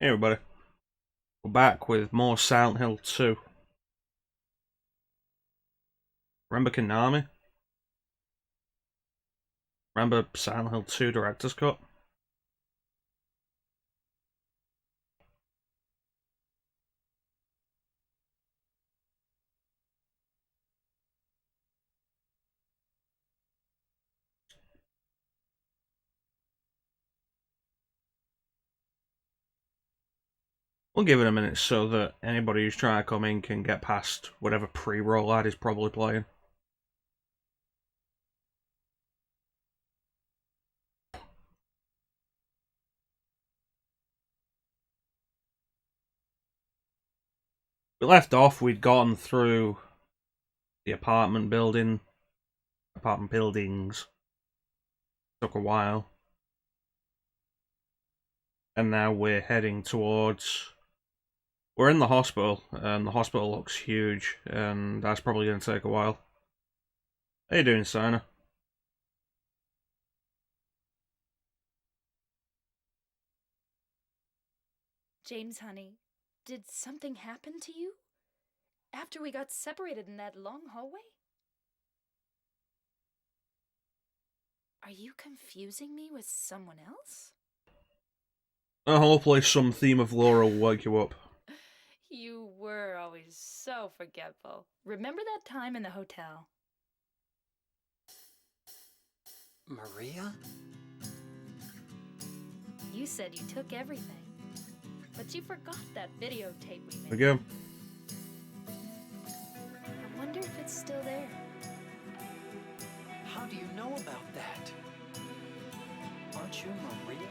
Hey everybody, we're back with more Silent Hill 2. Remember Konami? Remember Silent Hill 2 Director's Cut? We'll give it a minute so that anybody who's trying to come in can get past whatever pre-roll ad is probably playing. We left off, we'd gone through the apartment buildings. Took a while. And now we're heading towards... We're in the hospital, and the hospital looks huge, and that's probably going to take a while. How you doing, Sana? James, honey, did something happen to you? After we got separated in that long hallway? Are you confusing me with someone else? Hopefully some theme of Laura will wake you up. You were always so forgetful. Remember that time in the hotel? Maria? You said you took everything, but you forgot that videotape we made. We go. I wonder if it's still there. How do you know about that? Aren't you Maria?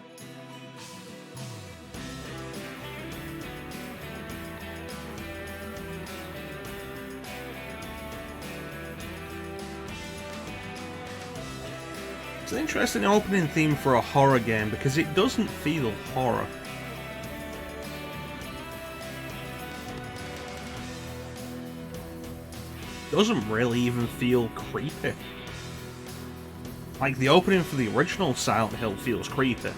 It's an interesting opening theme for a horror game because it doesn't feel horror. It doesn't really even feel creepy. Like, the opening for the original Silent Hill feels creepy.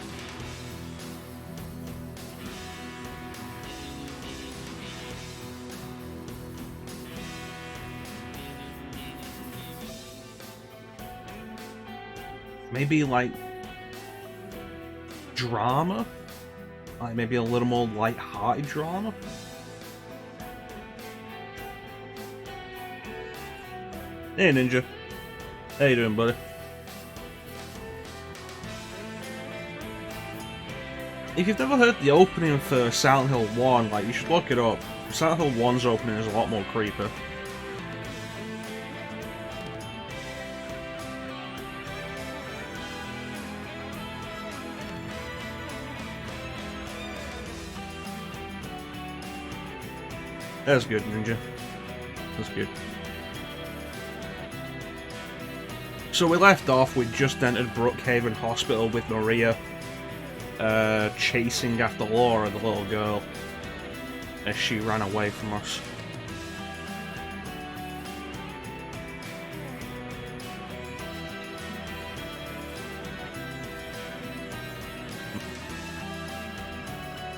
Maybe, like, drama? Like, maybe a little more light-hearted drama? Hey, Ninja. How you doing, buddy? If you've never heard the opening for Silent Hill 1, like, you should look it up. Silent Hill 1's opening is a lot more creepy. That's good, Ninja. That's good. So we left off, we just entered Brookhaven Hospital with Maria chasing after Laura, the little girl, as she ran away from us.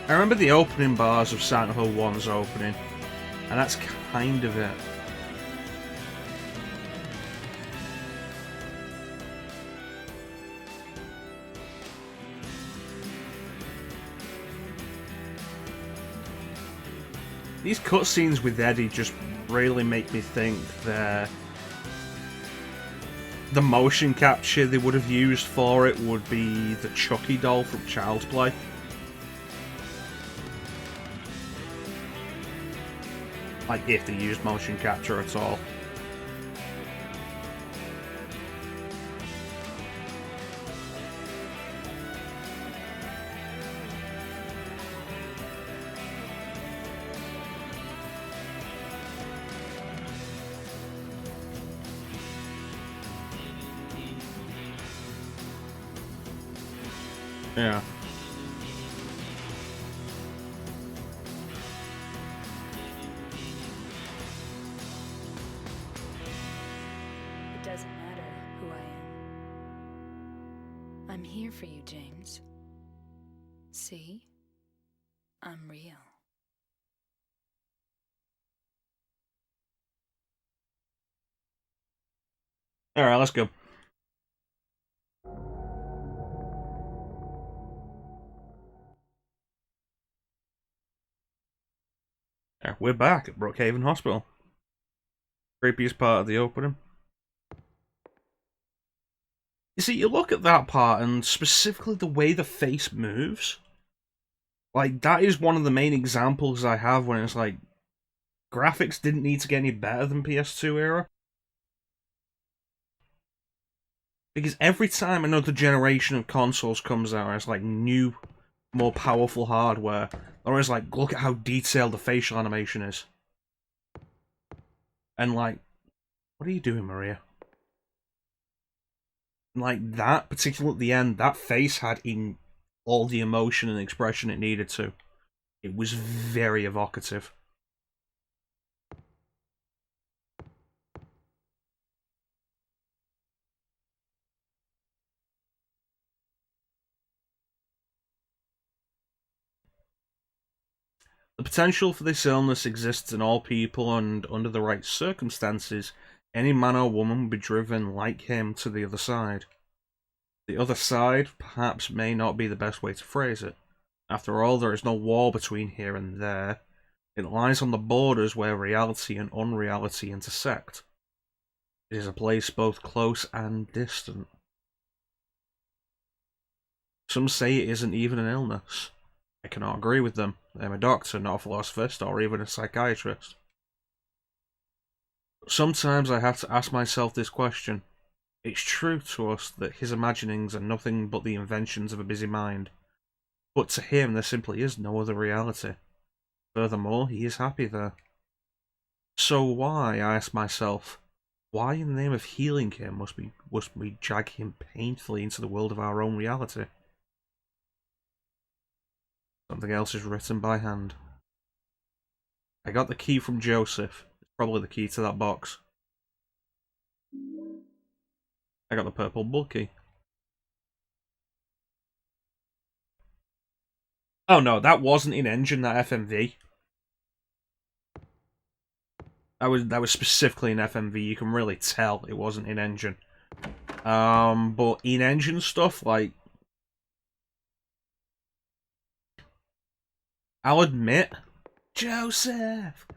I remember the opening bars of Silent Hill 1's opening, and that's kind of it. These cutscenes with Eddie just really make me think that the motion capture they would have used for it would be the Chucky doll from Child's Play. Like, if they used motion capture at all. Yeah. It doesn't matter who I am. I'm here for you, James. See? I'm real. Alright, let's go. We're back at Brookhaven Hospital. Creepiest part of the opening. You see, you look at that part, and specifically the way the face moves. Like, that is one of the main examples I have when it's like, graphics didn't need to get any better than PS2 era. Because every time another generation of consoles comes out, it's like new, more powerful hardware. Or it's like, look at how detailed the facial animation is. And like, what are you doing, Maria? And like that, particularly at the end, that face had in all the emotion and expression it needed to. It was very evocative. The potential for this illness exists in all people, and under the right circumstances, any man or woman would be driven like him to the other side. The other side, perhaps, may not be the best way to phrase it. After all, there is no wall between here and there. It lies on the borders where reality and unreality intersect. It is a place both close and distant. Some say it isn't even an illness. I cannot agree with them. I'm a doctor, not a philosophist, or even a psychiatrist. Sometimes I have to ask myself this question. It's true to us that his imaginings are nothing but the inventions of a busy mind. But to him there simply is no other reality. Furthermore, he is happy there. So why, I ask myself, why in the name of healing him must we drag him painfully into the world of our own reality? Something else is written by hand. I got the key from Joseph. It's probably the key to that box. I got the purple book key. Oh no, that wasn't in engine, that FMV. That was specifically in FMV. You can really tell it wasn't in engine. But in engine stuff, like, I'll admit, Joseph.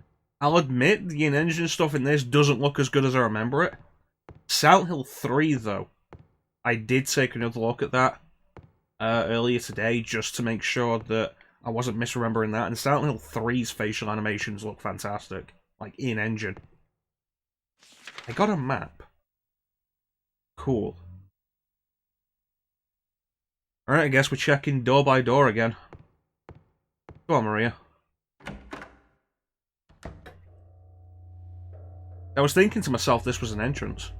I'll admit the in engine stuff in this doesn't look as good as I remember it. Silent Hill 3, though, I did take another look at that earlier today just to make sure that I wasn't misremembering that. And Silent Hill 3's facial animations look fantastic. Like, in engine. I got a map. Cool. Alright, I guess we're checking door by door again. Go on, Maria. I was thinking to myself this was an entrance.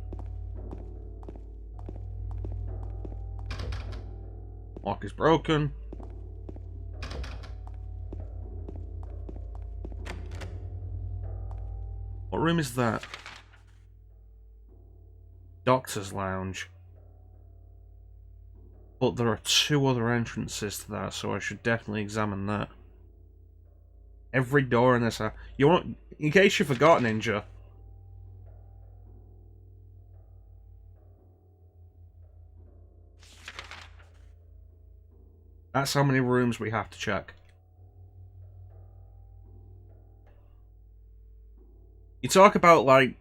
Lock is broken. What room is that? Doctor's Lounge. But there are 2 other entrances to that, so I should definitely examine that. Every door in this house. You want, in case you forgot, Ninja. That's how many rooms we have to check. You talk about, like,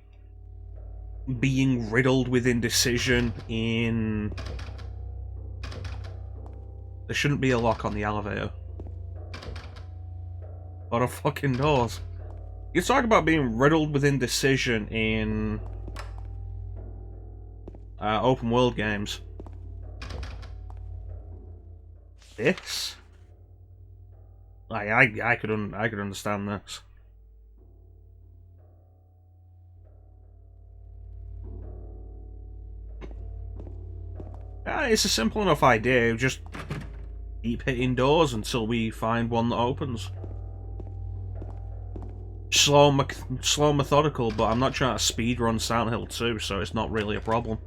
being riddled with indecision in... There shouldn't be a lock on the elevator. What are fucking doors? You talk about being riddled with indecision in... open world games. This? Like, I could understand this. It's a simple enough idea, just keep hitting doors until we find one that opens. Slow methodical, but I'm not trying to speedrun Silent Hill 2, so it's not really a problem.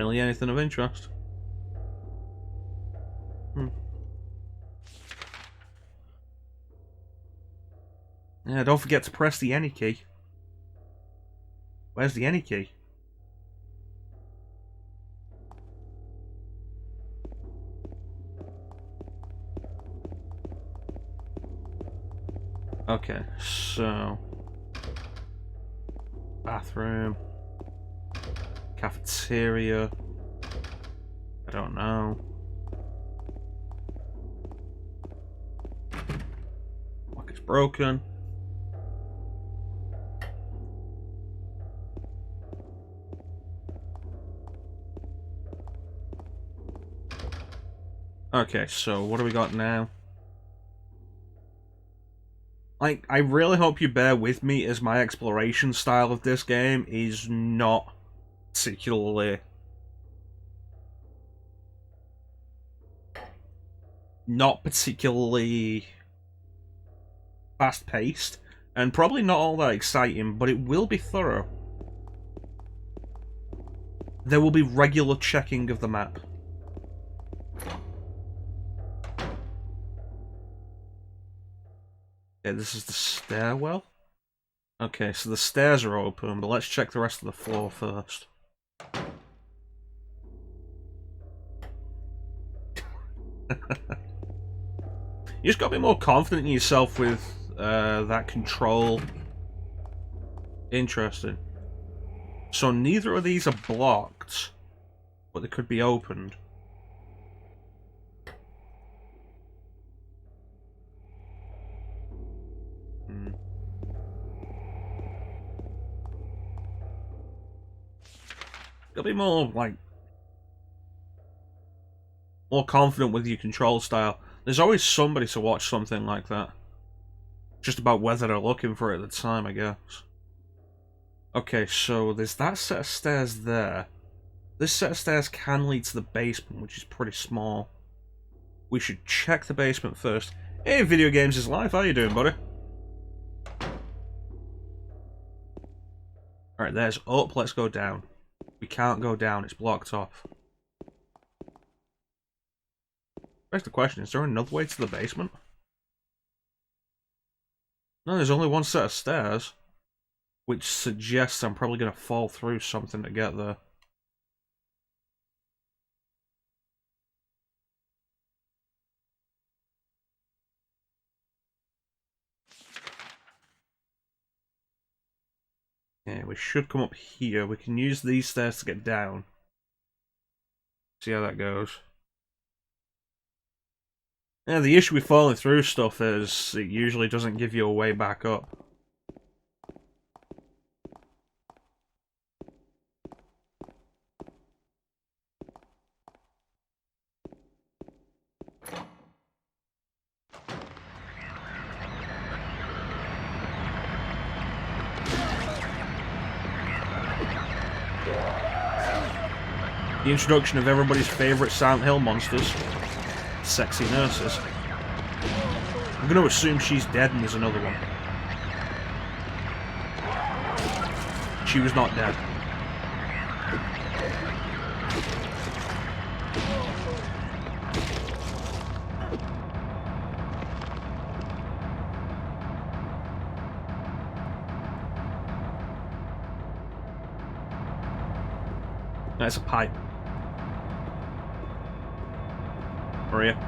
really anything of interest. Yeah, don't forget to press the any key. Where's the any key? Okay, so... bathroom. Cafeteria. I don't know. Lock is broken. Okay, so what do we got now? Like, I really hope you bear with me as my exploration style of this game is not particularly... fast-paced, and probably not all that exciting, but it will be thorough. There will be regular checking of the map. Okay, this is the stairwell. Okay, so the stairs are open, but let's check the rest of the floor first. You just gotta be more confident in yourself with that control. Interesting. So neither of these are blocked, but they could be opened. Gotta be more, like, more confident with your control style. There's always somebody to watch something like that. Just about whether they're looking for it at the time, I guess. Okay, so there's that set of stairs there. This set of stairs can lead to the basement, which is pretty small. We should check the basement first. Hey, Video Games is Life, how you doing, buddy? Alright, there's up, let's go down. We can't go down, it's blocked off. Here's the question, is there another way to the basement? No, there's only one set of stairs, which suggests I'm probably going to fall through something to get there. Yeah, we should come up here. We can use these stairs to get down. See how that goes. Yeah, the issue with falling through stuff is it usually doesn't give you a way back up. The introduction of everybody's favourite Silent Hill monsters. Sexy nurses. I'm going to assume she's dead and there's another one. She was not dead. That's a pipe. Maria.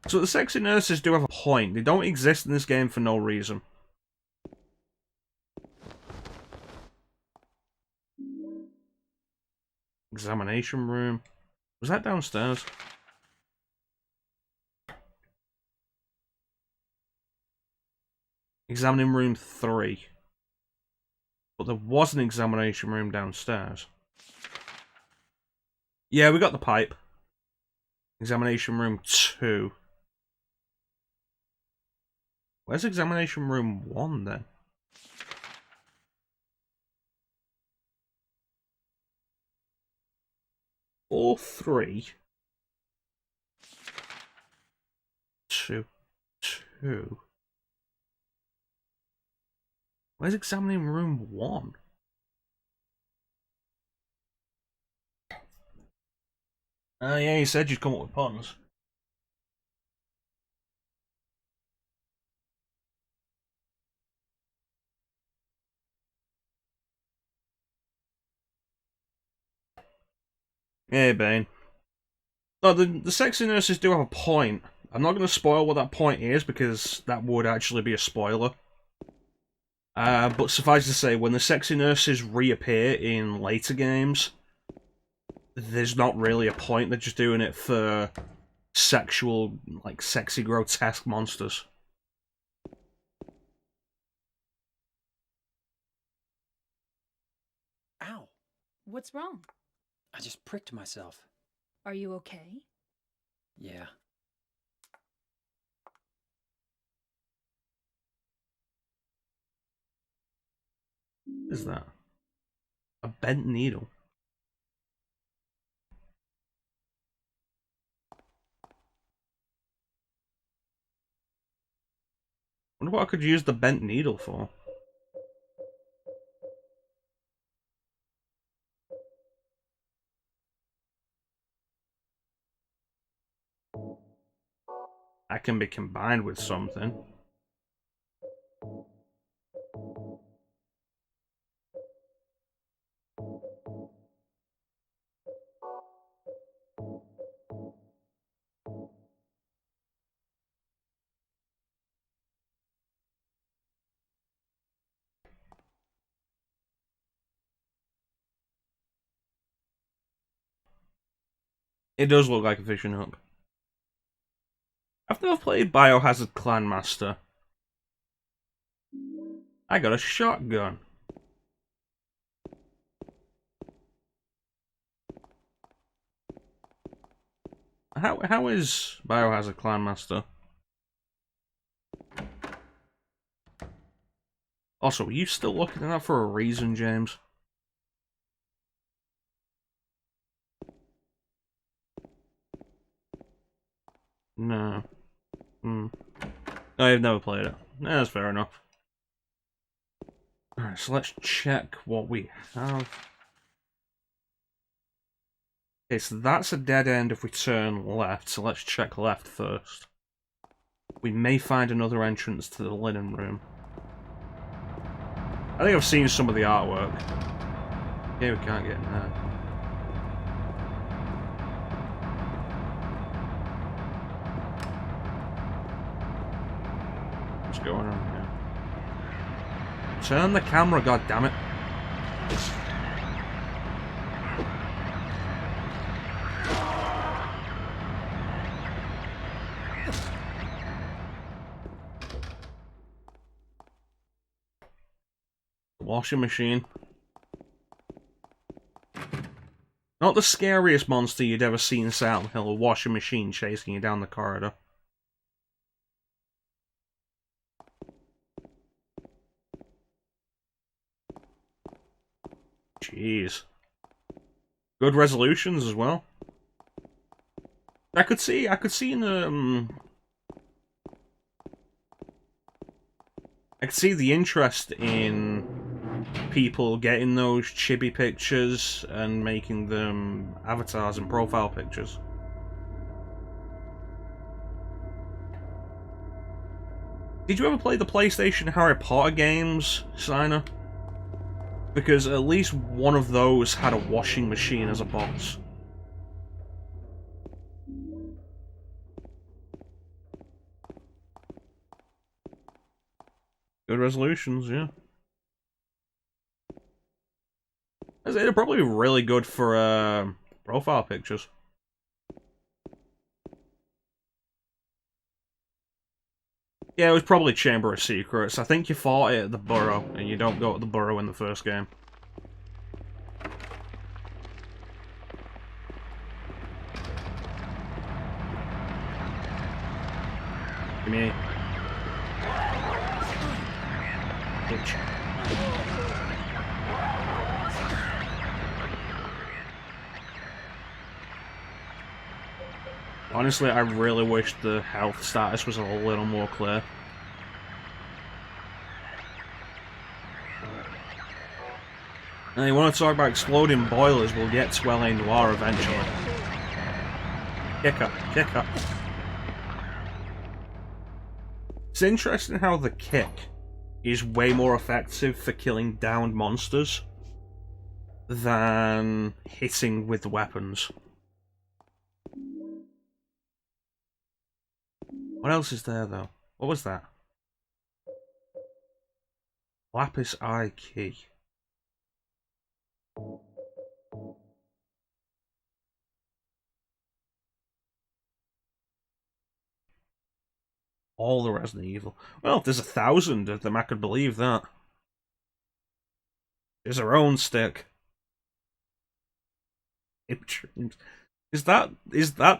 So the sexy nurses do have a point. They don't exist in this game for no reason. Examination room. Was that downstairs? Examining room 3. But there was an examination room downstairs. Yeah, we got the pipe. Examination room 2. Where's examination room 1 then? Or 3. 2. Where's examining room 1? Yeah, you said you'd come up with puns. Yeah, Bane. No, the sexy nurses do have a point. I'm not going to spoil what that point is, because that would actually be a spoiler. But suffice to say, when the sexy nurses reappear in later games, there's not really a point. They're just doing it for sexual, like, sexy, grotesque monsters. Ow! What's wrong? I just pricked myself. Are you okay? Yeah. What is that? A bent needle. I wonder what I could use the bent needle for. That can be combined with something. It does look like a fishing hook. I've never played Biohazard Clan Master. I got a shotgun. How is Biohazard Clan Master? Also, are you still looking at that for a reason, James? No. I've never played it. That's fair enough. Alright, so let's check what we have. Okay, so that's a dead end if we turn left, so let's check left first. We may find another entrance to the linen room. I think I've seen some of the artwork. Yeah, we can't get in there. What's going on here? Turn the camera, goddammit. Washing machine. Not the scariest monster you'd ever seen in Silent Hill, a washing machine chasing you down the corridor. Jeez. Good resolutions as well. I could see in I could see the interest in people getting those chibi pictures and making them avatars and profile pictures. Did you ever play the PlayStation Harry Potter games, Sina? Because at least one of those had a washing machine as a boss. Good resolutions, yeah. They're probably really good for profile pictures. Yeah, it was probably Chamber of Secrets. I think you fought it at the Burrow, and you don't go to the Burrow in the first game. Give me. Bitch. Honestly, I really wish the health status was a little more clear. And you want to talk about exploding boilers, we'll get to LA Noire eventually. Kick her, kick her. It's interesting how the kick is way more effective for killing downed monsters than hitting with weapons. What else is there, though? What was that? Lapis Eye Key. All the Resident Evil. Well, if there's 1,000 of them, I could believe that. There's her own stick. Is that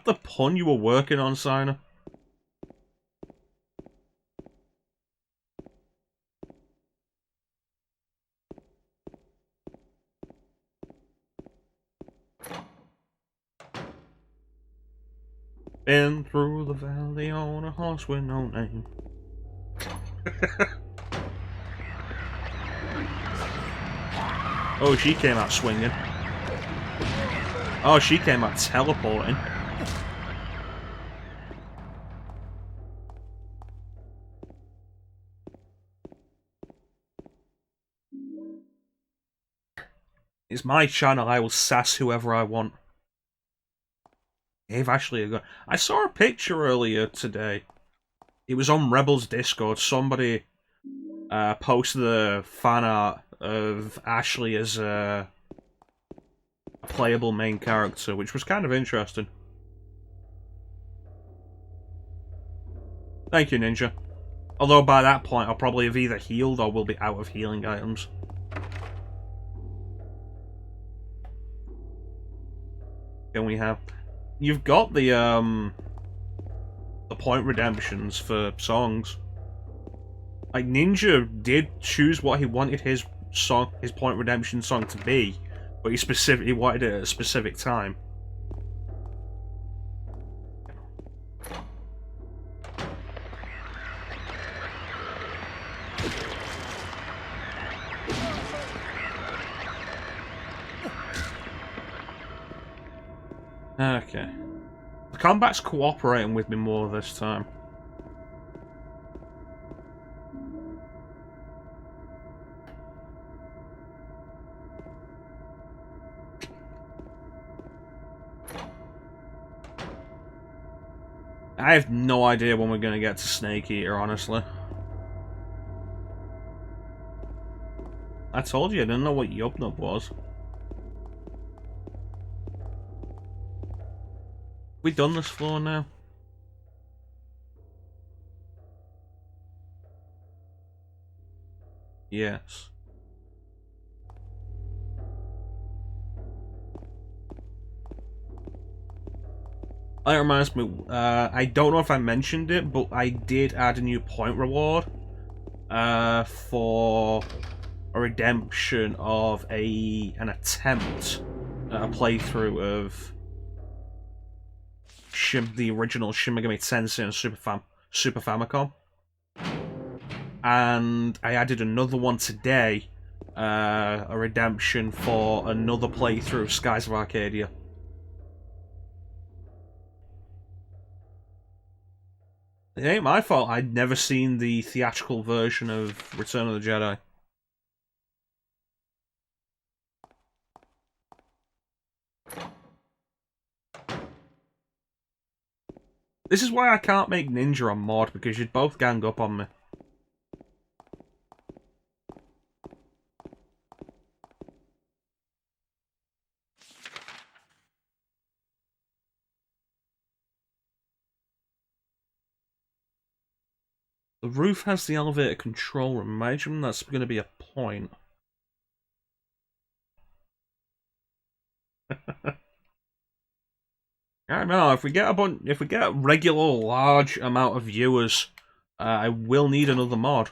the pun you were working on, Sina? Been through the valley on a horse with no name. Oh, she came out swinging. Oh, she came out teleporting. It's my channel, I will sass whoever I want. Gave Ashley a gun. I saw a picture earlier today. It was on Rebels Discord. Somebody posted the fan art of Ashley as a playable main character, which was kind of interesting. Thank you, Ninja. Although by that point I'll probably have either healed or will be out of healing items. Then we have... You've got the point redemptions for songs. Like, Ninja did choose what he wanted his point redemption song to be, but he specifically wanted it at a specific time. Okay. The combat's cooperating with me more this time. I have no idea when we're going to get to Snake Eater, honestly. I told you I didn't know what Yub-Nub was. We done this floor now? Yes. That reminds me, I don't know if I mentioned it, but I did add a new point reward for a redemption of an attempt at a playthrough of the original Shin Megami Tensei and Super Famicom. And I added another one today, a redemption for another playthrough of Skies of Arcadia. It ain't my fault I'd never seen the theatrical version of Return of the Jedi. This is why I can't make Ninja on mod, because you'd both gang up on me. The roof has the elevator control room. Imagine that's going to be a point. I don't know. If we get a regular large amount of viewers, I will need another mod.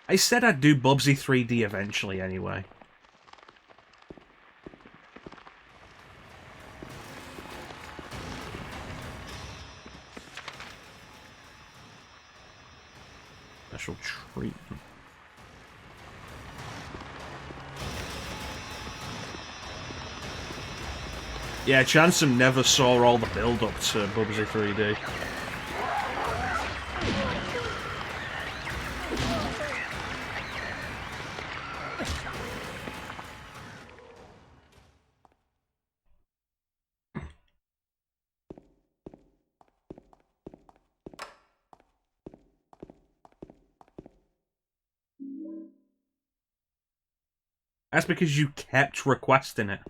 I said I'd do Bubsy 3D eventually, anyway. special treatment. Yeah, Chansom never saw all the build-up to Bubsy 3D. That's because you kept requesting it.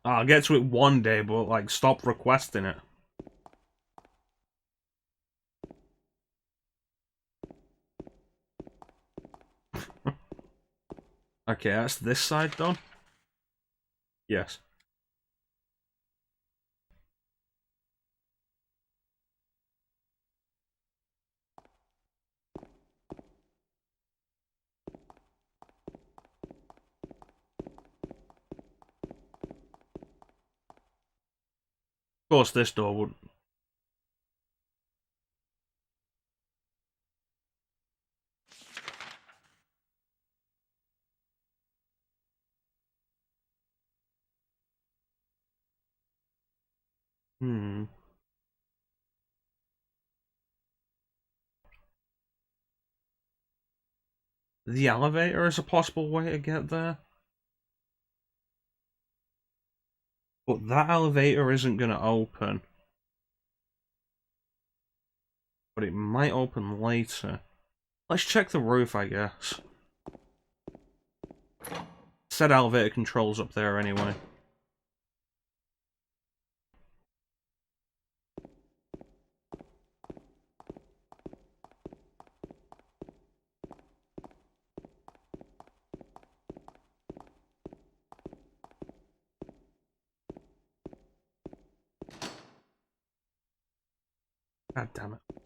I'll get to it one day, but, like, stop requesting it. Okay, that's this side done? Yes. Of course, this door wouldn't. Hmm. The elevator is a possible way to get there. But that elevator isn't going to open. But it might open later. Let's check the roof, I guess. Said elevator controls up there anyway. God damn it.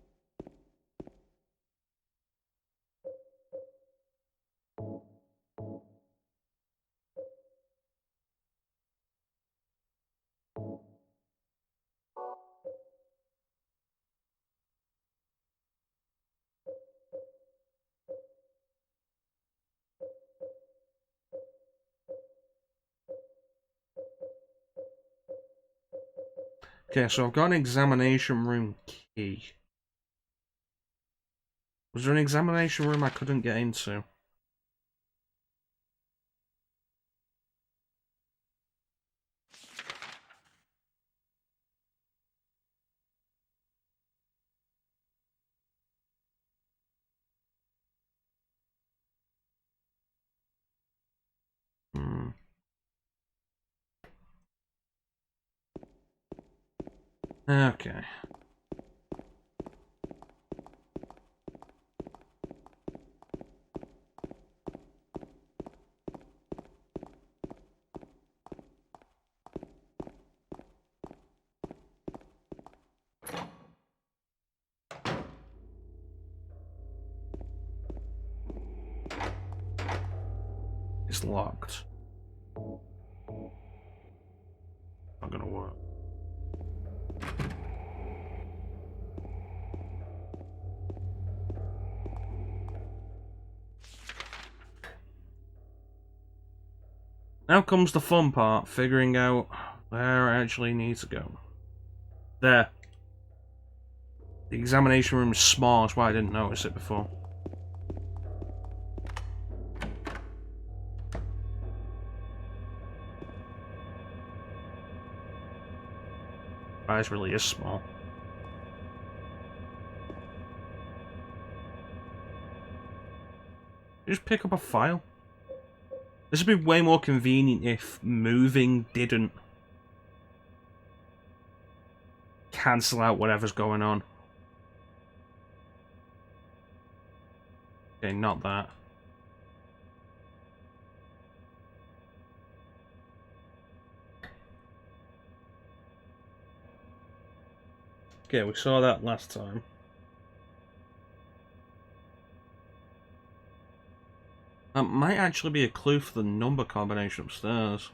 Okay, so I've got an examination room key. Was there an examination room I couldn't get into? Hmm. Okay. It's locked. Not gonna work. Now comes the fun part, figuring out where I actually need to go. There. The examination room is small, that's why I didn't notice it before. Eyes really is small. Just pick up a file. This would be way more convenient if moving didn't cancel out whatever's going on. Okay, not that. Okay, we saw that last time. That might actually be a clue for the number combination upstairs.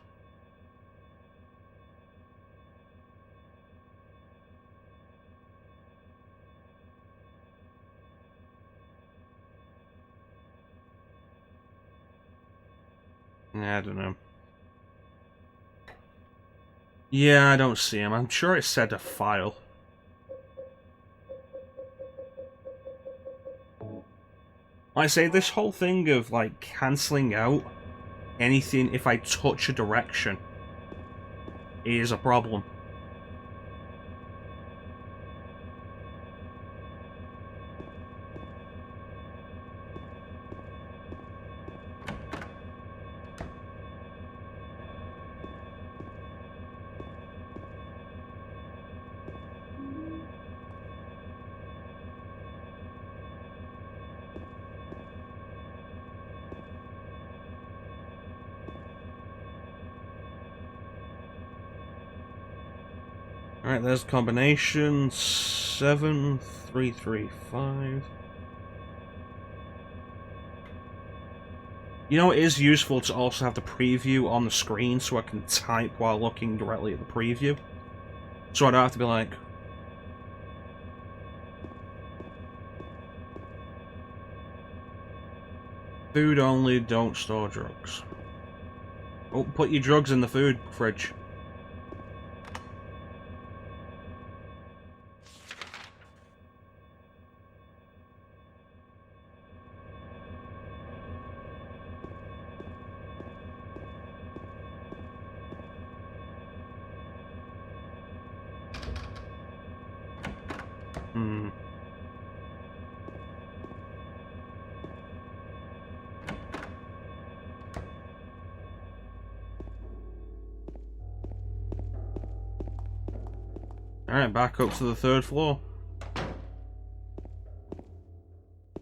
I don't know. Yeah, I don't see him. I'm sure it said a file. Like I say, this whole thing of, like, cancelling out anything if I touch a direction is a problem. Alright, there's combination 7335. You know, it is useful to also have the preview on the screen so I can type while looking directly at the preview. So I don't have to be like... Food only, don't store drugs. Oh, put your drugs in the food fridge. Alright, back up to the 3rd floor.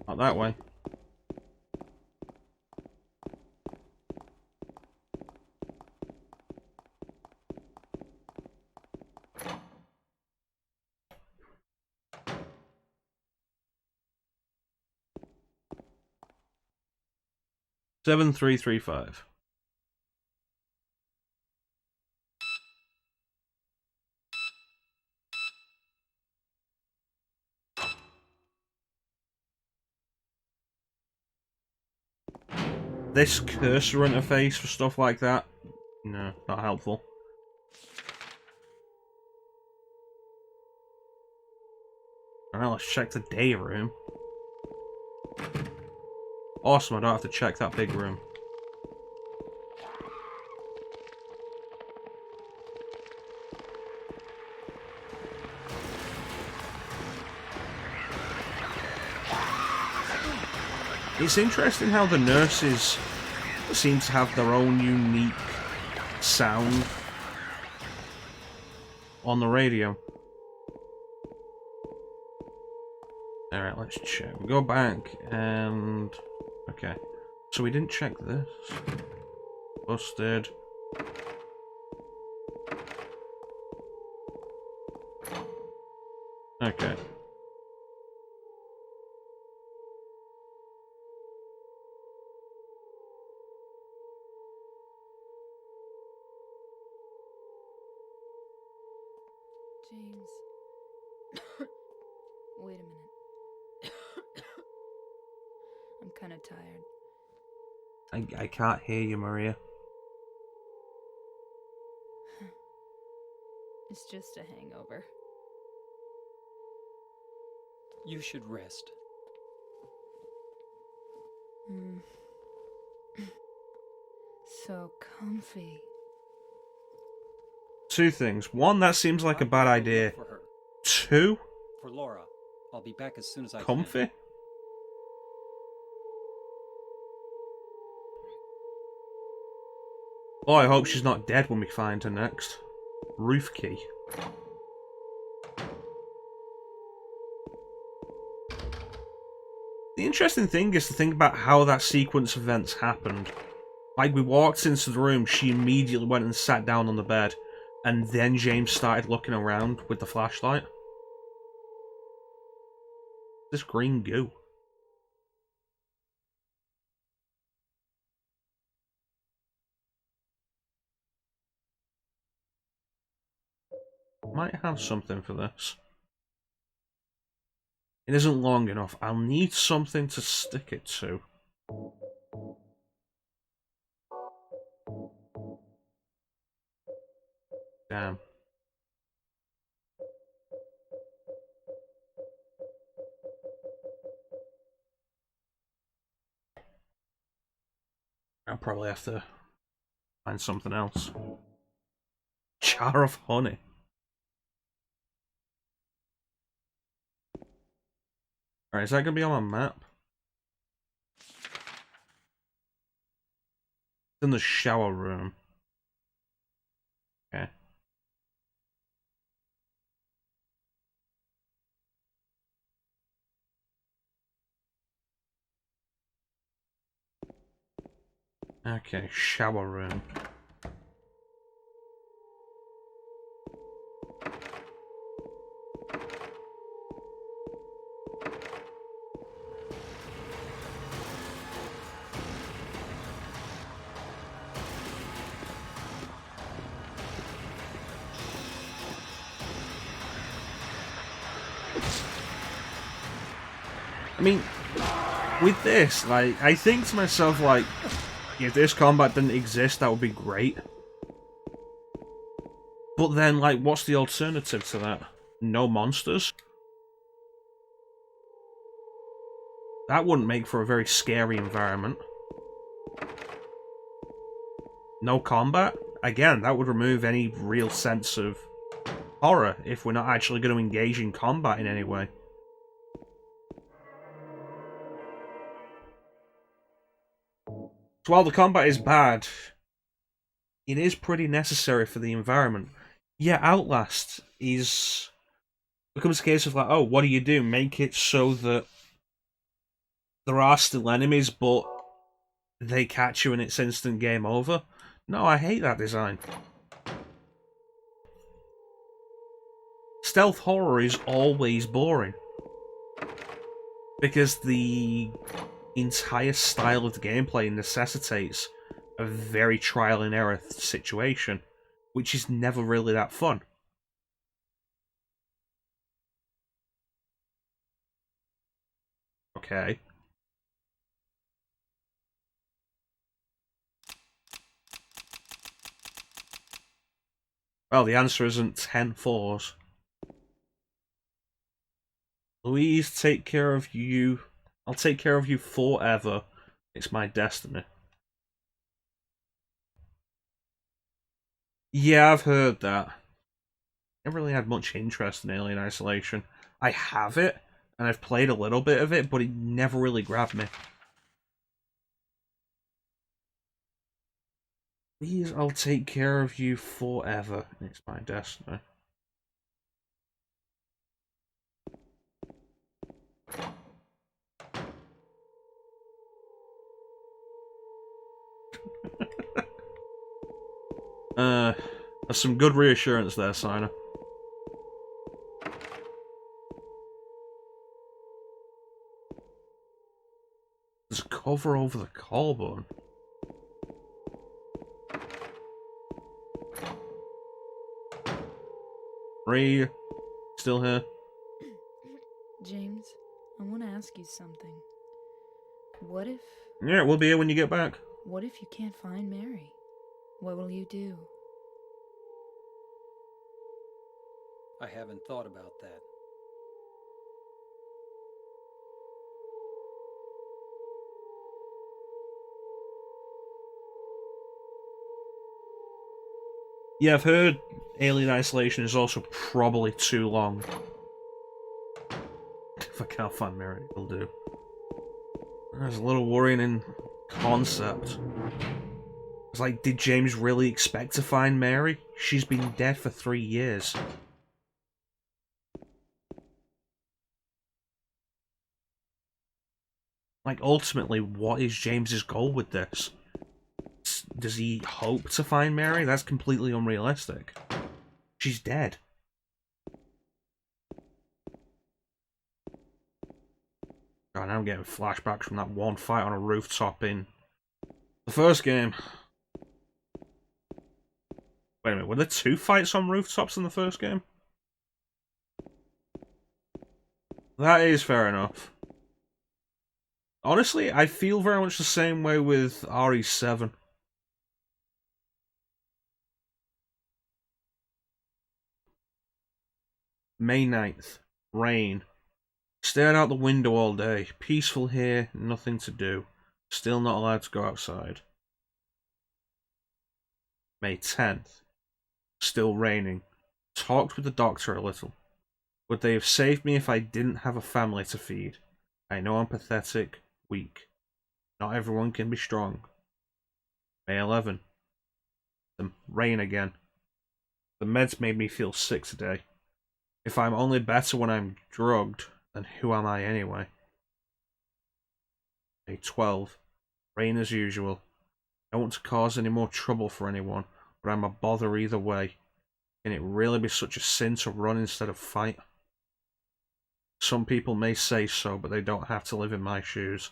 Not that way. Seven, 335. This cursor interface for stuff like that, no, not helpful. Alright, let's check the day room. Awesome, I don't have to check that big room. It's interesting how the nurses seem to have their own unique sound on the radio. Alright, let's check. We go back and... Okay. So we didn't check this. Busted. Okay. James. Wait a minute. I'm kind of tired. I can't hear you, Maria. It's just a hangover. You should rest. So comfy. Two things. One, that seems like a bad idea. For her. Two, For Laura. I'll be back as soon as I can. comfy? Oh, I hope she's not dead when we find her next. Roof key. The interesting thing is to think about how that sequence of events happened. Like, we walked into the room, she immediately went and sat down on the bed, and then James started looking around with the flashlight. This green goo. Might have something for this. It isn't long enough. I'll need something to stick it to. Damn. I'll probably have to find something else. Jar of honey. Alright, is that gonna be on my map? It's in the shower room. Okay. Okay, shower room. I mean, with this, like, I think to myself, like, if this combat didn't exist, that would be great. But then, like, what's the alternative to that? No monsters? That wouldn't make for a very scary environment. No combat? Again, that would remove any real sense of horror if we're not actually going to engage in combat in any way. So while the combat is bad, it is pretty necessary for the environment. Yeah, Outlast becomes a case of like, oh, what do you do? Make it so that there are still enemies, but they catch you and it's instant game over. No, I hate that design. Stealth horror is always boring. Because the entire style of the gameplay necessitates a very trial and error situation, which is never really that fun. Okay. Well, the answer isn't 10 fours. Louise, take care of you. I'll take care of you forever. It's my destiny. Yeah, I've heard that. Never really had much interest in Alien Isolation. I have it, and I've played a little bit of it, but it never really grabbed me. Please, I'll take care of you forever. It's my destiny. There's some good reassurance there, Sina. There's a cover over the collarbone. Ray, still here? James, I want to ask you something. What if... Yeah, we'll be here when you get back. What if you can't find Mary? What will you do? I haven't thought about that. Yeah, I've heard Alien Isolation is also probably too long. If I can't find Mary, it'll do. There's a little worrying in concept. It's like, did James really expect to find Mary? She's been dead for 3 years. Like, ultimately, what is James's goal with this? Does he hope to find Mary? That's completely unrealistic. She's dead. God, now I'm getting flashbacks from that one fight on a rooftop in the first game. Wait a minute, were there 2 fights on rooftops in the first game? That is fair enough. Honestly, I feel very much the same way with RE7. May 9th. Rain. Stared out the window all day. Peaceful here, nothing to do. Still not allowed to go outside. May 10th. Still raining. Talked with the doctor a little. Would they have saved me if I didn't have a family to feed? I know I'm pathetic, weak. Not everyone can be strong. May 11th. The rain again. The meds made me feel sick today. If I'm only better when I'm drugged, then who am I anyway? Day 12. Rain as usual. I don't want to cause any more trouble for anyone, but I'm a bother either way. Can it really be such a sin to run instead of fight? Some people may say so, but they don't have to live in my shoes.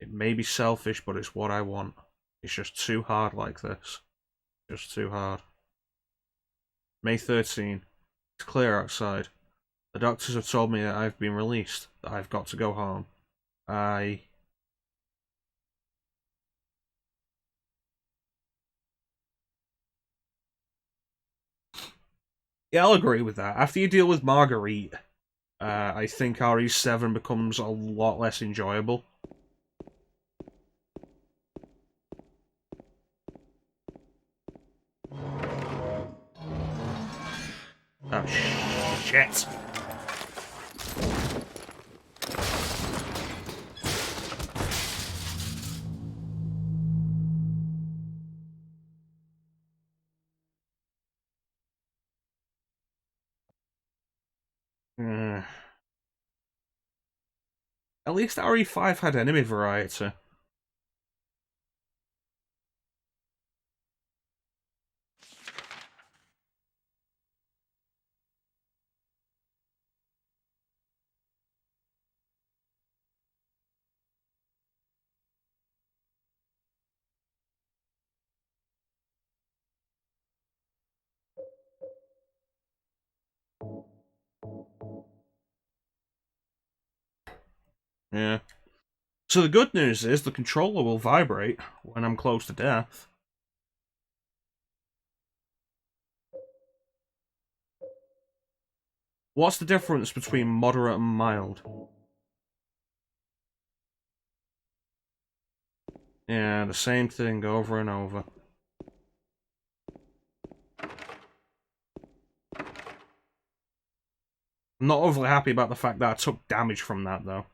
It may be selfish, but it's what I want. It's just too hard like this. Just too hard. May 13. It's clear outside. The doctors have told me that I've been released, that I've got to go home. Yeah, I'll agree with that. After you deal with Marguerite, I think RE7 becomes a lot less enjoyable. Oh, shit. At least RE5 had enemy variety. Yeah. So the good news is the controller will vibrate when I'm close to death. What's the difference between moderate and mild? Yeah, the same thing over and over. I'm not overly happy about the fact that I took damage from that, though.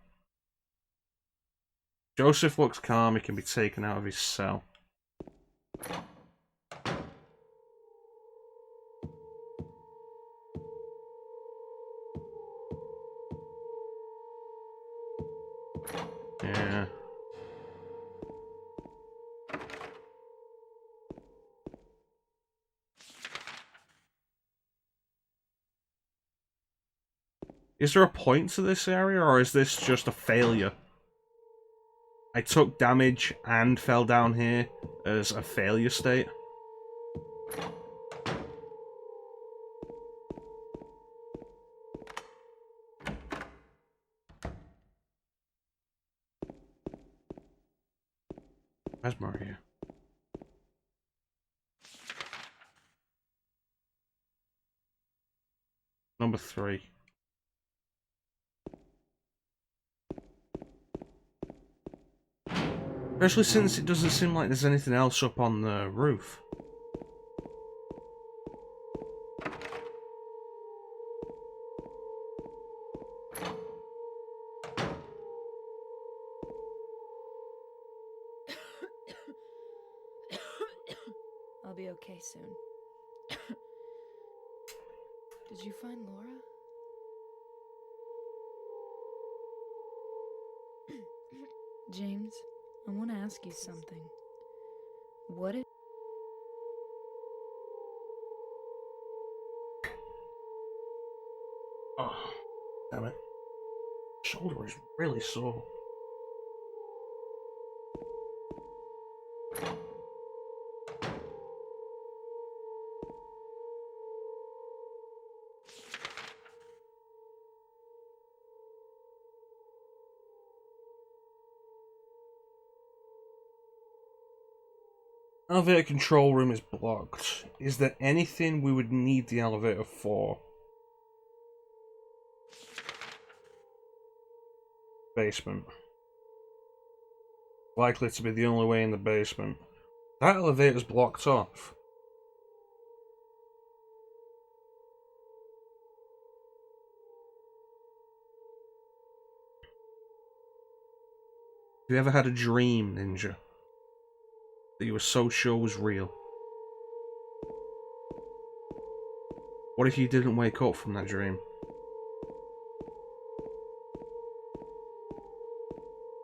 Joseph looks calm, he can be taken out of his cell. Yeah. Is there a point to this area, or is this just a failure? I took damage and fell down here as a failure state. Where's Maria? Number 3. Especially since it doesn't seem like there's anything else up on the roof. I'll be okay soon. Did you find Laura? James, I want to ask you something. What if... Oh, damn it. Shoulder is really sore. Elevator control room is blocked. Is there anything we would need the elevator for? Basement. Likely to be the only way in the basement. That elevator's blocked off. Have you ever had a dream, Ninja, that you were so sure was real? What if you didn't wake up from that dream?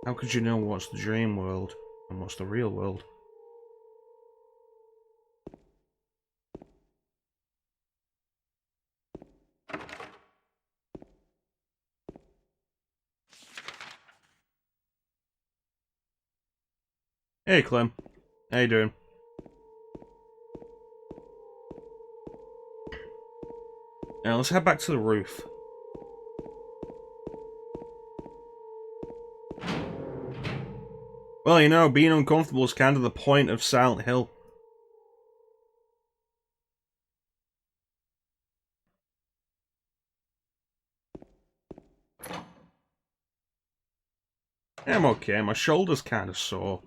How could you know what's the dream world and what's the real world? Hey Clem, how you doing? Now let's head back to the roof. Well, you know, being uncomfortable is kind of the point of Silent Hill. I'm okay, my shoulder's kind of sore.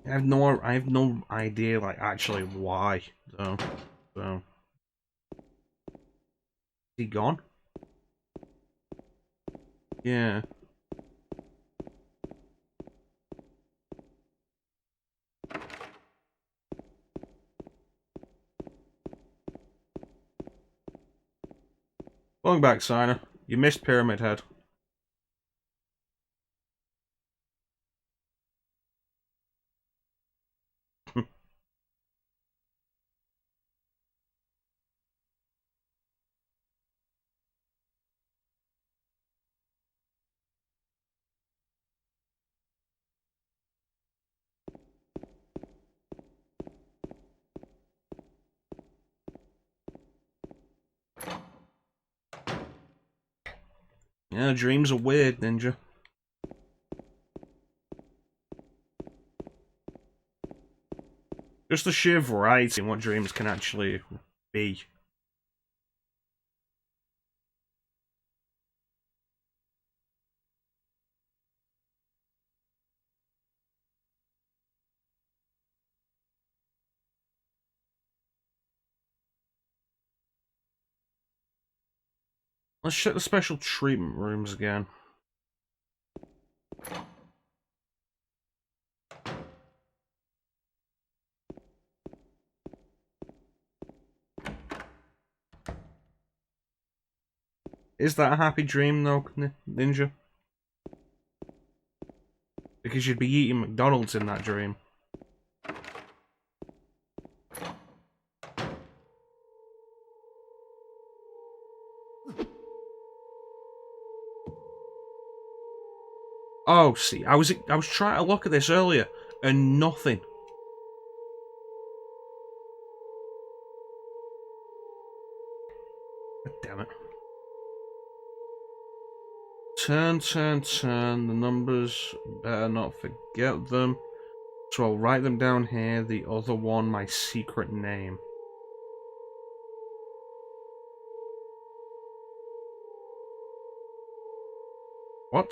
I have no idea, like, actually why, though. So. Is he gone? Yeah. Going back, Sina. You missed Pyramid Head. Yeah, dreams are weird, Ninja. Just the sheer variety in what dreams can actually be. Let's check the special treatment rooms again. Is that a happy dream, though, Ninja? Because you'd be eating McDonald's in that dream. Oh, see, I was trying to look at this earlier, and nothing. God damn it. Turn, turn, turn. The numbers, better not forget them. So I'll write them down here. The other one, my secret name. What?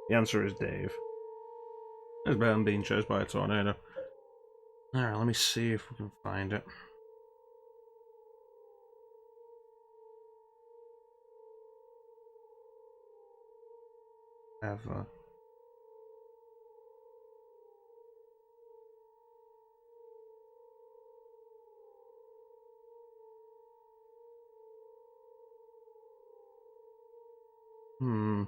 The answer is Dave. It's better than being chased by a tornado. Alright, let me see if we can find it. Ever. Hmm.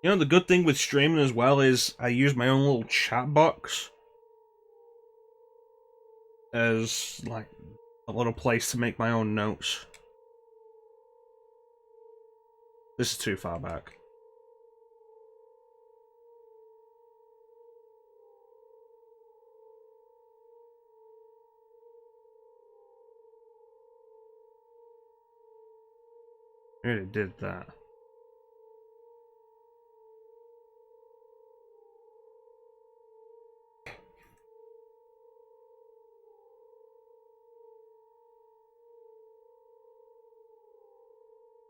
You know, the good thing with streaming as well is I use my own little chat box as, like, a little place to make my own notes. This is too far back. I already did that.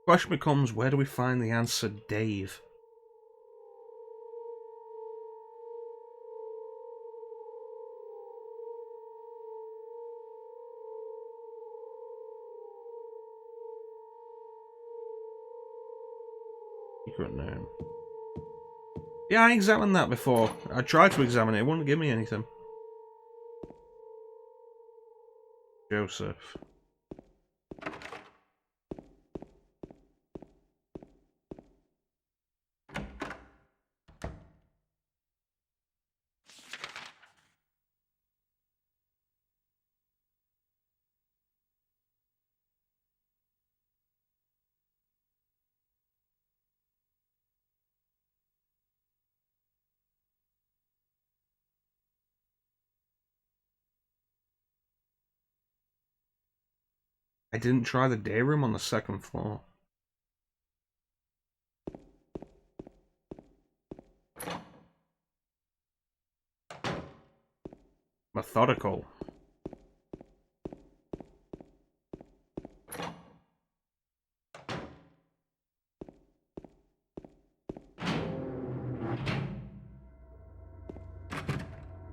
Question becomes, where do we find the answer, Dave? Secret name. Yeah, I examined that before. I tried to examine it, it wouldn't give me anything. Joseph. I didn't try the day room on the second floor. Methodical.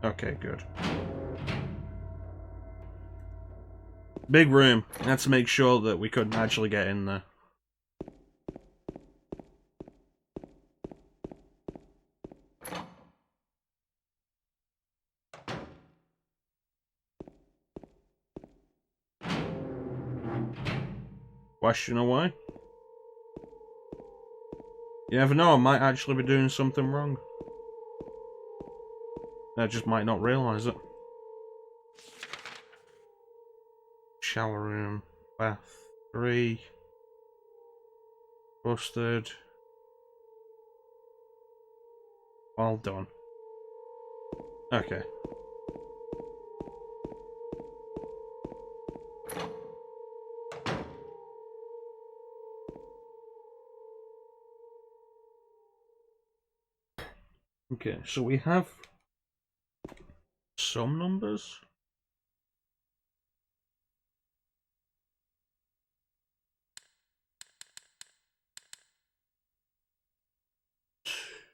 Okay, good. Big room. That's to make sure that we couldn't actually get in there. Question away. You never know, I might actually be doing something wrong. I just might not realise it. Shower room. Bath 3. Busted. All done. Okay. Okay, so we have some numbers.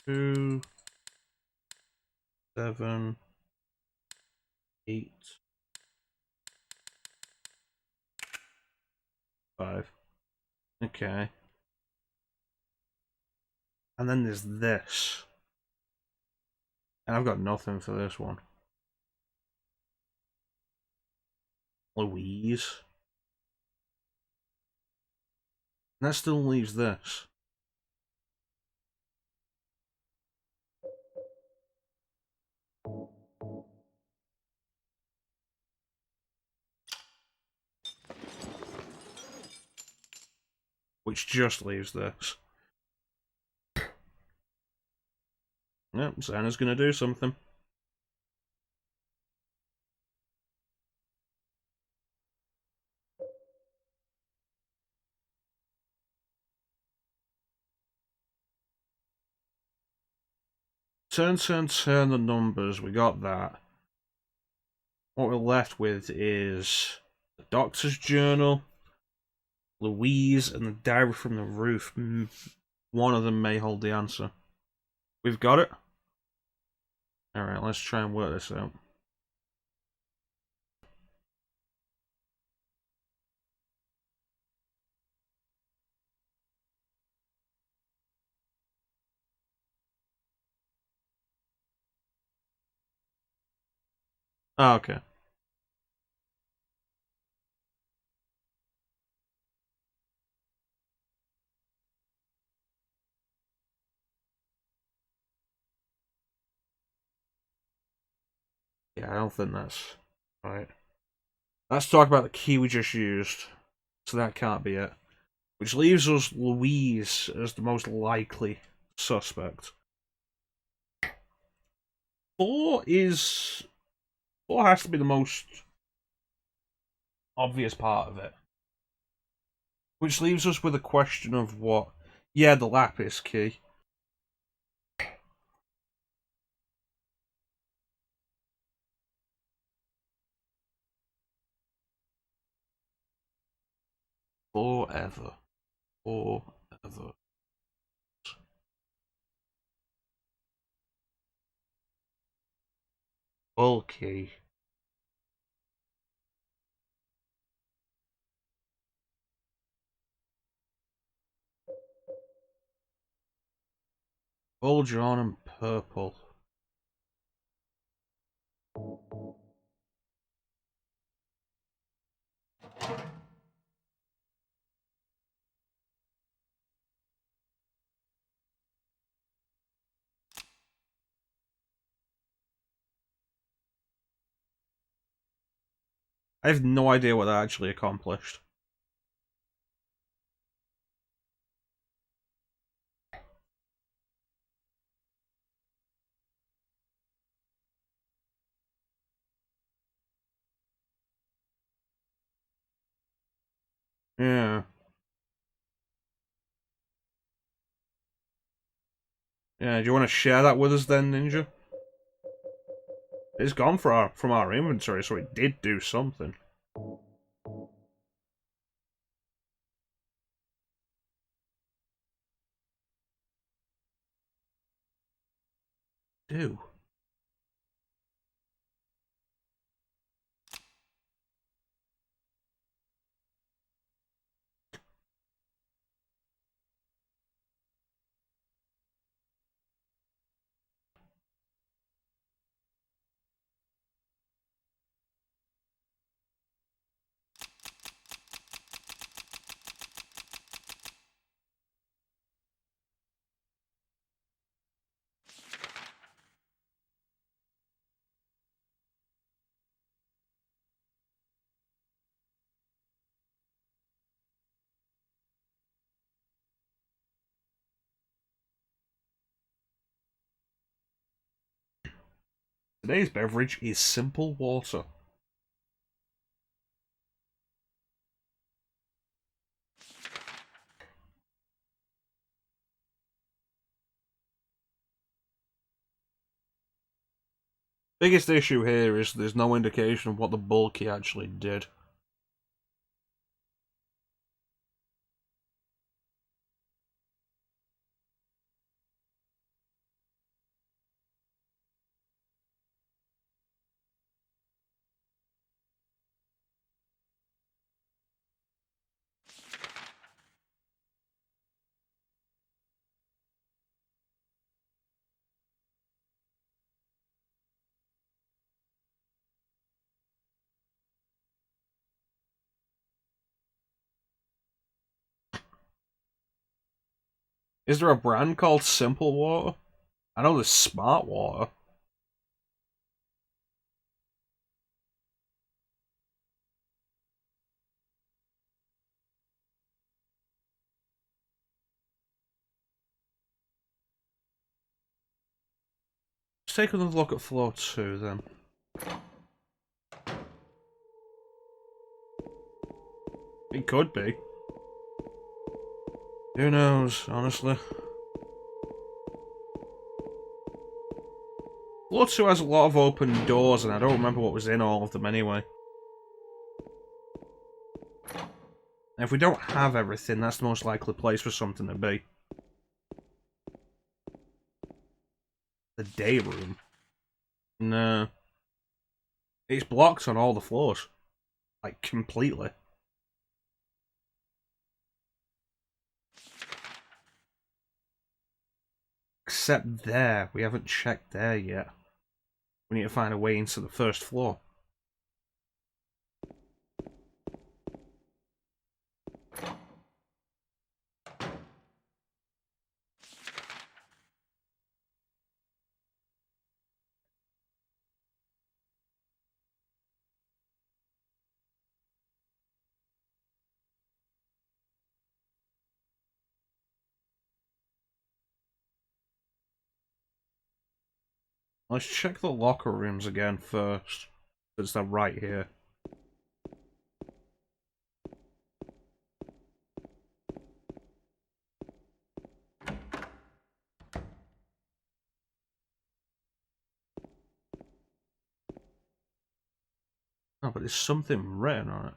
Two, 7, 8, 5. Okay. And then there's this. And I've got nothing for this one. Louise. And that still leaves this. Which just leaves this. Yep, Xana's gonna do something. Turn the numbers. We got that. What we're left with is the doctor's journal, Louise, and the diary from the roof. One of them may hold the answer. We've got it? Alright, let's try and work this out. Oh, okay. Yeah, I don't think that's right. Let's talk about the key we just used. So that can't be it. Which leaves us Louise as the most likely suspect. 4 has to be the most obvious part of it. Which leaves us with a question of what? Yeah, the lapis key. Forever. Forever. Bulky. Gold drawn and purple. I have no idea what that actually accomplished. Yeah. Yeah, do you want to share that with us then, Ninja? It's gone from our inventory, so it did do something. Do. Today's beverage is simple water. Biggest issue here is there's no indication of what the bulky actually did. Is there a brand called Simple Water? I know there's Smart Water. Let's take another look at floor 2 then. It could be. Who knows, honestly. Floor 2 has a lot of open doors, and I don't remember what was in all of them anyway. And if we don't have everything, that's the most likely place for something to be. The day room. No. It's blocked on all the floors. Like, completely. Except there. We haven't checked there yet. We need to find a way into the first floor. Let's check the locker rooms again first, since they're right here. Oh, but there's something written on it.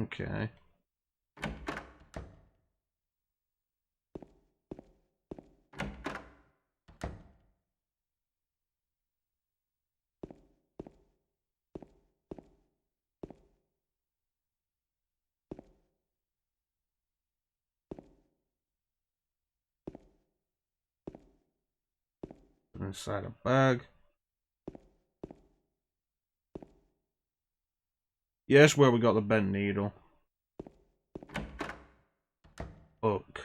Okay. Inside a bag. Yes, where we got the bent needle. Book.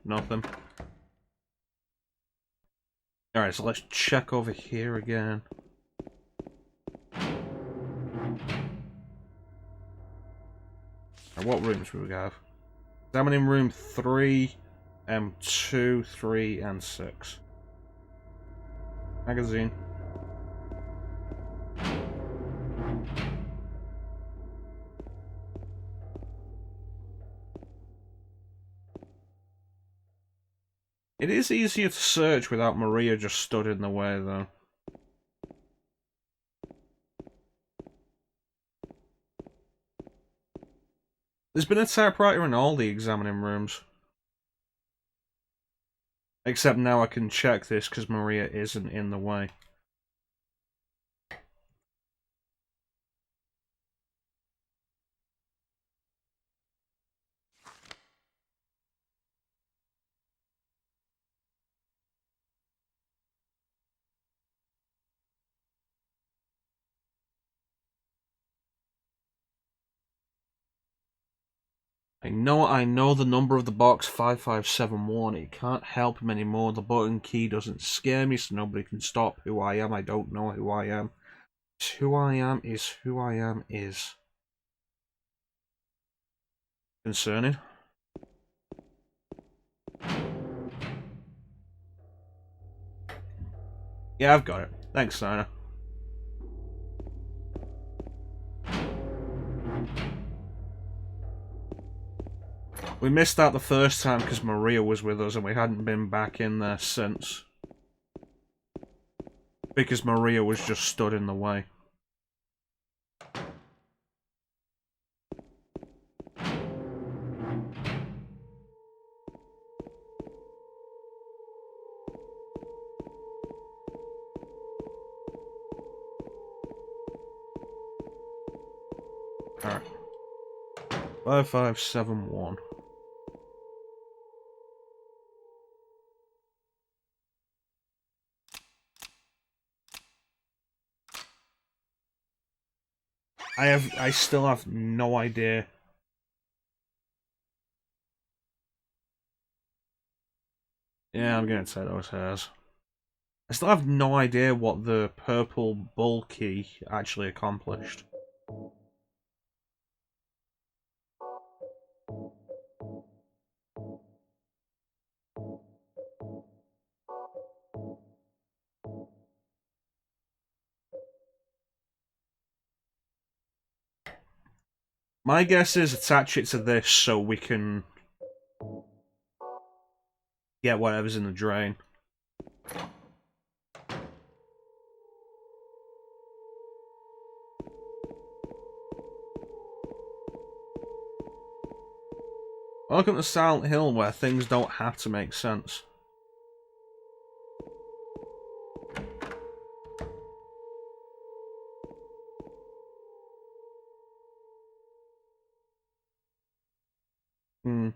Nothing. Alright, so let's check over here again. Now, what rooms do we have? Examining room 3, 2, 3, and 6. Magazine. It is easier to search without Maria just stood in the way, though. There's been a typewriter in all the examining rooms. Except now I can check this because Maria isn't in the way. I know the number of the box 5571. It can't help him anymore. The button key doesn't scare me, so nobody can stop who I am. I don't know who I am. It's who I am is who I am is. Concerning. Yeah, I've got it. Thanks, Sina. We missed out the first time because Maria was with us and we hadn't been back in there since. Because Maria was just stood in the way. Alright. 5571. I still have no idea. Yeah, I'm gonna say those hairs. I still have no idea what the purple bull key actually accomplished. My guess is attach it to this so we can get whatever's in the drain. Welcome to Silent Hill, where things don't have to make sense. Hmm.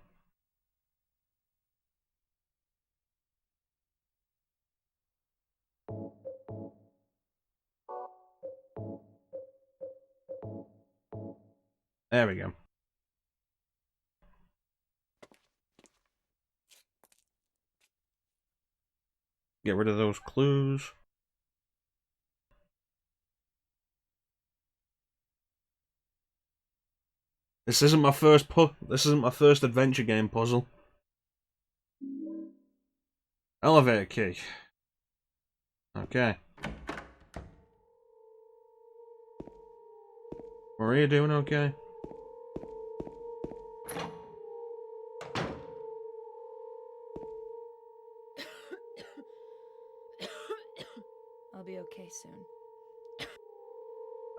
There we go. Get rid of those clues. This isn't my first adventure game puzzle. Elevator key. Okay. Maria doing okay? I'll be okay soon.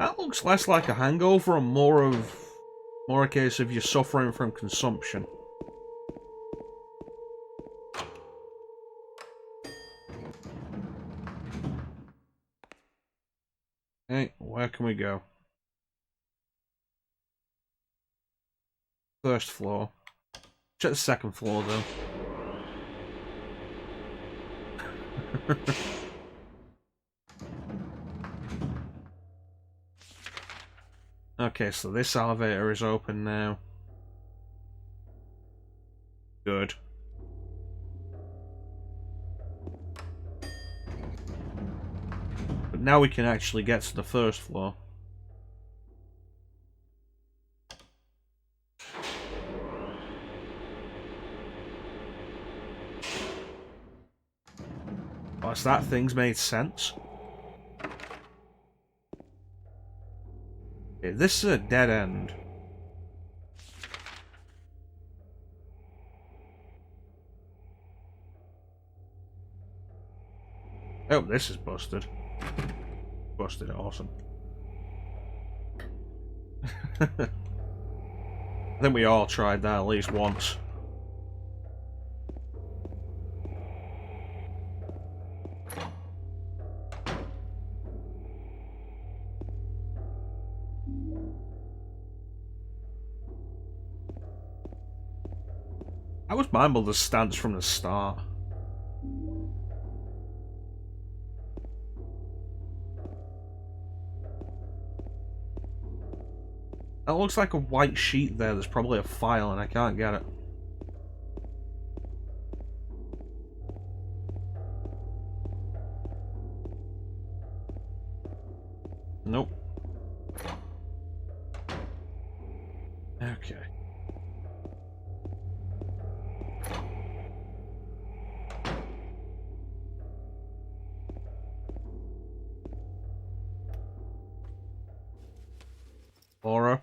That looks less like a hangover and more a case of you're suffering from consumption. Hey, where can we go? First floor. Check the second floor though. Okay, so this elevator is open now. Good. But now we can actually get to the first floor. What's that? Things made sense. Okay, this is a dead end. Oh, this is busted. Busted, awesome. I think we all tried that at least once. I was mindful of the stance from the start. That looks like a white sheet there. There's probably a file and I can't get it. Nope. Okay. Laura.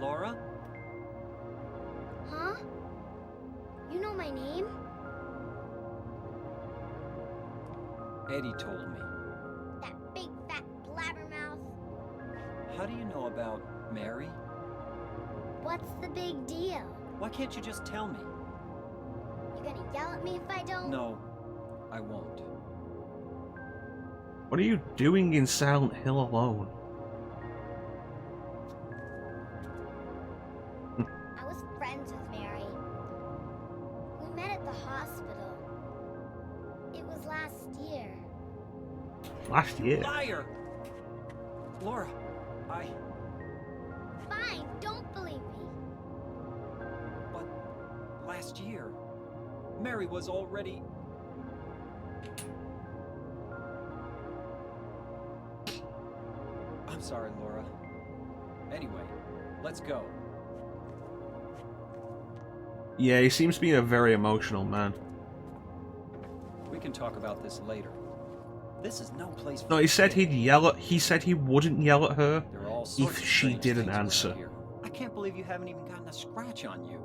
Laura? Huh? You know my name? Eddie told me. That big fat blabbermouth. How do you know about Mary? What's the big deal? Why can't you just tell me? You gonna yell at me if I don't? No, I won't. What are you doing in Silent Hill alone? I was friends with Mary. We met at the hospital. It was last year. Last year? Liar! Laura, Fine, don't believe me. But last year, Mary was already... I'm sorry, Laura. Anyway, let's go. Yeah, he seems to be a very emotional man. We can talk about this later. This is no place for... No, he said he'd yell at... He said he wouldn't yell at her There are all sorts if of she strange didn't things around answer. here. I can't believe you haven't even gotten a scratch on you.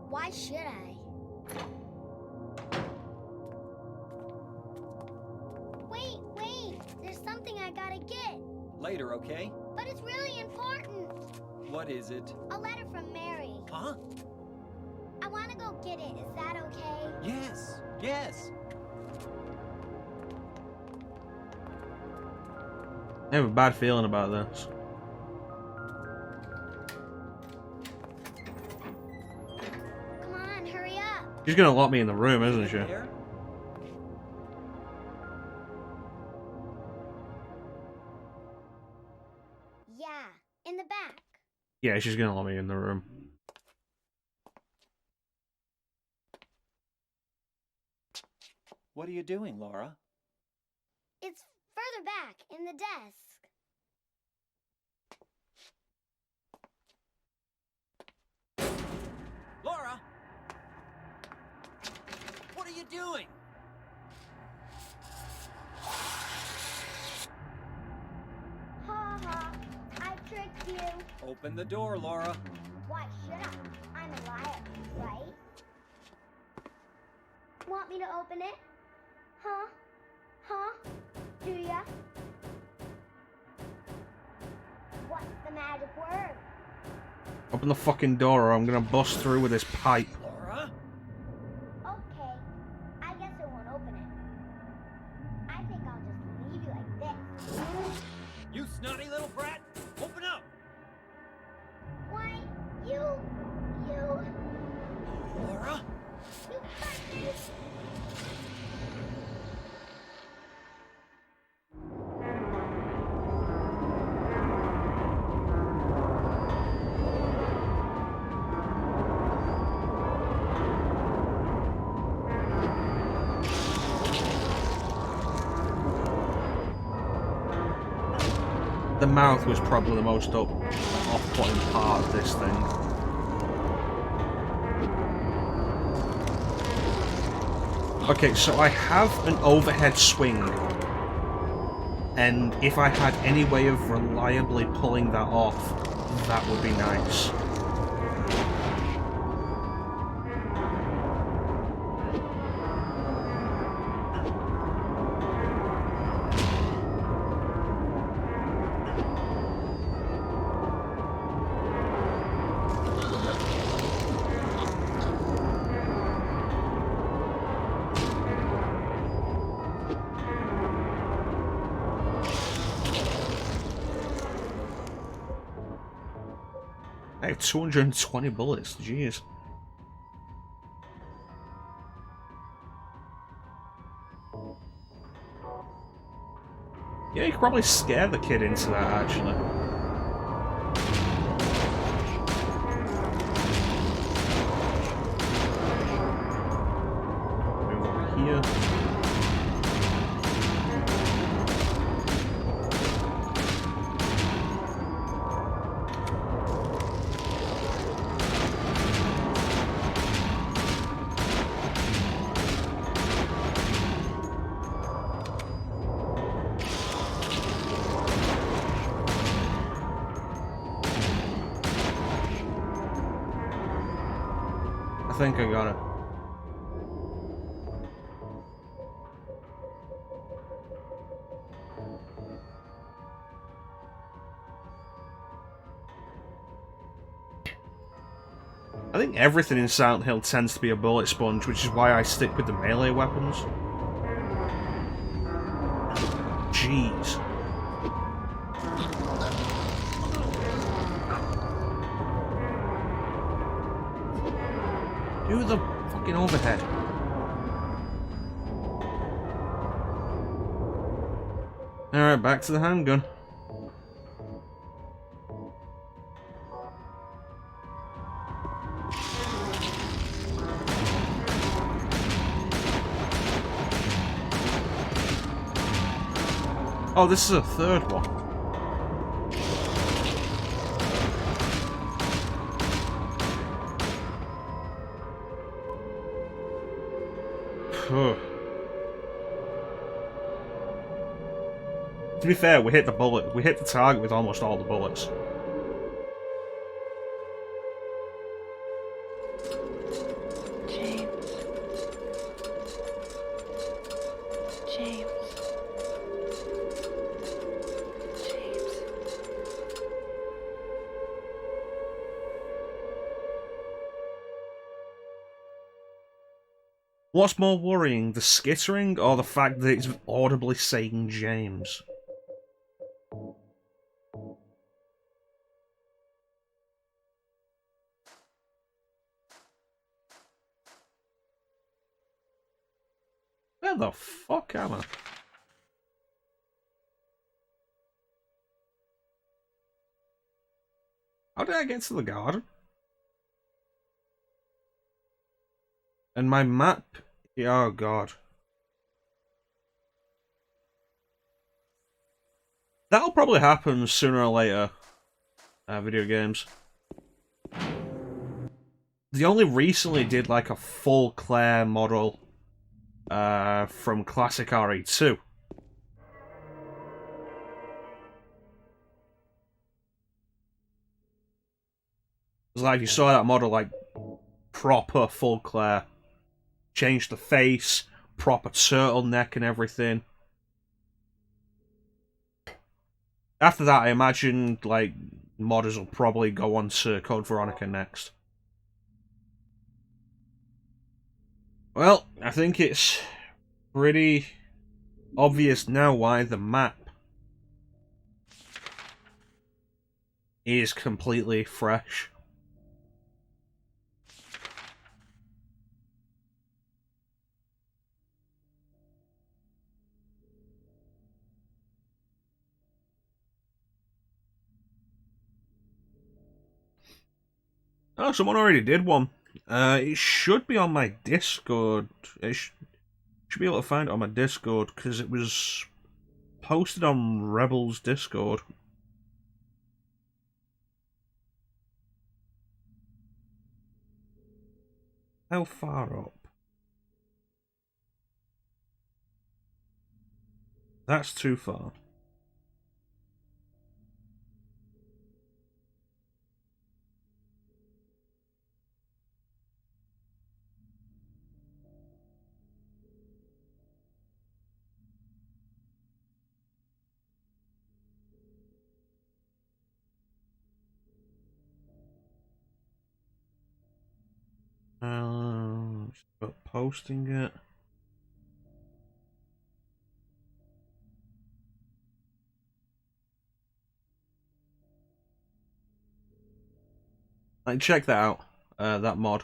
Why should I? Wait! There's something I gotta get. Later, okay? But it's really important. What is it? A letter from Mary. Huh? I wanna go get it. Is that okay? Yes, yes. I have a bad feeling about this. She's gonna lock me in the room, isn't she? There? Yeah, in the back. Yeah, she's gonna lock me in the room. What are you doing, Laura? It's further back in the desk. Laura! What are you doing? Ha ha, I tricked you. Open the door, Laura. Why should I? I'm a liar, right? Want me to open it? Huh? Huh? Do ya? What's the magic word? Open the fucking door or I'm gonna bust through with this pipe. Laura? Okay, I guess I won't open it. I think I'll just leave you like this. You snotty little brat! Open up! Why, you... Laura? You hurt me! The mouth was probably the most off-putting part of this thing. Okay, so I have an overhead swing, and if I had any way of reliably pulling that off, that would be nice. I have 220 bullets, jeez. Yeah, you could probably scare the kid into that, actually. Move over here. I think I got it. I think everything in Silent Hill tends to be a bullet sponge, which is why I stick with the melee weapons. Jeez. Do the fucking overhead. Alright, back to the handgun. Oh, this is a third one. Phew. To be fair, we hit the target with almost all the bullets. James. James. James. What's more worrying, the skittering or the fact that it's audibly saying James? Where the fuck am I? How did I get to the garden? And my map... Oh god. That'll probably happen sooner or later. Video games. They only recently did like a full Claire model from classic RE2. It's like you saw that model like proper full Claire. Changed the face, proper turtleneck and everything. After that, I imagine like modders will probably go on to Code Veronica next. Well, I think it's pretty obvious now why the map is completely fresh. Oh, someone already did one. It should be on my Discord. Should be able to find it on my Discord because it was posted on Rebels Discord. How far up? That's too far. Start posting it. Like, check that out. That mod.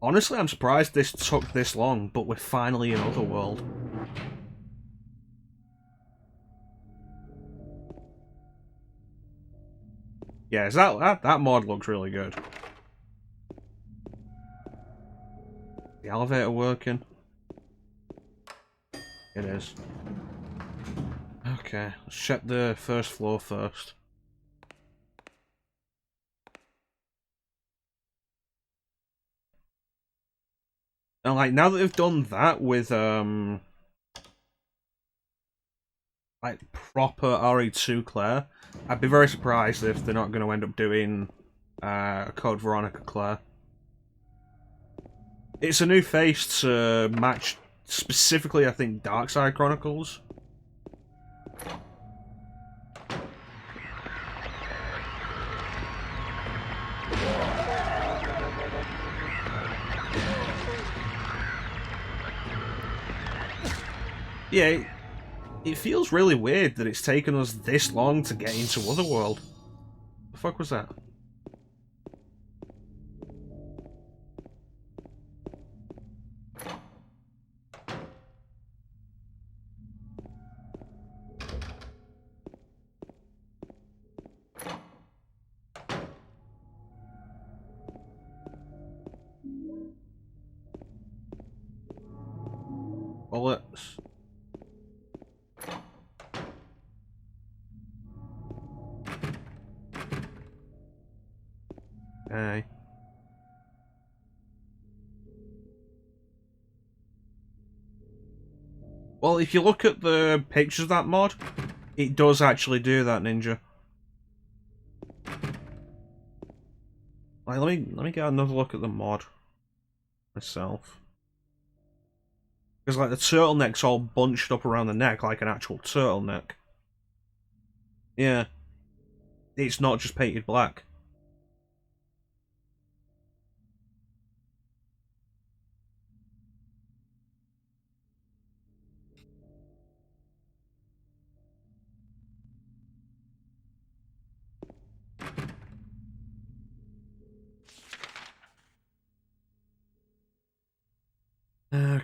Honestly, I'm surprised this took this long, but we're finally in Otherworld. Yeah, that mod looks really good. The elevator working? It is. Okay, let's check the first floor first. And like now that they've done that with like proper RE2 Claire, I'd be very surprised if they're not going to end up doing a Code Veronica Claire. It's a new face to match specifically, I think, Darkside Chronicles. Yeah, it feels really weird that it's taken us this long to get into Otherworld. The fuck was that? Bullets. Okay. Well, if you look at the pictures of that mod, it does actually do that, Ninja. Like, let me get another look at the mod myself. Because like the turtleneck's all bunched up around the neck like an actual turtleneck. Yeah. It's not just painted black.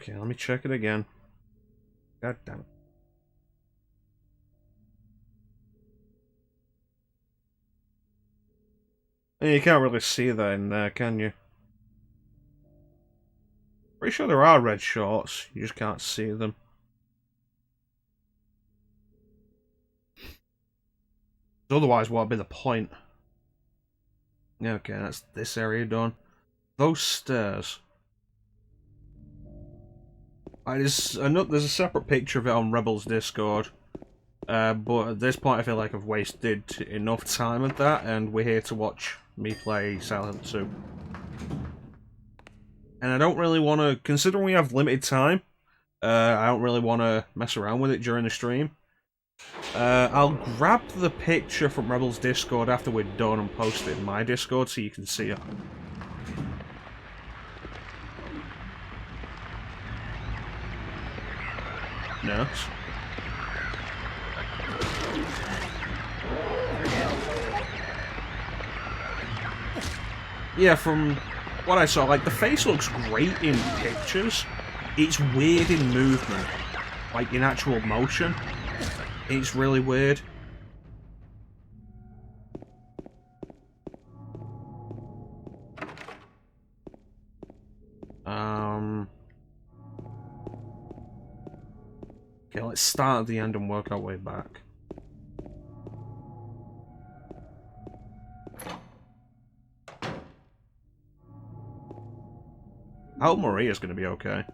Okay, let me check it again. God damn it. And you can't really see that in there, can you? Pretty sure there are red shorts, you just can't see them. Otherwise, what would be the point? Okay, that's this area done. Those stairs. There's a separate picture of it on Rebels Discord. But at this point I feel like I've wasted enough time at that, and we're here to watch me play Silent Hill 2. And I don't really want to, considering we have limited time, I don't really want to mess around with it during the stream. I'll grab the picture from Rebels Discord after we're done and post it in my Discord so you can see it. Nurse. Yeah, from what I saw, like, the face looks great in pictures. It's weird in movement. Like, in actual motion. It's really weird. Okay, let's start at the end and work our way back. I hope Maria's gonna be okay.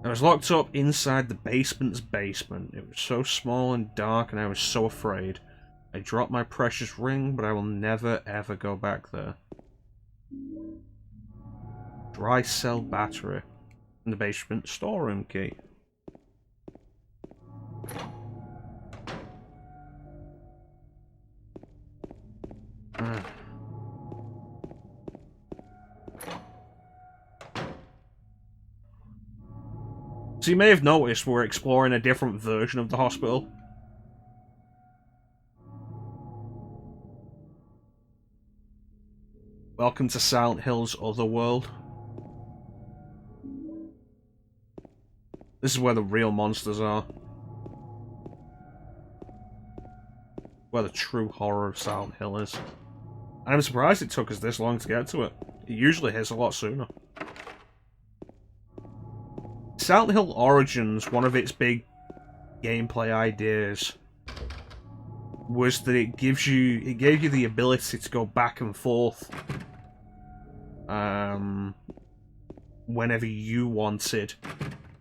I was locked up inside the basement's basement. It was so small and dark and I was so afraid. I dropped my precious ring, but I will never ever go back there. Dry cell battery. And the basement storeroom key. So you may have noticed we're exploring a different version of the hospital. Welcome to Silent Hill's Otherworld. This is where the real monsters are. Where the true horror of Silent Hill is. I'm surprised it took us this long to get to it. It usually hits a lot sooner. Silent Hill Origins, one of its big gameplay ideas was that it gave you the ability to go back and forth whenever you wanted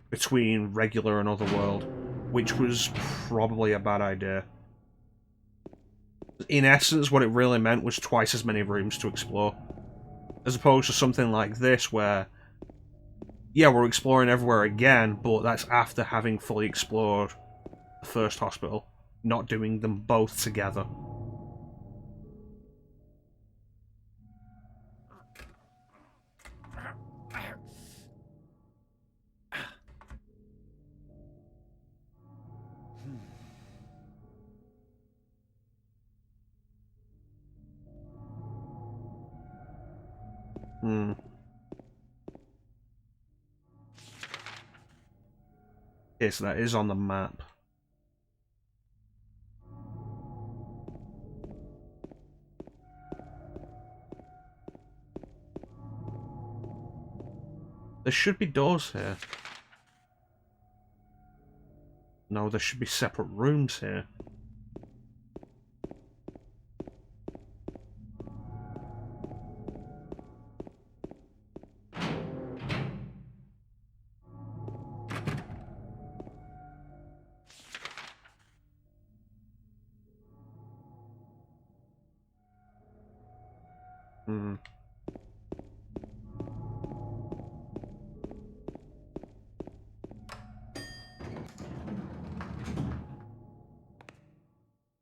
between regular and Otherworld, which was probably a bad idea. In essence, what it really meant was twice as many rooms to explore, as opposed to something like this where, yeah, we're exploring everywhere again, but that's after having fully explored the first hospital, not doing them both together. Okay, so that is on the map. There should be doors here. No, there should be separate rooms here.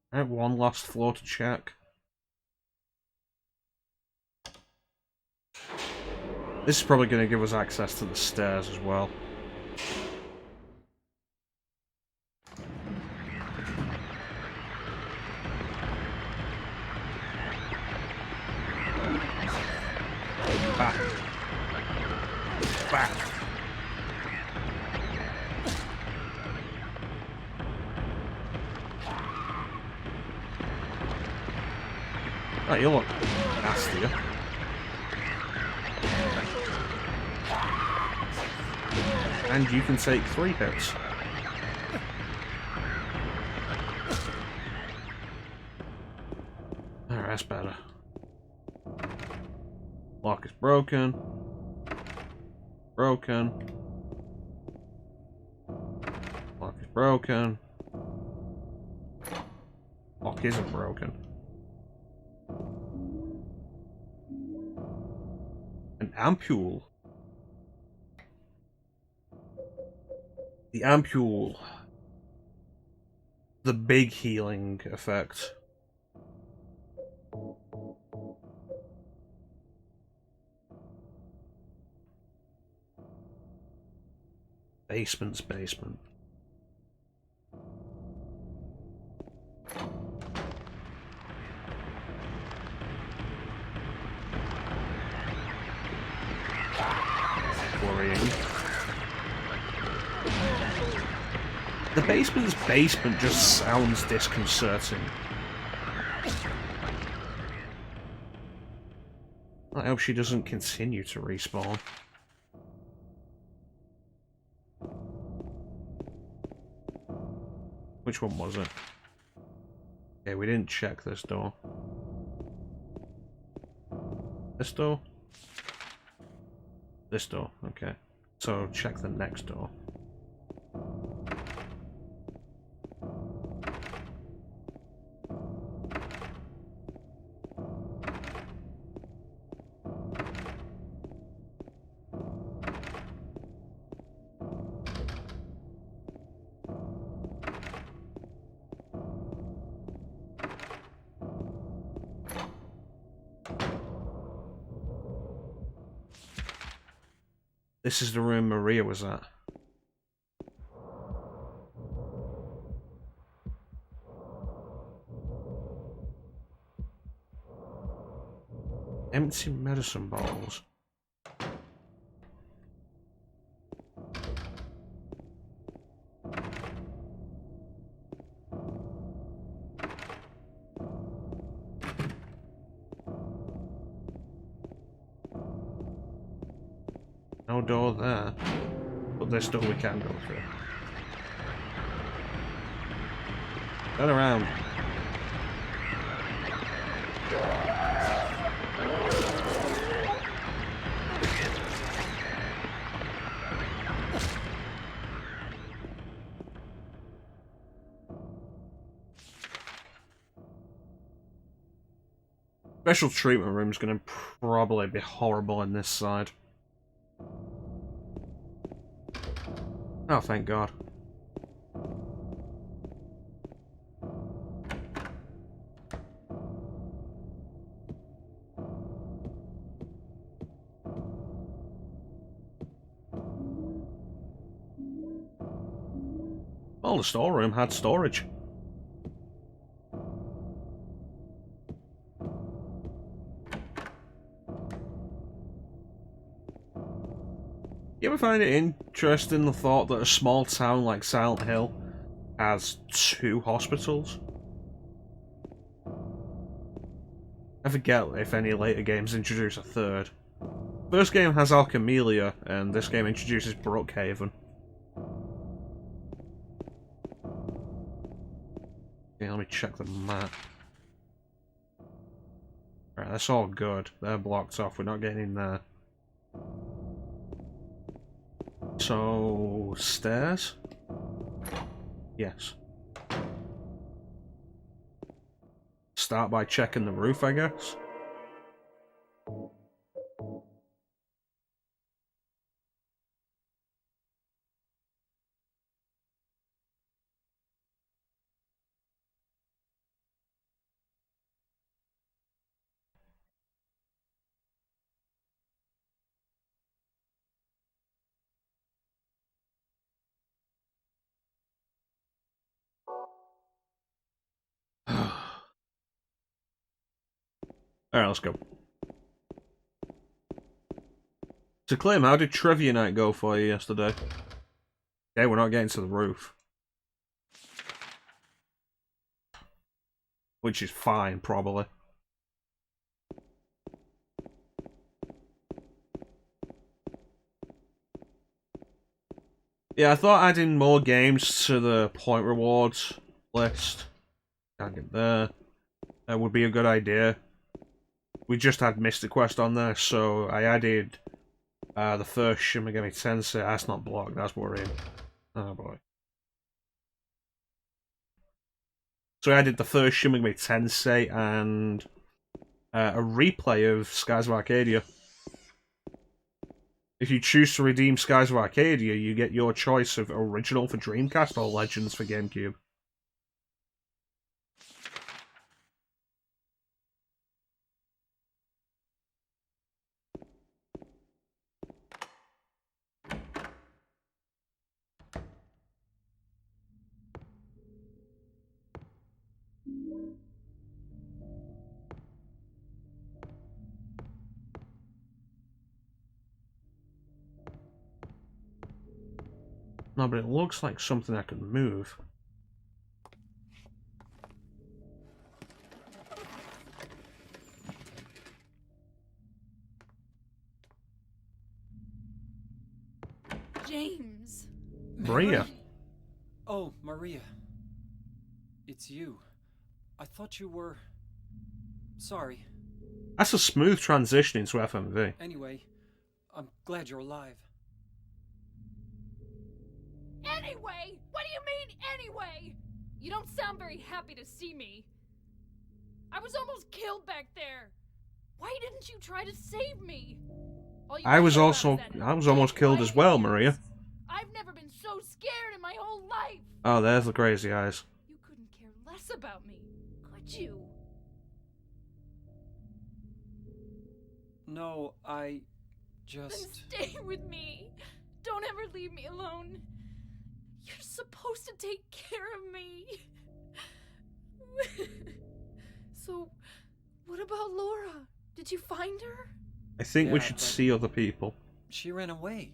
I have one last floor to check. This is probably going to give us access to the stairs as well. Oh, you look nastier. And you can take 3 hits. Alright, that's better. Lock is broken. Broken. Lock is broken. Lock isn't broken. An ampule. The ampule. The big healing effect. Basement's basement. Worrying. The basement's basement just sounds disconcerting. I hope she doesn't continue to respawn. Which one was it? Okay, we didn't check this door. This door? This door, okay. So check the next door. This is the room Maria was at. Empty medicine bottles. No door there, but this door we can go through. Turn around. Special treatment room's gonna probably be horrible in this side. Oh, thank God. Well, the storeroom had storage. You ever find it interesting, the thought that a small town like Silent Hill has 2 hospitals? I forget if any later games introduce a 3rd. First game has Alchemelia, and this game introduces Brookhaven. Okay, let me check the map. Right, that's all good. They're blocked off, we're not getting in there. So, stairs? Yes. Start by checking the roof, I guess. Alright, let's go. To claim, how did trivia night go for you yesterday? Okay, we're not getting to the roof. Which is fine, probably. Yeah, I thought adding more games to the point rewards list, can't get there, would be a good idea. We just had Mystic Quest on there, so I added the first Shin Megami Tensei. That's not blocked, that's worrying. Oh boy. So I added the first Shin Megami Tensei and a replay of Skies of Arcadia. If you choose to redeem Skies of Arcadia, you get your choice of original for Dreamcast or Legends for GameCube. No, but it looks like something I can move. James! Maria. Oh, Maria. It's you. I thought you were... Sorry. That's a smooth transition into FMV. Anyway, I'm glad you're alive. Anyway? What do you mean, anyway? You don't sound very happy to see me. I was almost killed back there. Why didn't you try to save me? All you I was care about also... is that I was almost killed as well, Maria. I've never been so scared in my whole life. Oh, there's the crazy eyes. You couldn't care less about me, could you? No, I Then just... stay with me. Don't ever leave me alone. You're supposed to take care of me. So, what about Laura? Did you find her? I think we Yeah, should but- see other people. She ran away.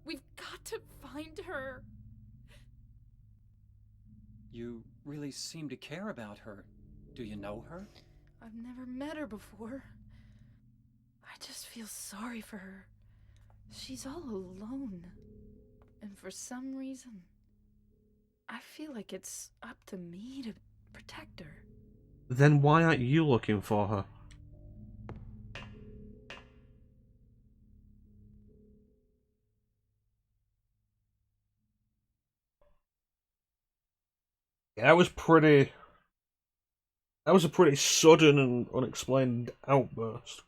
We've got to find her. You really seem to care about her. Do you know her? I've never met her before. I just feel sorry for her. She's all alone. And for some reason, I feel like it's up to me to protect her. Then why aren't you looking for her? Yeah, that was pretty... That was a pretty sudden and unexplained outburst.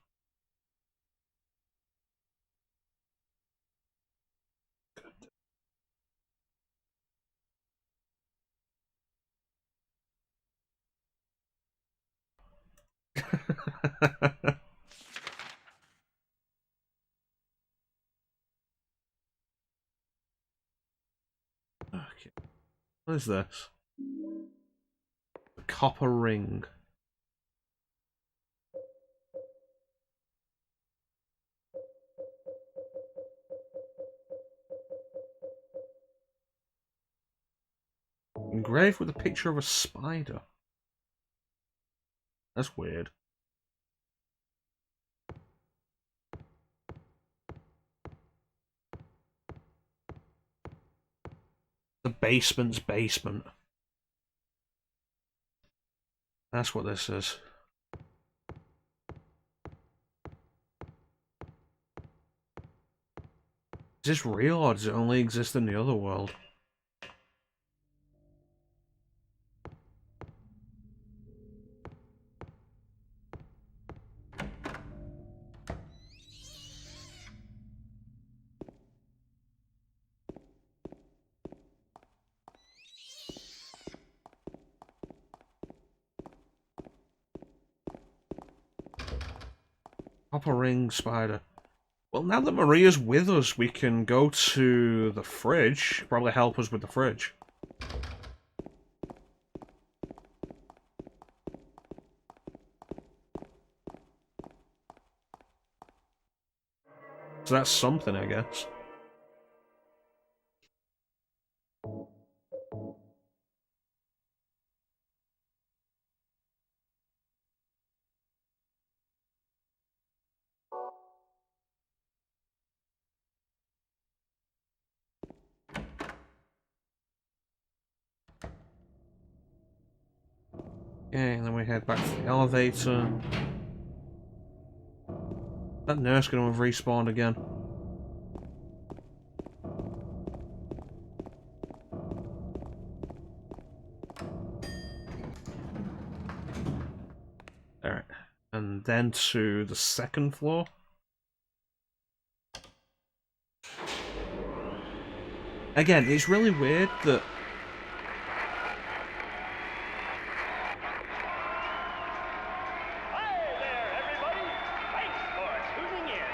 Okay. What is this? A copper ring. Engraved with a picture of a spider. That's weird. The basement's basement. That's what this is. Is this real or does it only exist in the other world? Copper ring spider. Well, now that Maria's with us, we can go to the fridge. Probably help us with the fridge. So that's something, I guess. Okay, and then we head back to the elevator. That nurse gonna have respawned again. Alright. And then to the second floor. Again, it's really weird that Hi there, everybody! Thanks for tuning in.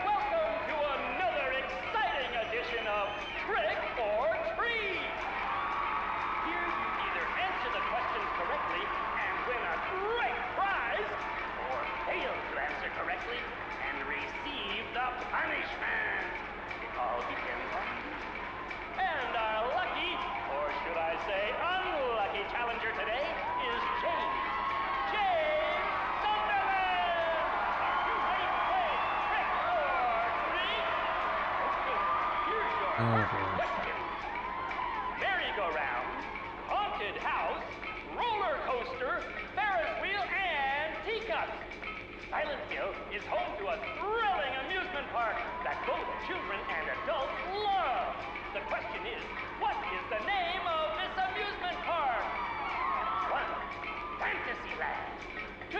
Welcome to another exciting edition of Trick or Treat. Here you either answer the questions correctly and win a great prize, or fail to answer correctly and receive the punishment. It all depends on you. And our lucky, or should I say unlucky challenger today is James. James Sunderland! Are you ready to play Trick or Treat? Okay, here's your first question. Merry-go-round, haunted house, roller coaster, Ferris wheel, and teacups. Silent Hill is home to a thrilling amusement park that both children and adults love. The question is, what is the name of this amusement park? 1. Fantasyland. 2.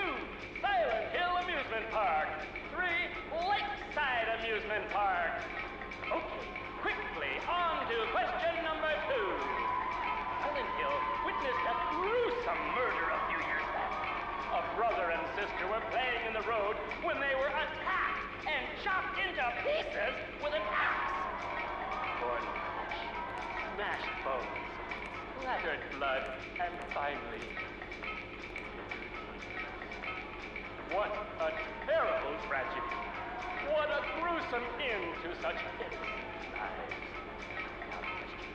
Silent Hill Amusement Park. 3. Lakeside Amusement Park. Okay, quickly on to question number 2. Silent Hill witnessed a gruesome murder a few years back. A brother and sister were playing in the road when they were attacked and chopped into pieces with an axe. Torn flesh, smashed bones, splattered blood, and finally... What a terrible tragedy. What a gruesome end to such innocent lives. Now the question,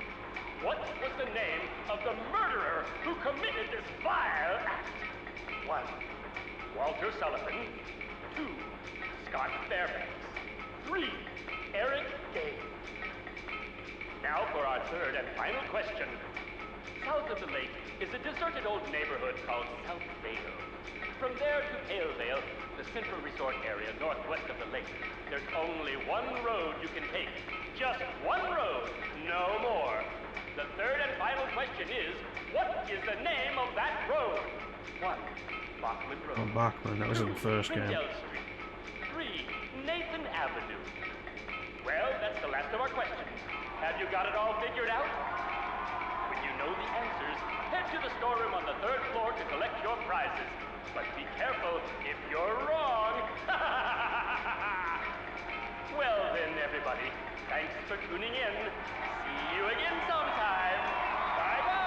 what was the name of the murderer who committed this vile act? 1. Walter Sullivan. 2. Scott Fairbanks. 3. Eric Day. Now for our third and final question. South of the lake is a deserted old neighborhood called South Vale. From there to Palevale, the central resort area northwest of the lake, there's only one road you can take. Just one road, no more. The third and final question is, what is the name of that road? 1. Bachman Road. Oh, Bachman, that was in the first game. Rindell Street. 3. Nathan Avenue. Well, that's the last of our questions. Have you got it all figured out? When you know the answers, head to the storeroom on the 3rd floor to collect your prizes. But be careful if you're wrong. Well then, everybody, thanks for tuning in. See you again sometime. Bye-bye.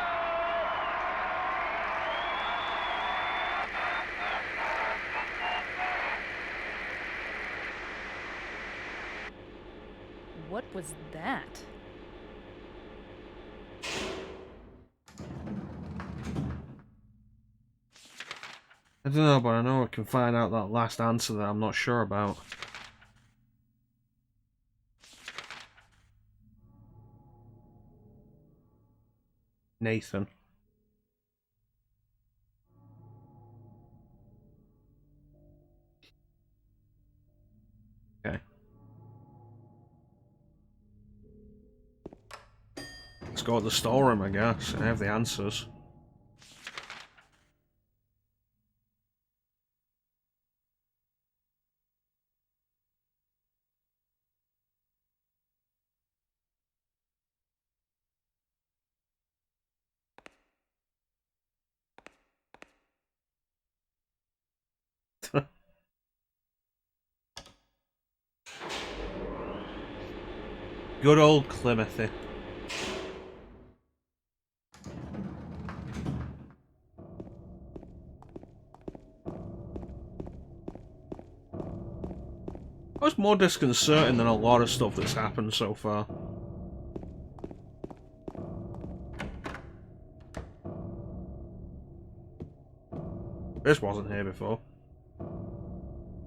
What was that? I don't know, but I know I can find out that last answer that I'm not sure about. Nathan. Okay. Let's go to the storeroom, I guess, and have the answers. Good old Climothy. I was more disconcerting than a lot of stuff that's happened so far. This wasn't here before.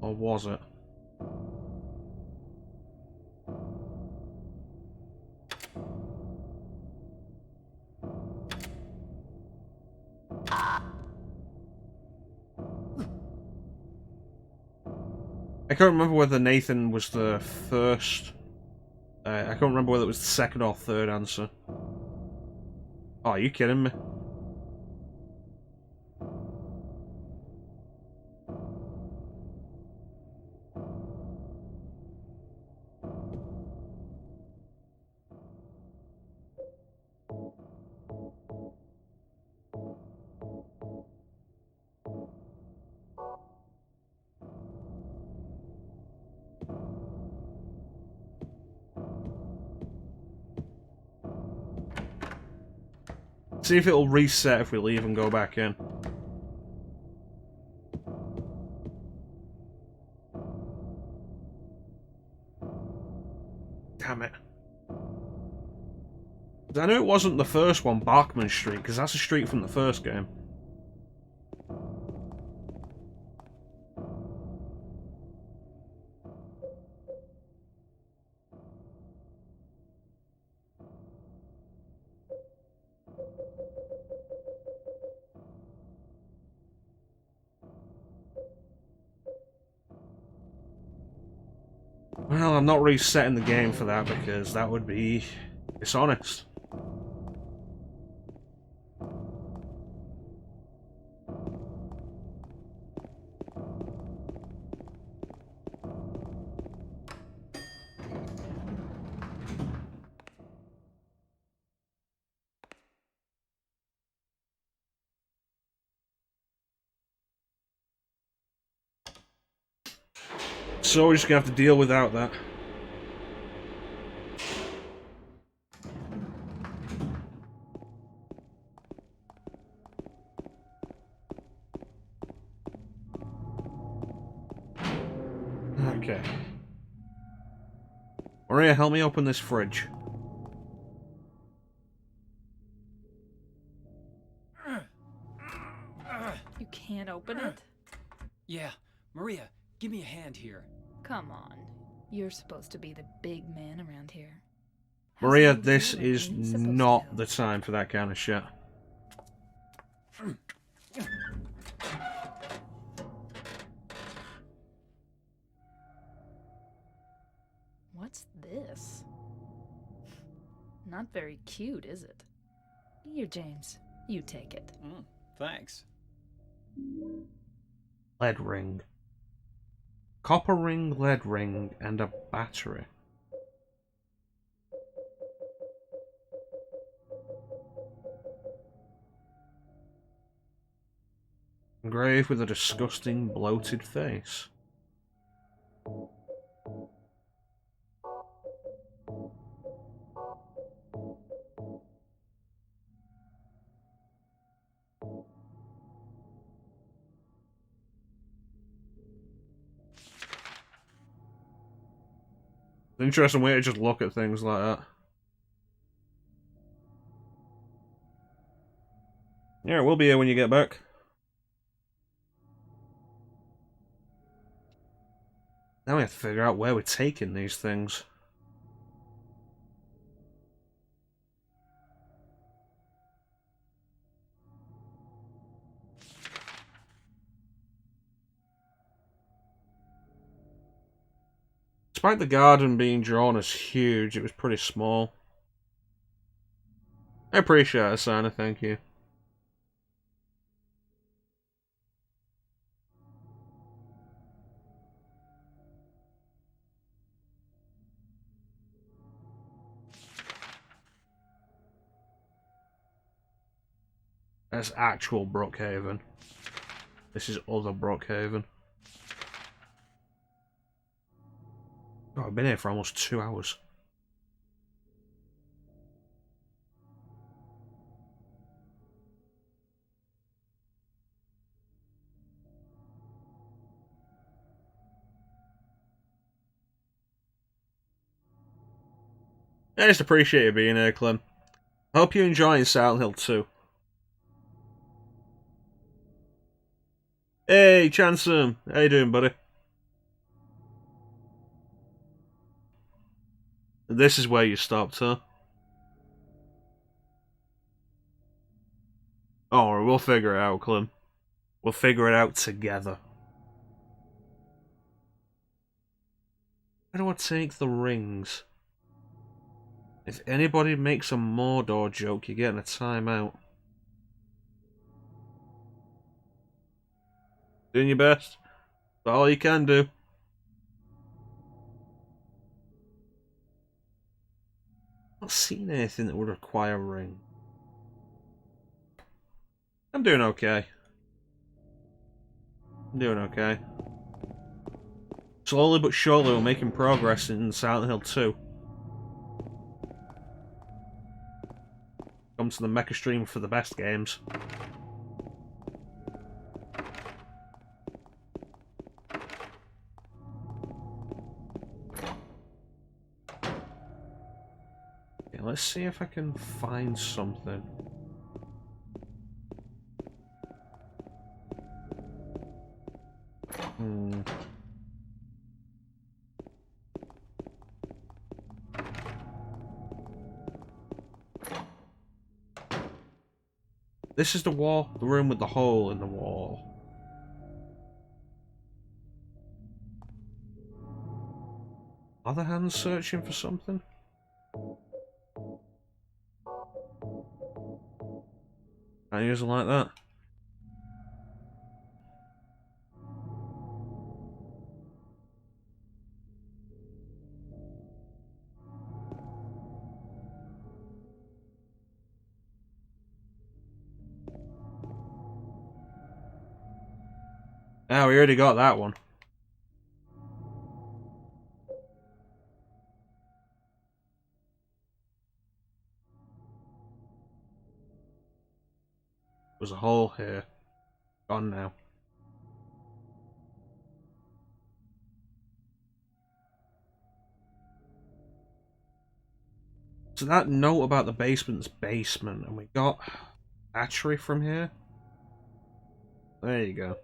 Or was it? I can't remember whether Nathan was the first. I can't remember whether it was the second or third answer. Oh, are you kidding me? See if it'll reset if we leave and go back in. Damn it. I knew it wasn't the first one, Barkman Street, because that's a street from the first game. Well, I'm not resetting the game for that because that would be dishonest. So we're just gonna have to deal without that. Okay. Maria, help me open this fridge. You can't open it? Yeah, Maria, give me a hand here. Come on. You're supposed to be the big man around here. How's Maria, a little this girl like is me supposed to not help? the time for that kind of shit. What's this? Not very cute, is it? Here, James. You take it. Thanks. Lead ring. Copper ring, lead ring, and a battery. Engraved with a disgusting, bloated face. It's an interesting way to just look at things like that. Yeah, we'll be here when you get back. Now we have to figure out where we're taking these things. Despite the garden being drawn as huge, it was pretty small. I appreciate it, Sana, thank you. That's actual Brookhaven. This is other Brookhaven. Oh, I've been here for almost 2 hours. I just appreciate you being here, Clem. I hope you're enjoying Silent Hill 2. Hey, Chansum! How you doing, buddy? This is where you stopped, huh? Oh, we'll figure it out, Clem. We'll figure it out together. Where do I take the rings? If anybody makes a Mordor joke, you're getting a timeout. Doing your best. That's all you can do. Not seen anything that would require a ring. I'm doing okay. I'm doing okay. Slowly but surely we're making progress in Silent Hill 2. Come to the Mecha stream for the best games. Okay, let's see if I can find something. This is the wall, the room with the hole in the wall. Other hands searching for something? Can't use it like that. Ah, we already got that one. There's a hole here. Gone now. So that note about the basement's basement, and we got battery from here. There you go.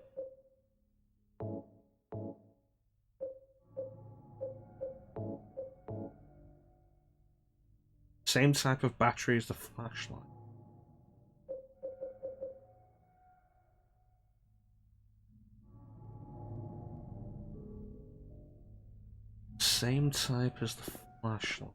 Same type of battery as the flashlight. Same type as the flashlight.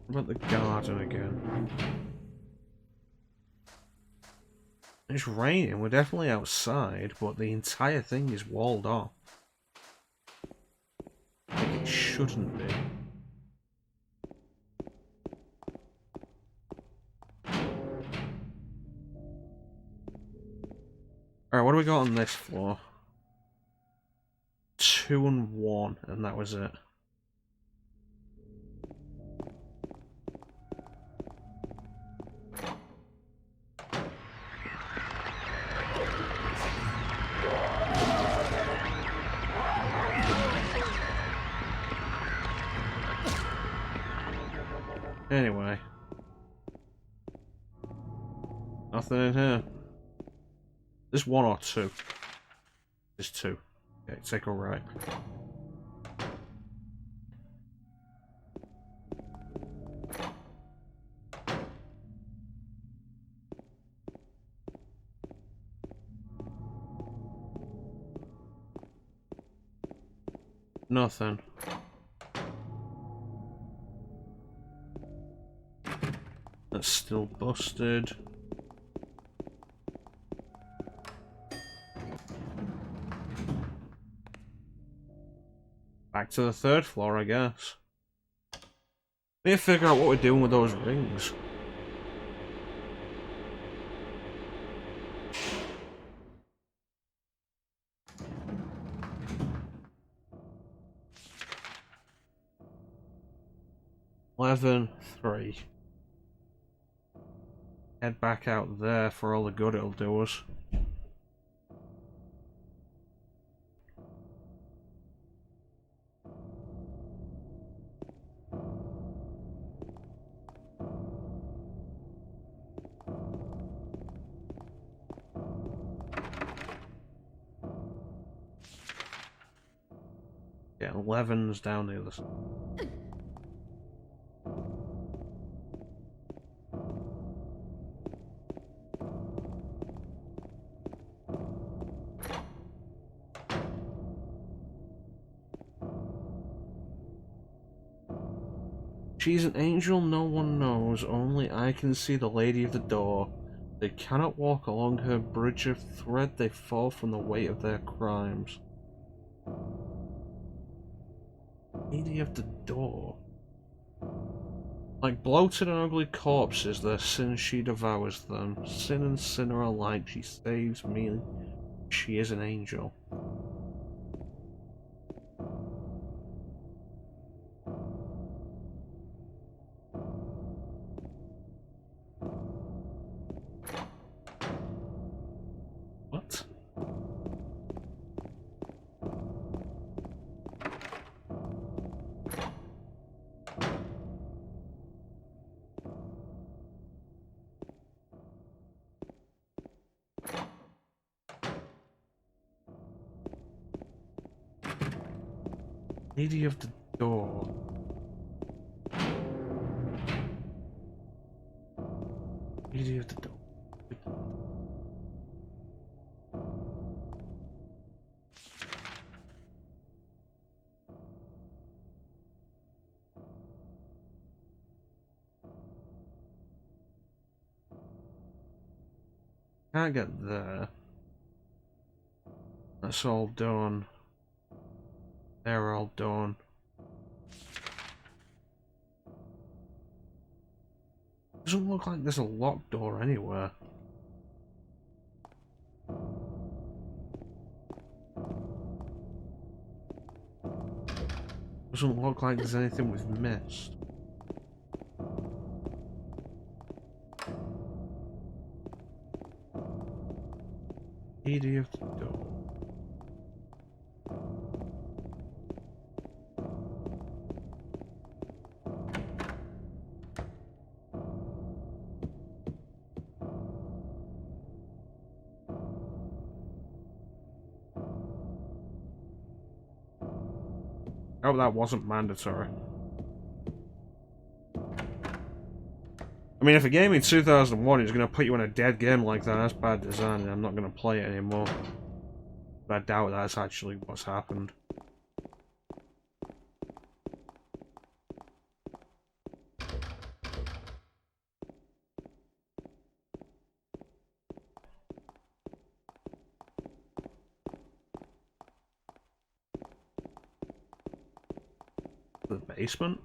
What about the garden again? It's raining, we're definitely outside, but the entire thing is walled off. Like it shouldn't be. Alright, what do we got on this floor? 2 and 1, and that was it. Anyway. Nothing in here. There's 1 or 2. There's 2. Okay, take a right. Nothing. That's still busted. Back to the 3rd floor, I guess. Need to figure out what we're doing with those rings. Eleven, 3. head back out there for all the good it'll do us. Yeah, 11's down the other side. She's an angel no one knows, only I can see the lady of the door. They cannot walk along her bridge of thread, they fall from the weight of their crimes. Lady of the door. Like bloated and ugly corpses, their sins she devours them. Sin and sinner alike, she saves me. She is an angel. What? Lady of the door. Lady of the door. Can't get there. That's all done. They're all done. Doesn't look like there's a locked door anywhere. Doesn't look like there's anything we've missed. Lady of the door. Oh, that wasn't mandatory. I mean, if a game in 2001 is going to put you in a dead game like that, that's bad design, and I'm not going to play it anymore. But I doubt that's actually what's happened. The basement?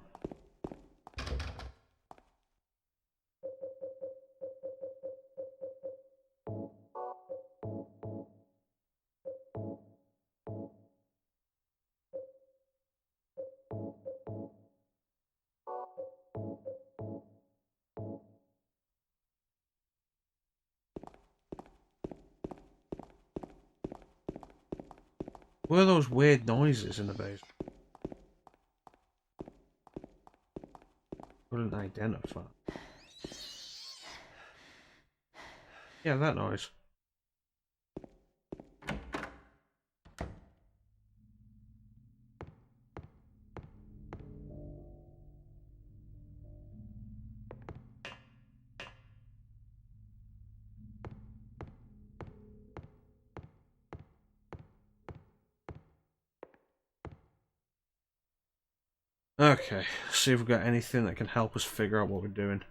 What are those weird noises in the basement? Couldn't identify. Yeah, that noise. Okay, see if we've got anything that can help us figure out what we're doing.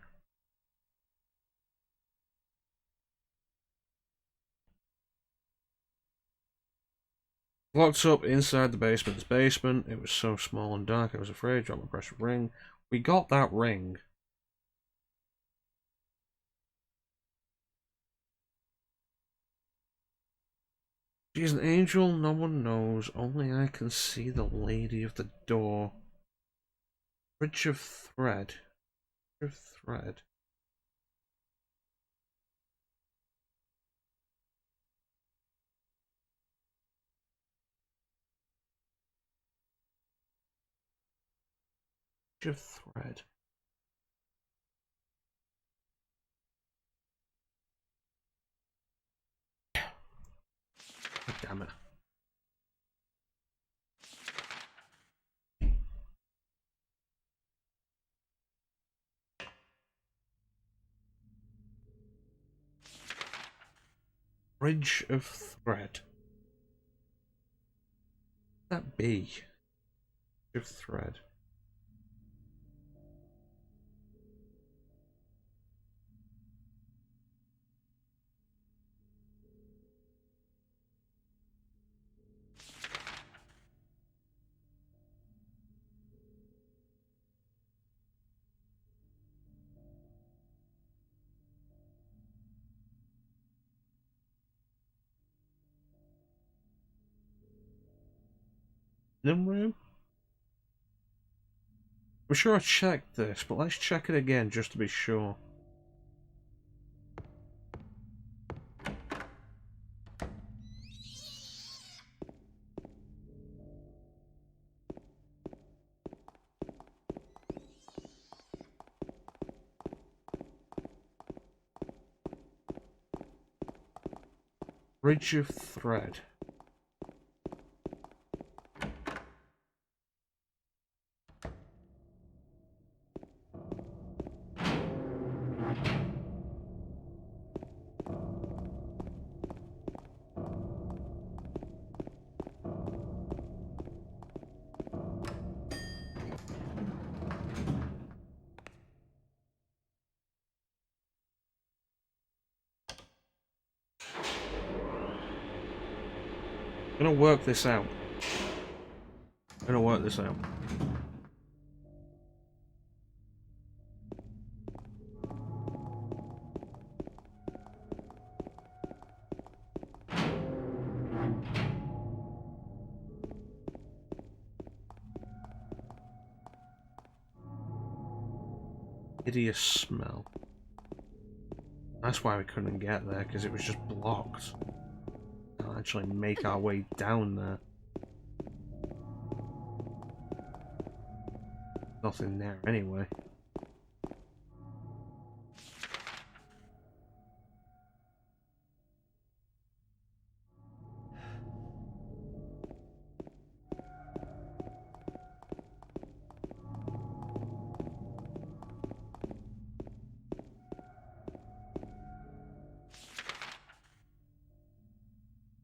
Locked up inside the basement's basement. It was so small and dark I was afraid. Drop my precious ring. We got that ring. She's an angel no one knows. Only I can see the lady of the door. Bridge of thread. Bridge of thread. of thread. God damn it. Bridge of thread. That be of thread. Room? I'm sure I checked this, but let's check it again just to be sure. Bridge of thread. I'm gonna work this out. Hideous smell. That's why we couldn't get there, because it was just blocked. Can't actually make our way down there. Nothing there anyway.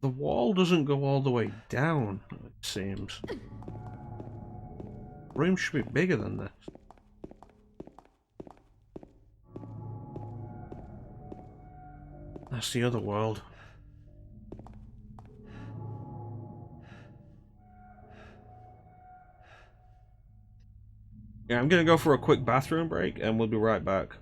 The wall doesn't go all the way down, it seems. The room should be bigger than this. That's the other world. Yeah, I'm gonna go for a quick bathroom break and we'll be right back.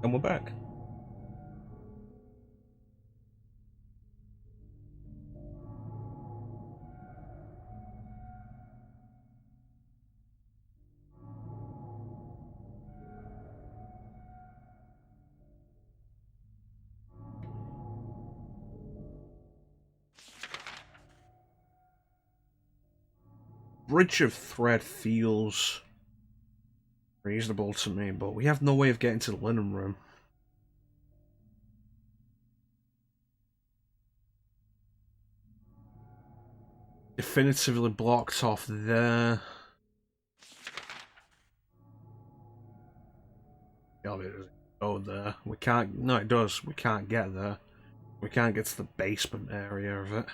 And we're back. Bridge of Thread feels reasonable to me, but we have no way of getting to the linen room. Definitively blocked off there. Oh, it doesn't go there. We can't. No, it does. We can't get there. We can't get to the basement area of it.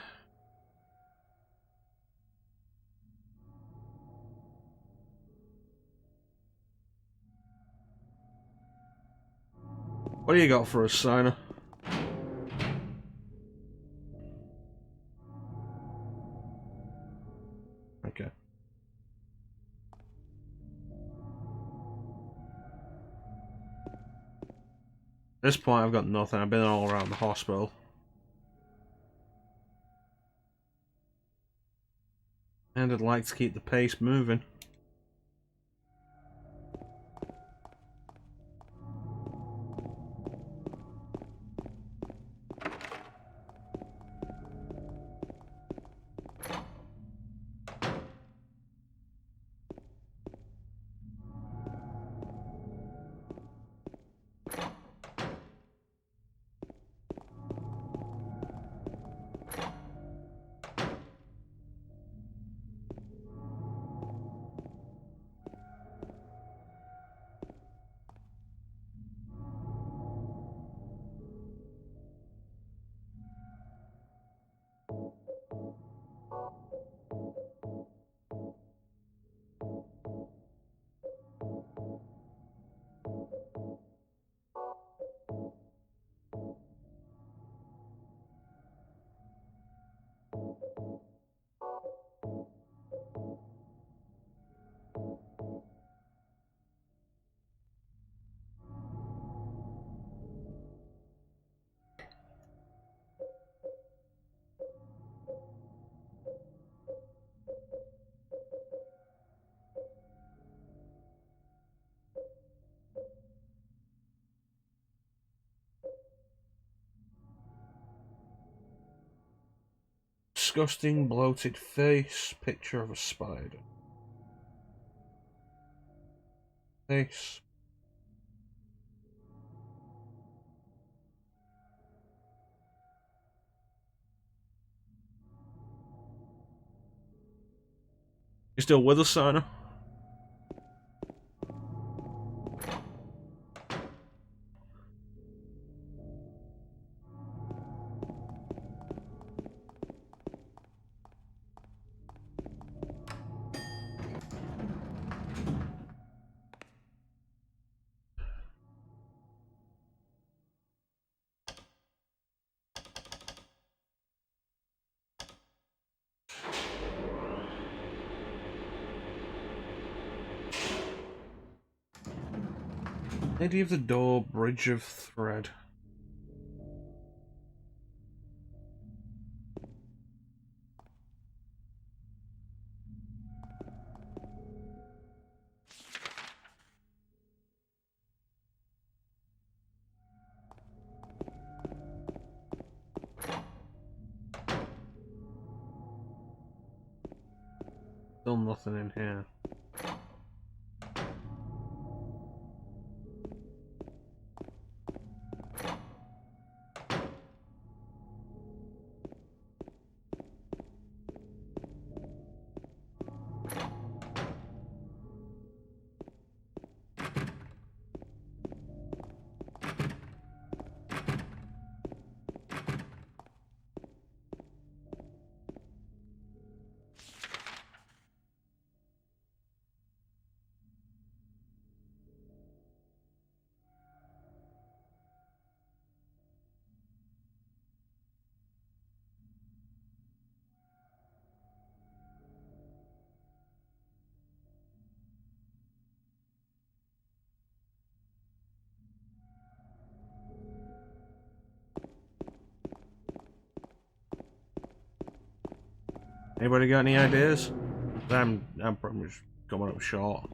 What do you got for us, Signer? Okay. At this point, I've got nothing. I've been all around the hospital. And I'd like to keep the pace moving. Disgusting, bloated face. Picture of a spider. Face. You still with us, Signer? Lady of the Door, Bridge of Thread. Still nothing in here. Anybody got any ideas? I'm pretty much coming up short.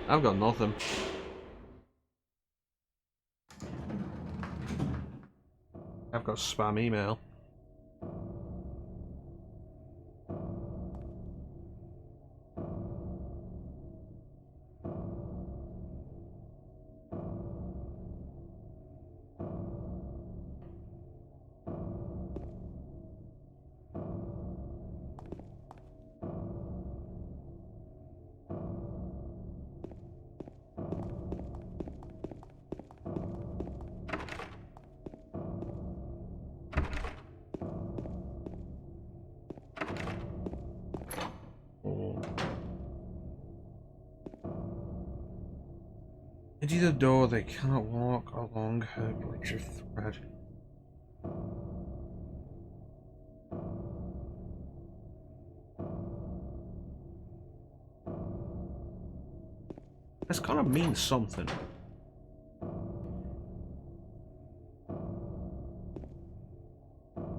I've got nothing. I've got spam email. Into the door, they cannot walk along her bridge of thread. This kind of means something.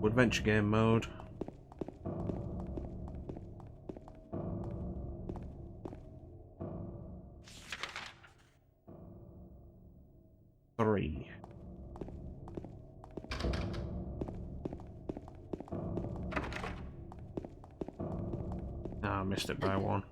Adventure game mode. Three. Ah, I missed it by one.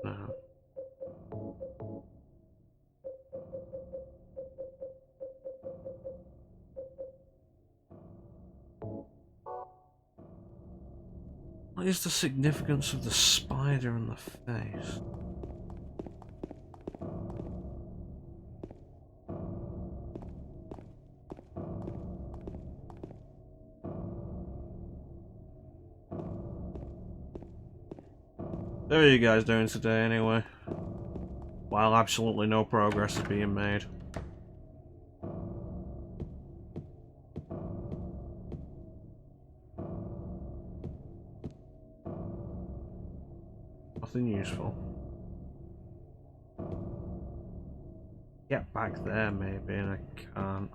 No. What is the significance of the spider in the face? How are you guys doing today anyway? While absolutely no progress is being made. Nothing useful. Get back there maybe, and I can't.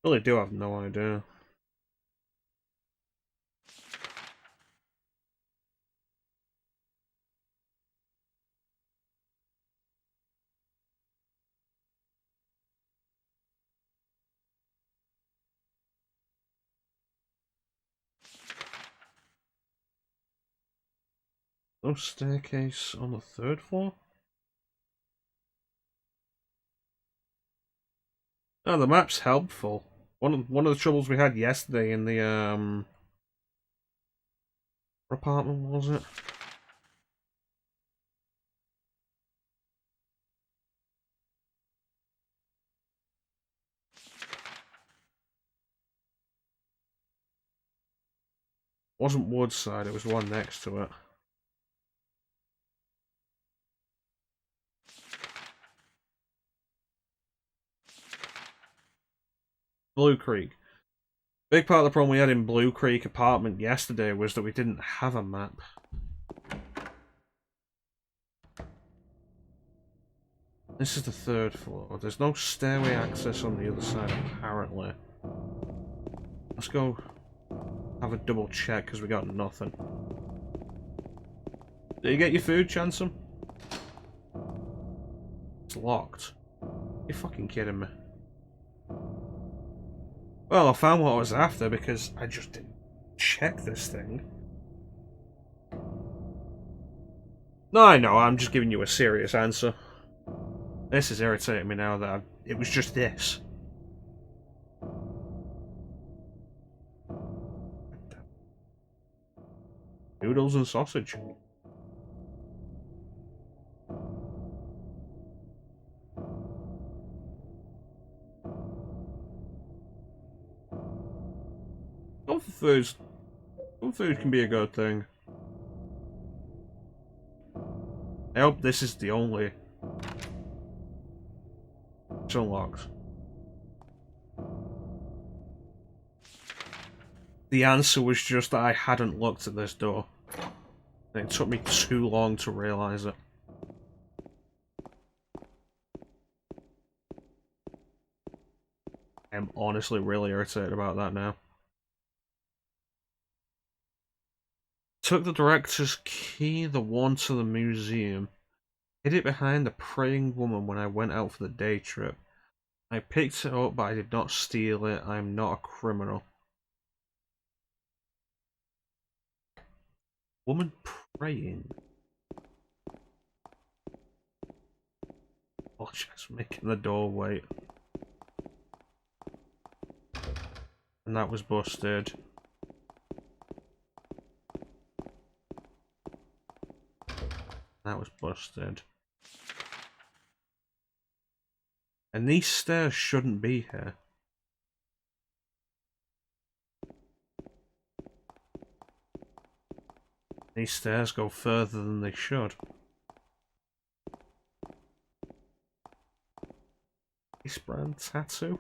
Really do have no idea. No staircase on the 3rd floor? Oh, the map's helpful. One of the troubles we had yesterday in the what apartment was it? It wasn't Woodside, it was the one next to it. Blue Creek. Big part of the problem we had in Blue Creek apartment yesterday was that we didn't have a map. This is the 3rd floor. There's no stairway access on the other side, apparently. Let's go have a double check, because we got nothing. Did you get your food, Chansum? It's locked. You're fucking kidding me. Well, I found what I was after, because I just didn't check this thing. No, I know, I'm just giving you a serious answer. This is irritating me now that it was just this. Noodles and sausage. Comfort food can be a good thing. I hope this is the only. It's unlocked. The answer was just that I hadn't looked at this door. And it took me too long to realise it. I'm honestly really irritated about that now. Took the director's key, the one to the museum. Hid it behind the praying woman when I went out for the day trip. I picked it up, but I did not steal it. I am not a criminal. Woman praying. Oh, just making the door wait. And that was busted. That was busted. And these stairs shouldn't be here. These stairs go further than they should. This brand tattoo?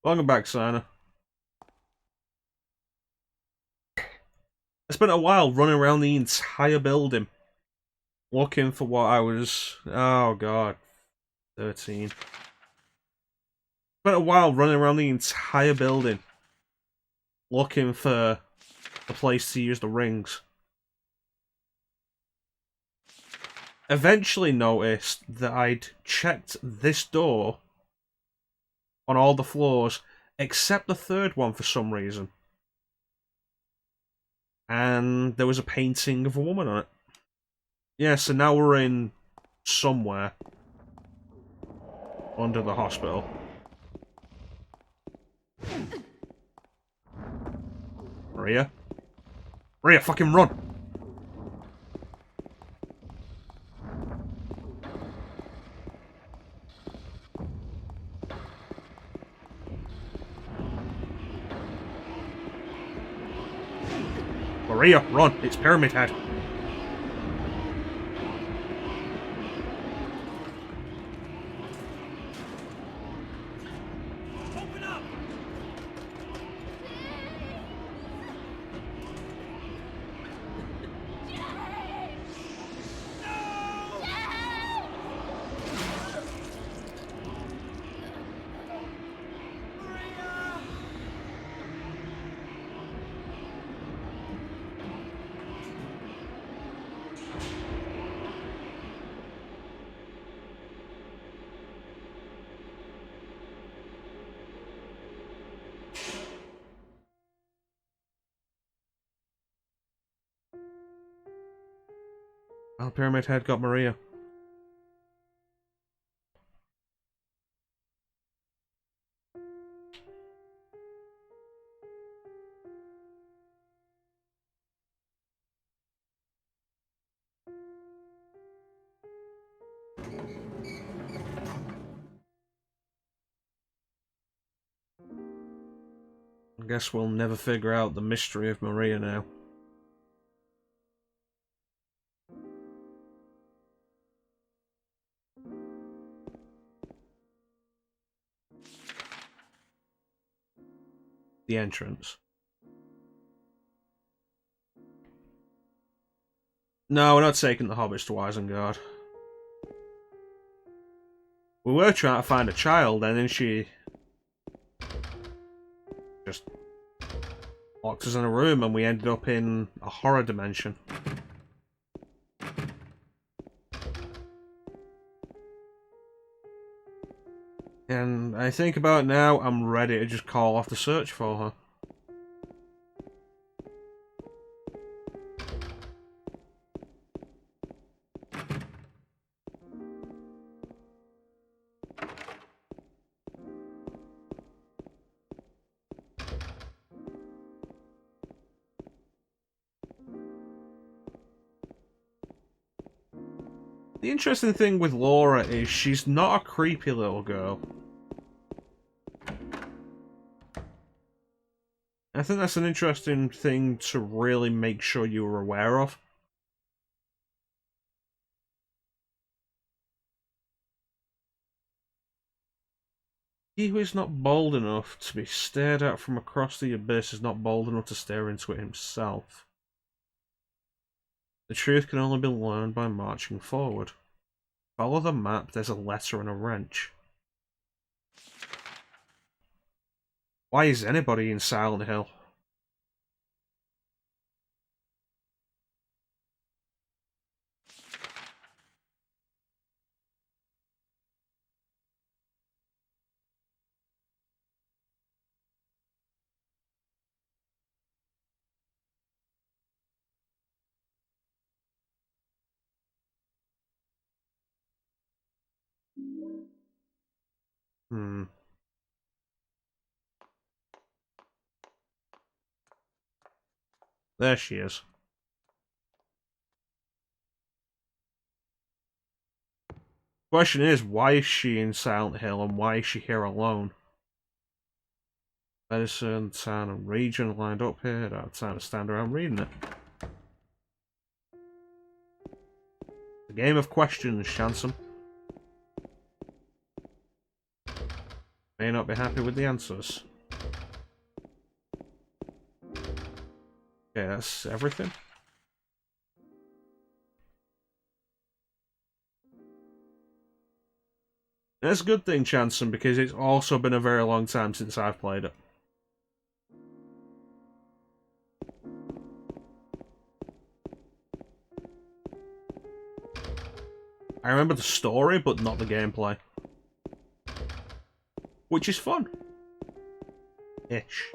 Welcome back, Sana. I spent a while running around the entire building looking for what I was... Oh, God. 13. Spent a while running around the entire building looking for a place to use the rings. Eventually noticed that I'd checked this door on all the floors except the third one for some reason. And there was a painting of a woman on it. Yeah, so now we're in somewhere under the hospital. Maria? Maria, fucking run! Maria, run! It's Pyramid Head. Open up! Well, Pyramid Head got Maria. I guess we'll never figure out the mystery of Maria now. The entrance. No, we're not taking the hobbits to Isengard. We were trying to find a child, and then she just locked us in a room, and we ended up in a horror dimension. And I think about it now, I'm ready to just call off the search for her. The interesting thing with Laura is she's not a creepy little girl. I think that's an interesting thing to really make sure you're aware of. He who is not bold enough to be stared at from across the abyss is not bold enough to stare into it himself. The truth can only be learned by marching forward. Follow the map, there's a letter and a wrench. Why is anybody in Silent Hill? There she is. Question is, why is she in Silent Hill and why is she here alone? Medicine, town and region lined up here. Don't have time to stand around reading it. A game of questions, Shansom. May may not be happy with the answers. Okay, that's everything. That's a good thing, Chanson, because it's also been a very long time since I've played it. I remember the story, but not the gameplay. Which is fun. Ish.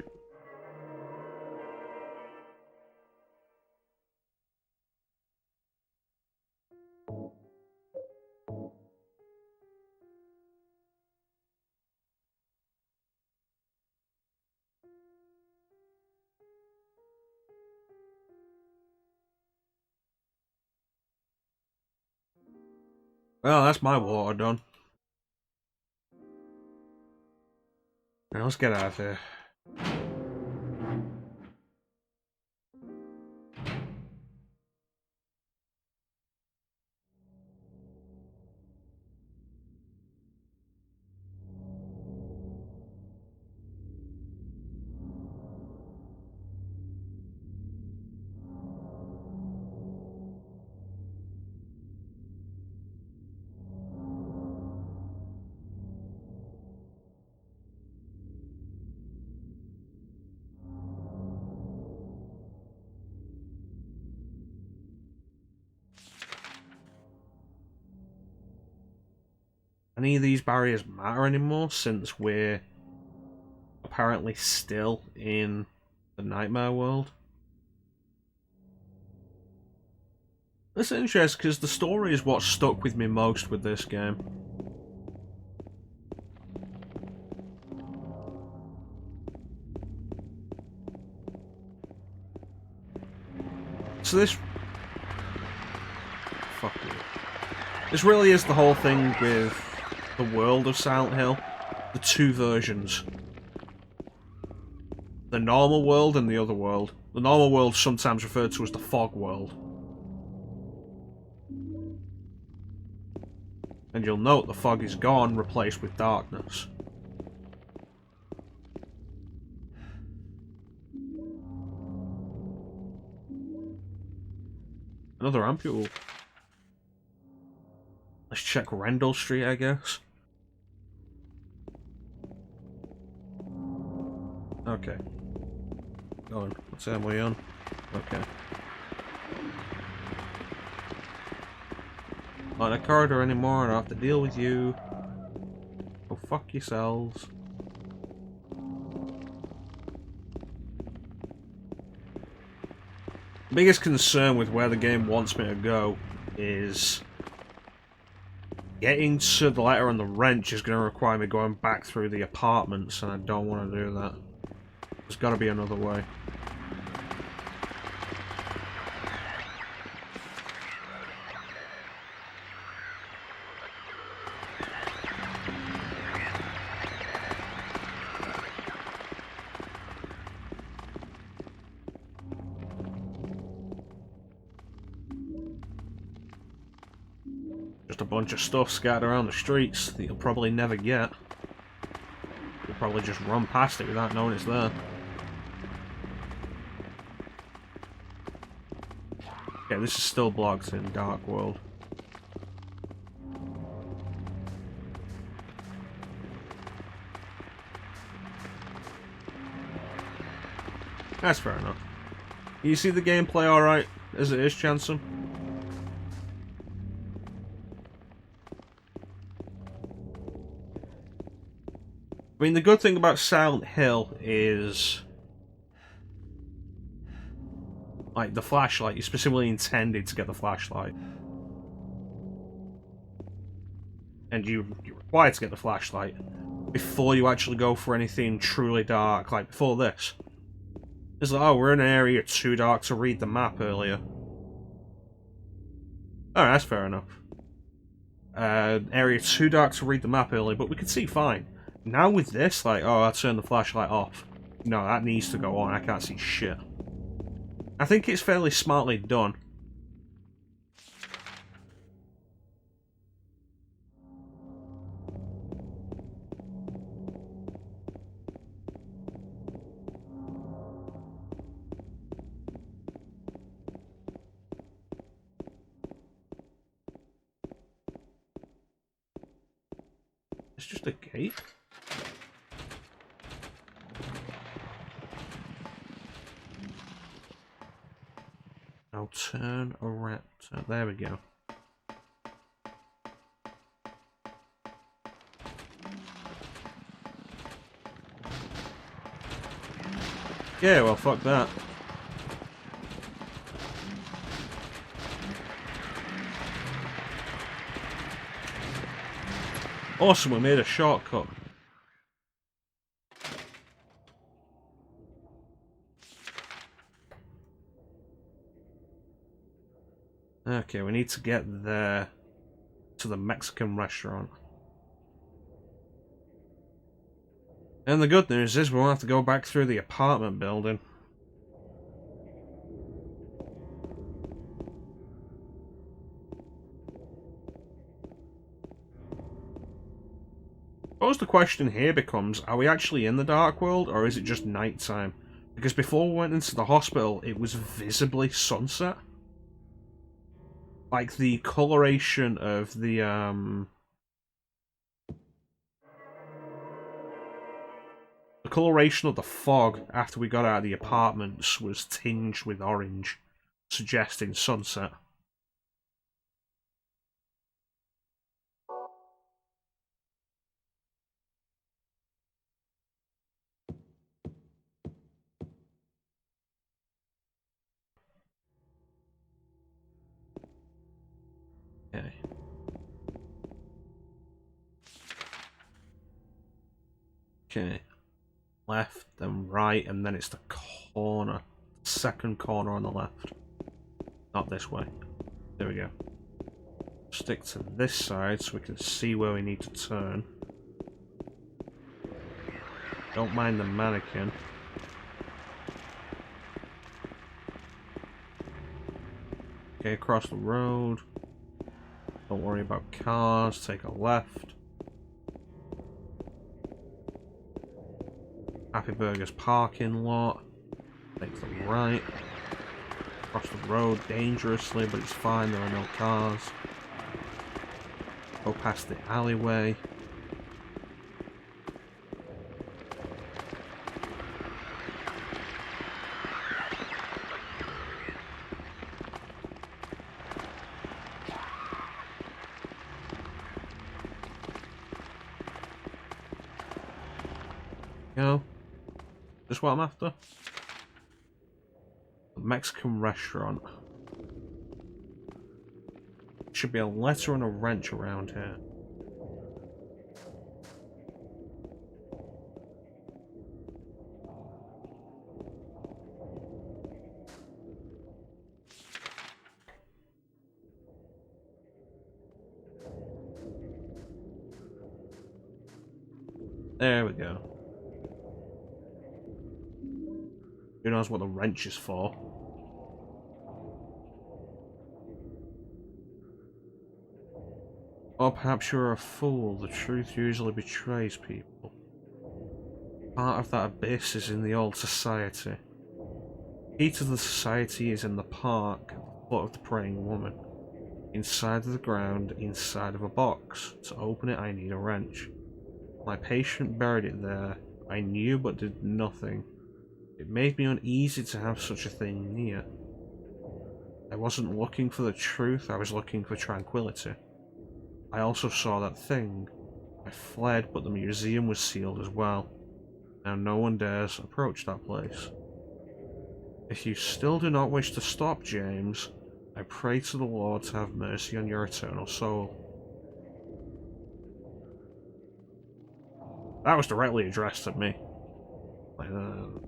Well, that's my water done. Now let's get out of here. Any of these barriers matter anymore since we're apparently still in the nightmare world? That's interesting because the story is what stuck with me most with this game. So this... Fuck you. This really is the whole thing with the world of Silent Hill. The two versions. The normal world and the other world. The normal world is sometimes referred to as the fog world. And you'll note the fog is gone, replaced with darkness. Another ampule. Let's check Rendell Street, I guess. Okay. Go on. What's that way on? Okay. Not in a corridor anymore, I don't have to deal with you. Go fuck yourselves. The biggest concern with where the game wants me to go is getting to the letter on the wrench is going to require me going back through the apartments, and I don't want to do that. There's got to be another way. Just a bunch of stuff scattered around the streets that you'll probably never get. You'll probably just run past it without knowing it's there. Okay, this is still blocked in Dark World. That's fair enough. You see the gameplay alright as it is, Chanson? I mean, the good thing about Silent Hill is, like, the flashlight. You specifically intended to get the flashlight. And you're required to get the flashlight before you actually go for anything truly dark, like before this. It's like, oh, we're in an area too dark to read the map earlier. Alright, that's fair enough. Area too dark to read the map earlier, but we can see fine. Now with this, like, oh, I'll turn the flashlight off. No, that needs to go on. I can't see shit. I think it's fairly smartly done. this just a gate? I'll turn around. There we go. Yeah, well, fuck that. Awesome, we made a shortcut. Okay, we need to get there to the Mexican restaurant. And the good news is we won't have to go back through the apartment building. I suppose the question here becomes, are we actually in the dark world, or is it just nighttime? Because before we went into the hospital, it was visibly sunset. Like, the coloration of the coloration of the fog after we got out of the apartments was tinged with orange, suggesting sunset. Okay. Okay. Left, then right, and then it's the corner. Second corner on the left. Not this way. There we go. Stick to this side so we can see where we need to turn. Don't mind the mannequin. Okay, across the road. Don't worry about cars. Take a left. Happy Burger's parking lot. Take the right. Across the road dangerously, but it's fine, there are no cars. Go past the alleyway. Go. Just what I'm after. The Mexican restaurant. Should be a letter and a wrench around here. There we go. Who knows what the wrench is for? Or perhaps you're a fool. The truth usually betrays people. Part of that abyss is in the old society. The key to the society is in the park at the foot of the praying woman. Inside of the ground, inside of a box. To open it, I need a wrench. My patient buried it there. I knew but did nothing. It made me uneasy to have such a thing near. I wasn't looking for the truth, I was looking for tranquility. I also saw that thing. I fled, but the museum was sealed as well. Now no one dares approach that place. If you still do not wish to stop, James, I pray to the Lord to have mercy on your eternal soul. That was directly addressed to me. Like that.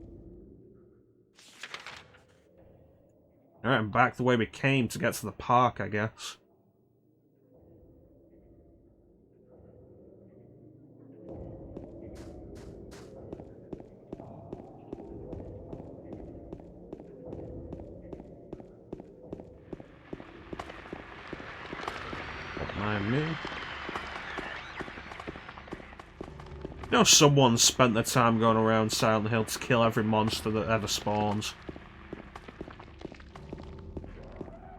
Alright, and back the way we came to get to the park, I guess. Don't mind me. You know, someone spent their time going around Silent Hill to kill every monster that ever spawns.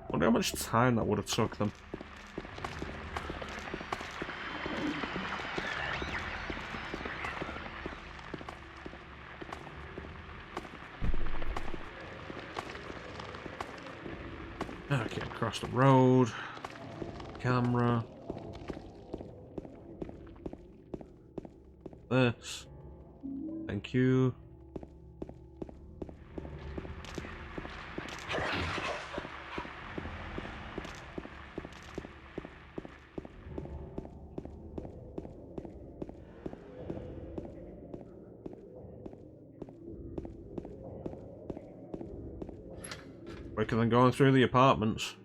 I wonder how much time that would have took them. across the road. Camera. This. Thank you. Quicker than going through the apartments.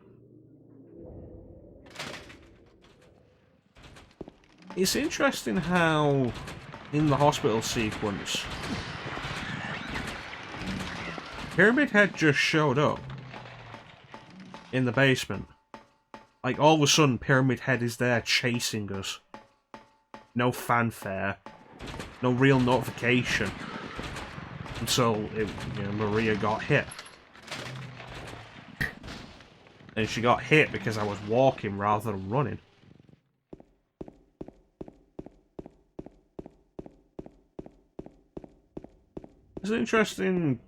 It's interesting how, in the hospital sequence, Pyramid Head just showed up in the basement. Like, all of a sudden, Pyramid Head is there chasing us. No fanfare. No real notification. Until Maria got hit. And she got hit because I was walking rather than running. It's an interesting,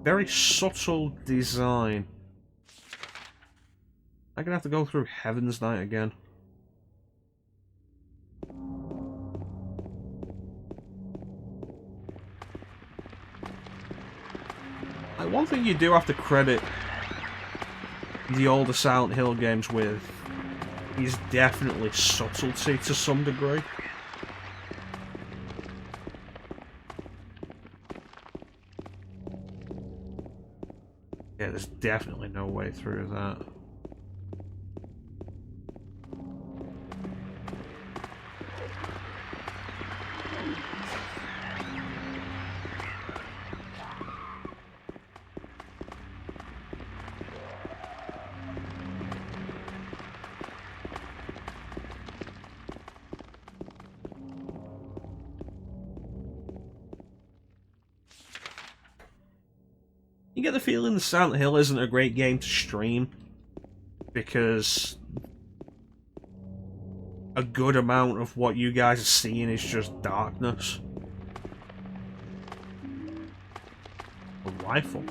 very subtle design. I'm gonna have to go through Heaven's Night again. Like, one thing you do have to credit the older Silent Hill games with is definitely subtlety to some degree. Yeah, there's definitely no way through that. You get the feeling the Silent Hill isn't a great game to stream because a good amount of what you guys are seeing is just darkness. A rifle.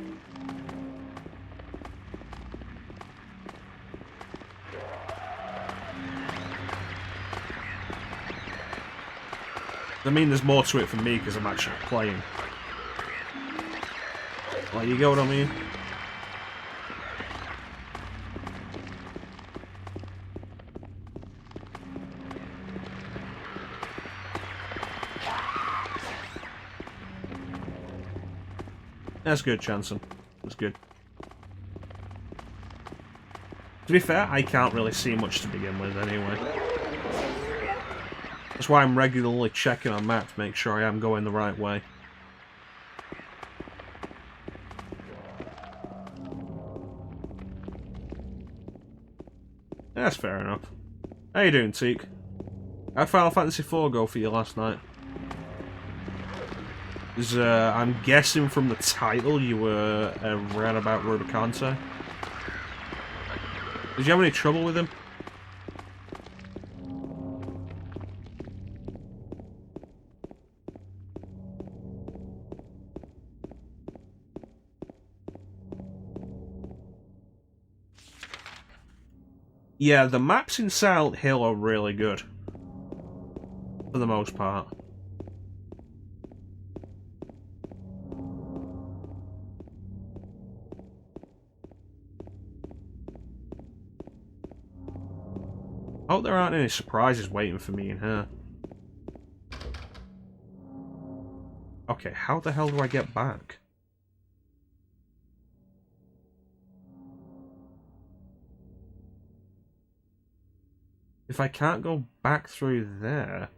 I mean, there's more to it for me because I'm actually playing. Like, you get what I mean? That's good, Chanson. That's good. To be fair, I can't really see much to begin with anyway. That's why I'm regularly checking on maps to make sure I am going the right way. That's fair enough. How you doing, Teak? How'd Final Fantasy IV go for you last night? I'm guessing from the title you were read about Rubicante. Did you have any trouble with him? Yeah, the maps in Silent Hill are really good. For the most part. I hope there aren't any surprises waiting for me in here. Okay, how the hell do I get back? If I can't go back through there...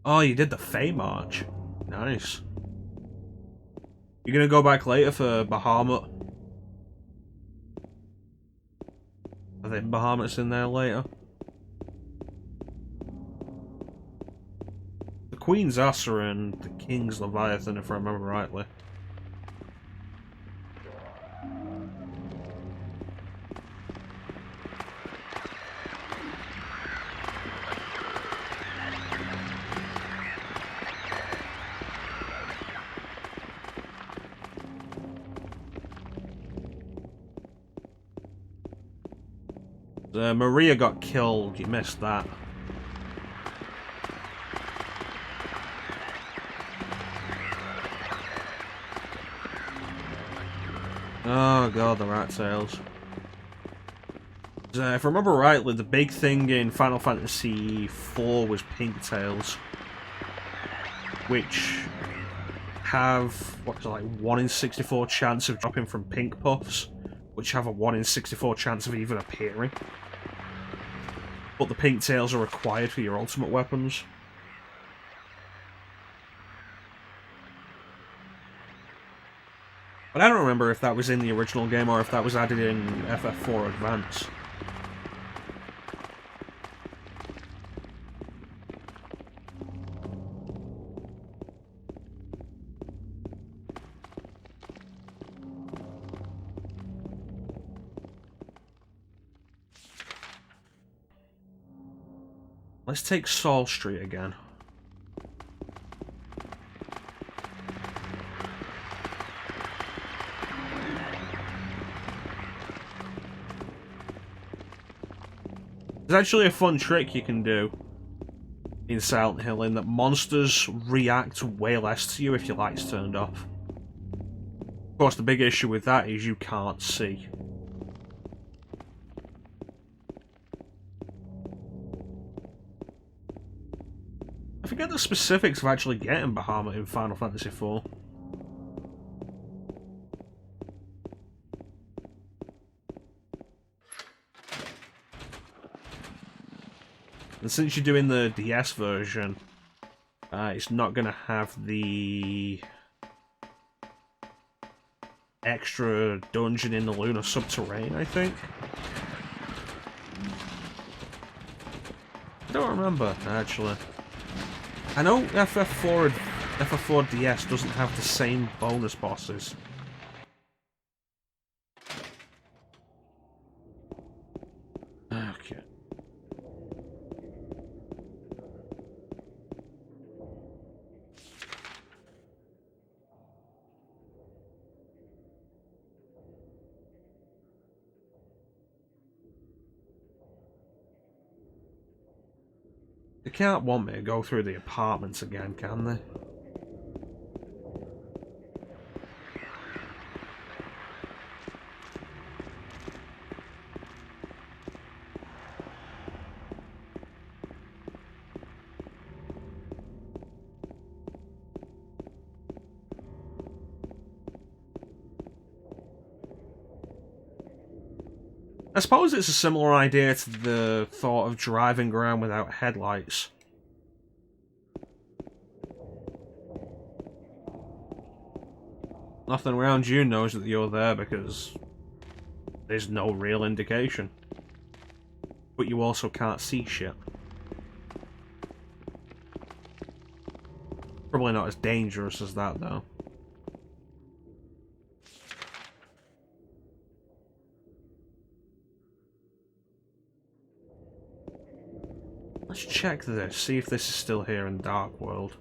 Oh, you did the Fey March. Nice. You're gonna go back later for Bahamut? I think Bahamut's in there later. The Queen's Asa and the King's Leviathan, if I remember rightly. Maria got killed. You missed that. Oh god, the rat tails. If I remember rightly, the big thing in Final Fantasy IV was pink tails, which have, what is it, like 1 in 64 chance of dropping from pink puffs, which have a 1 in 64 chance of even appearing. But the pink tails are required for your ultimate weapons. But I don't remember if that was in the original game or if that was added in FF4 Advance. Let's take Saul Street again. There's actually a fun trick you can do in Silent Hill in that monsters react way less to you if your light's turned off. Of course, the big issue with that is you can't see. I forget the specifics of actually getting Bahamut in Final Fantasy IV. And since you're doing the DS version, it's not going to have the extra dungeon in the Lunar Subterrane, I think. I don't remember, actually. I know FF4 DS doesn't have the same bonus bosses. Okay. They can't want me to go through the apartments again, can they? I suppose it's a similar idea to the thought of driving around without headlights. Nothing around you knows that you're there because there's no real indication. But you also can't see shit. Probably not as dangerous as that, though. Let's check this, see if this is still here in Dark World.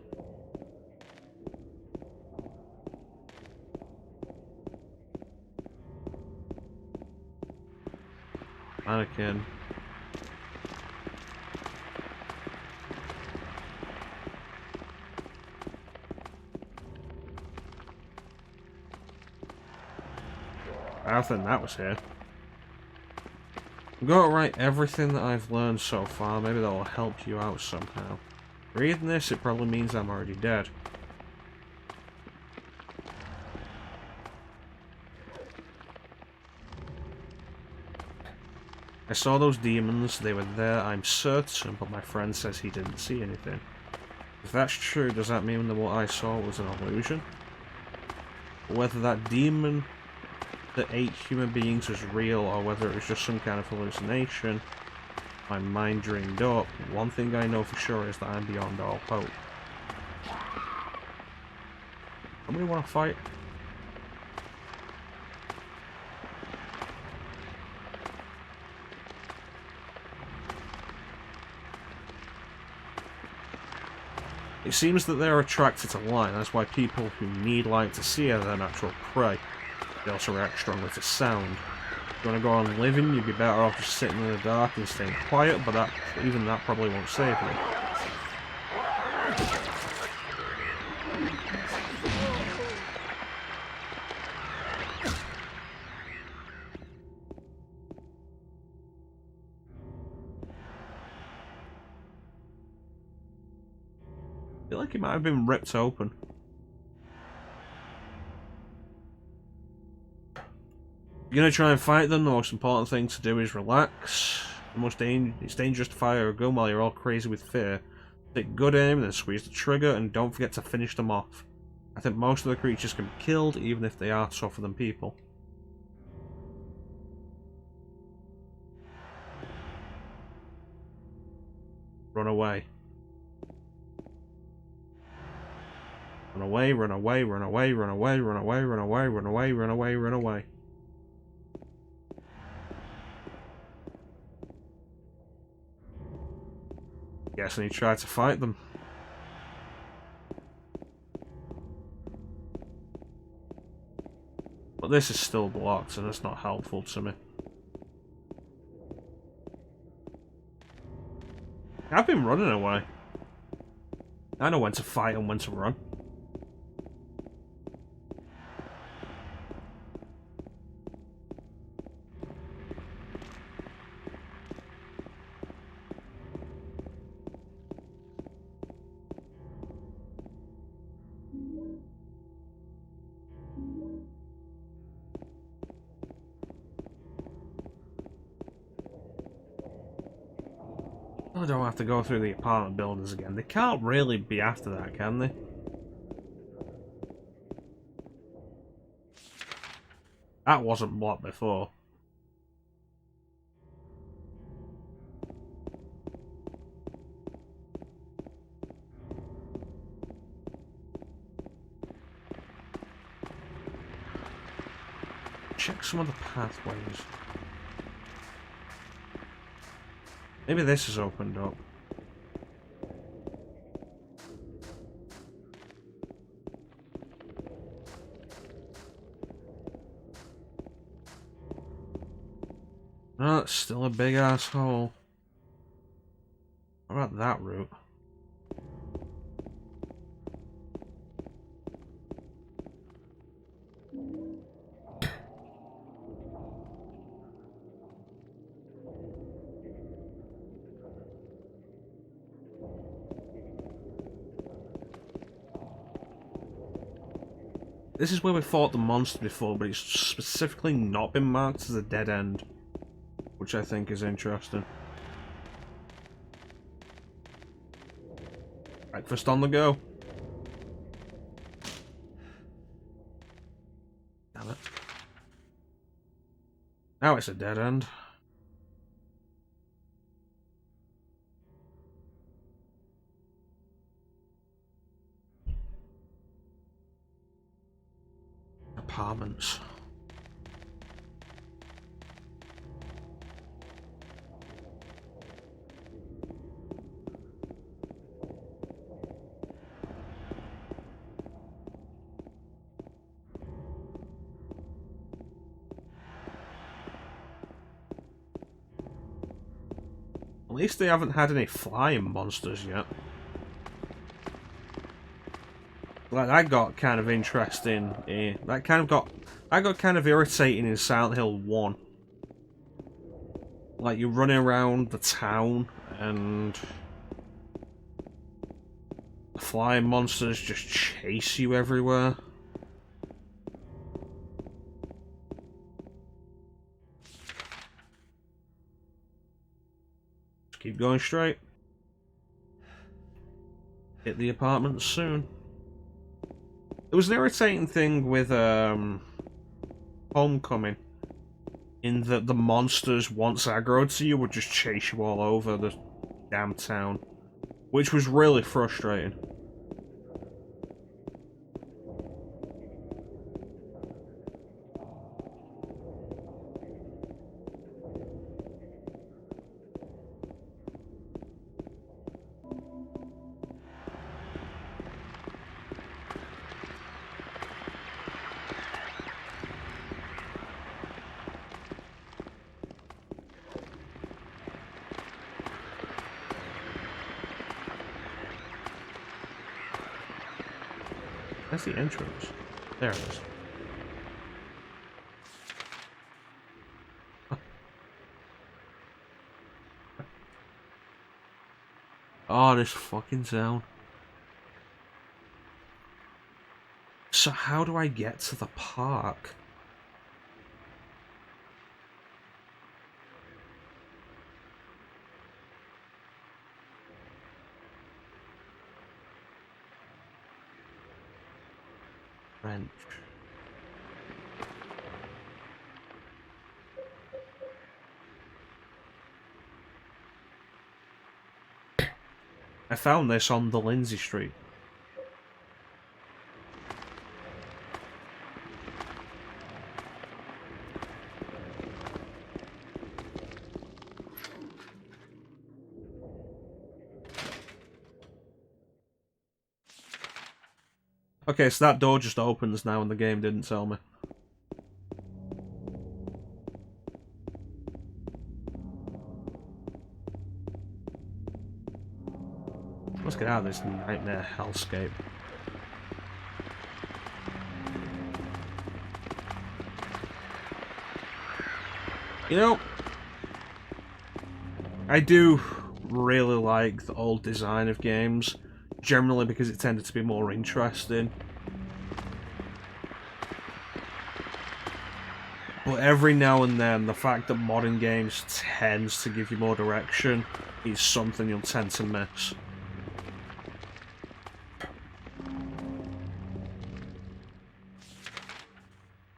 Mannequin. I don't think that was here. I'm going to write everything that I've learned so far. Maybe that will help you out somehow. Reading this, it probably means I'm already dead. I saw those demons. They were there, I'm certain, but my friend says he didn't see anything. If that's true, does that mean that what I saw was an illusion? Whether that demon that ate human beings was real or whether it was just some kind of hallucination, my mind dreamed up. One thing I know for sure is that I'm beyond all hope. Somebody want to fight? It seems that they're attracted to light. That's why people who need light to see are their natural prey. They also react strongly to sound. you want to go on living, you'd be better off just sitting in the dark and staying quiet, but even that probably won't save you. I feel like it might have been ripped open. If you're going to try and fight them, the most important thing to do is relax. It's dangerous to fire a gun while you're all crazy with fear. Take good aim, then squeeze the trigger, and don't forget to finish them off. I think most of the creatures can be killed, even if they are tougher than people. Run away. Run away, run away, run away, run away, run away, run away, run away, run away, run away. Guess I need to try to fight them. But this is still blocked and it's not helpful to me. I've been running away. I know when to fight and when to run. I don't have to go through the apartment buildings again. They can't really be after that, can they? That wasn't blocked before. Check some of the pathways. Maybe this is opened up. No, it's still a big asshole. What about that route? This is where we fought the monster before, but it's specifically not been marked as a dead end, which I think is interesting. Breakfast on the go. Damn it. Now it's a dead end. Apartments. At least they haven't had any flying monsters yet. Like, that got kind of interesting. That got kind of irritating in Silent Hill 1. Like, you're running around the town and the flying monsters just chase you everywhere. Just keep going straight. Hit the apartments soon. It was an irritating thing with Homecoming, in that the monsters, once aggroed to you, would just chase you all over the damn town, which was really frustrating. That's the entrance. There it is. Oh, this fucking sound. So how do I get to the park? Wrench. I found this on the Lindsay Street. Okay, so that door just opens now and the game didn't tell me. Let's get out of this nightmare hellscape. You know, I do really like the old design of games, generally because it tended to be more interesting. But every now and then, the fact that modern games tends to give you more direction is something you'll tend to miss.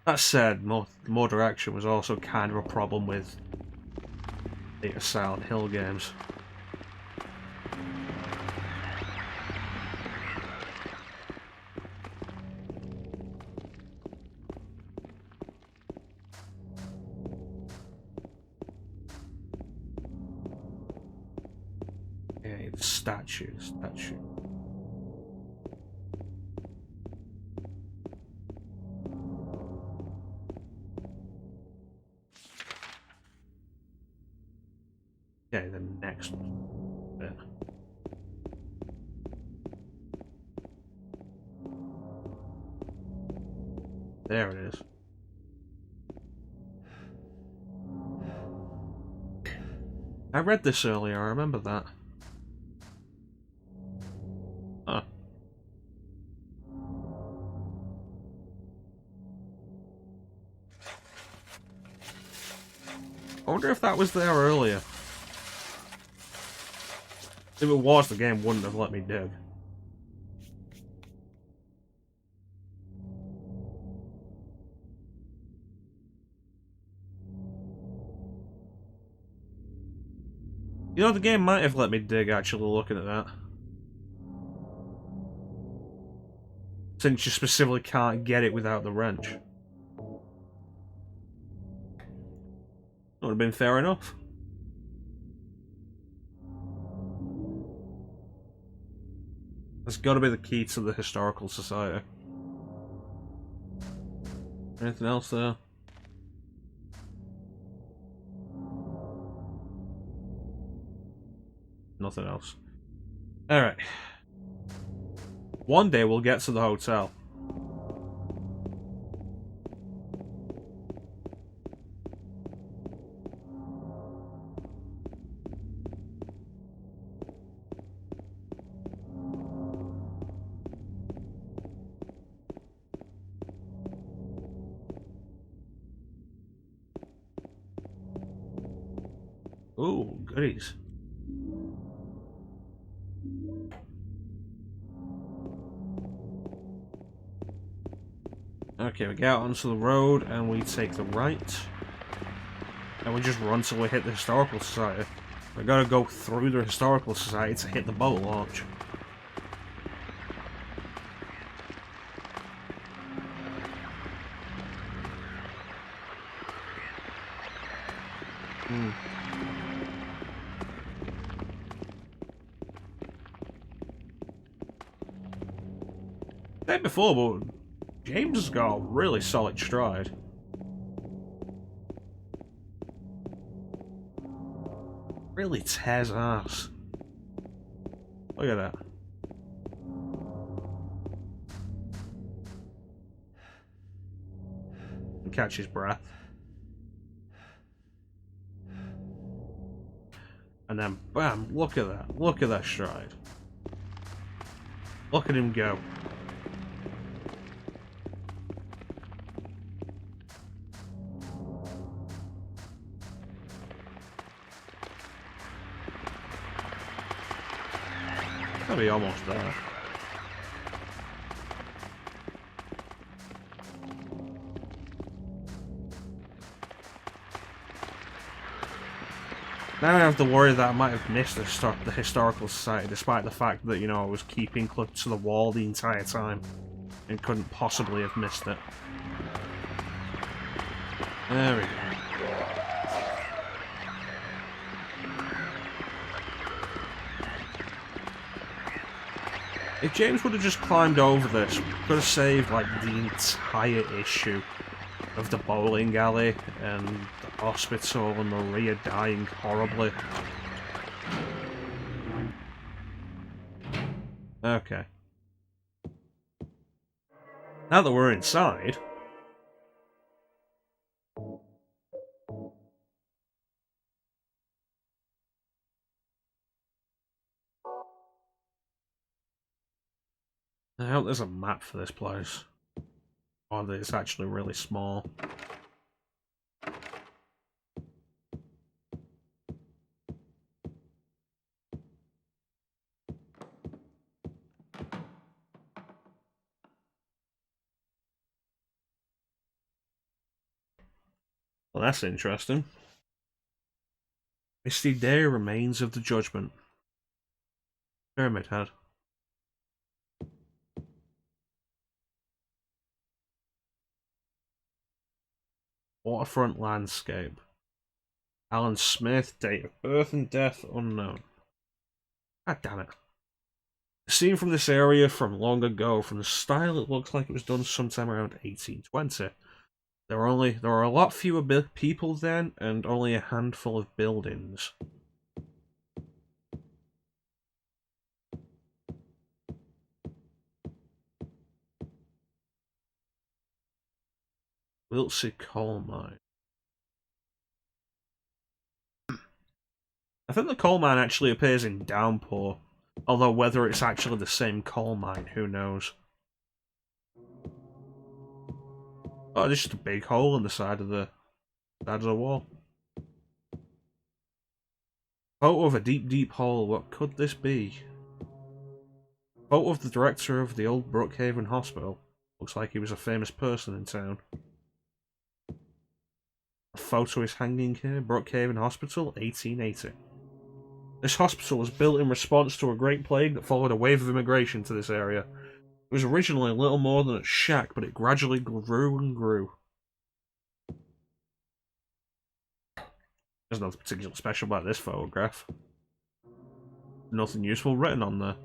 That said, more direction was also kind of a problem with the Silent Hill games. Okay, statue. Okay, the next bit. There it is. I read this earlier, I remember that. Huh. I wonder if that was there earlier. If it was, the game wouldn't have let me dig. You know, the game might have let me dig, actually, looking at that. Since you specifically can't get it without the wrench. Would have been fair enough. That's got to be the key to the Historical Society. Anything else there? Nothing else. Alright. One day we'll get to the hotel. Ooh, goodies. Okay, we get out onto the road and we take the right. And we just run till we hit the Historical Society. We gotta go through the Historical Society to hit the boat launch. Said before, but James has got a really solid stride. Really tears ass. Look at that. catch his breath. And then, bam, look at that. Look at that stride. Look at him go. Gotta be almost there. Now I have to worry that I might have missed the historical society, despite the fact that, you know, I was keeping close to the wall the entire time and couldn't possibly have missed it. There we go. If James would have just climbed over this, we could have saved, like, the entire issue of the bowling alley and the hospital and Maria dying horribly. Okay. Now that we're inside... I hope there's a map for this place. Or that it's actually really small. Well, that's interesting. Misty day remains of the judgment. Pyramid Head. Waterfront landscape. Alan Smith, date of birth and death unknown. God damn it. Seen from this area from long ago, from the style it looks like it was done sometime around 1820. There were a lot fewer people then, and only a handful of buildings. Wiltsey Coal Mine. I think the coal mine actually appears in Downpour, although whether it's actually the same coal mine, who knows. Oh, there's just a big hole in the side of the wall. Photo of a deep, deep hole. What could this be? Photo of the director of the old Brookhaven Hospital. Looks like he was a famous person in town. A photo is hanging here. Brookhaven Hospital, 1880. This hospital was built in response to a great plague that followed a wave of immigration to this area. It was originally little more than a shack, but it gradually grew and grew. There's nothing particularly special about this photograph. Nothing useful written on there.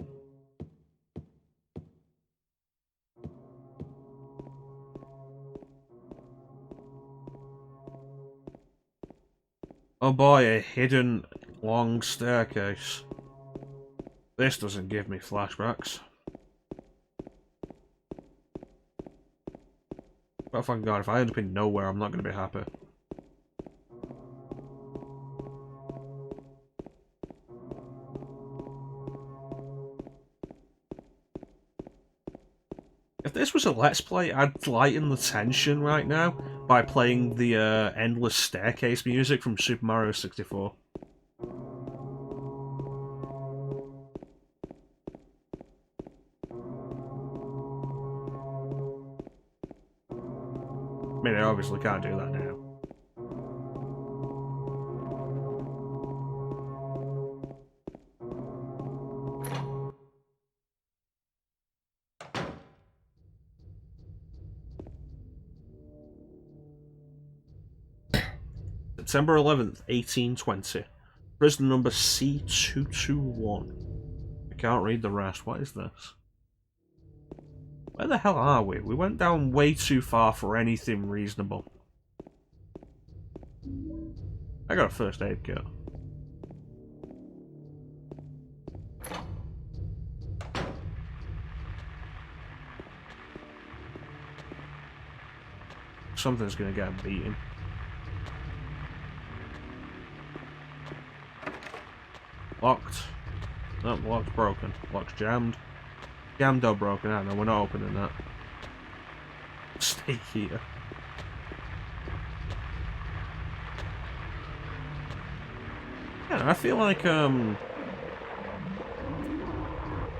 Oh boy, a hidden long staircase. This doesn't give me flashbacks. But fucking god, if I end up in nowhere, I'm not going to be happy. If this was a Let's Play, I'd lighten the tension right now by playing the endless staircase music from Super Mario 64. I mean, I obviously can't do that now. September 11th, 1820. Prison number C221. I can't read the rest. What is this? Where the hell are we? We went down way too far for anything reasonable. I got a first aid kit. Something's gonna get a beating. Locked. No, lock's broken. Lock's jammed. Jammed or broken. I don't know, we're not opening that. Stay here. Yeah, I feel like, the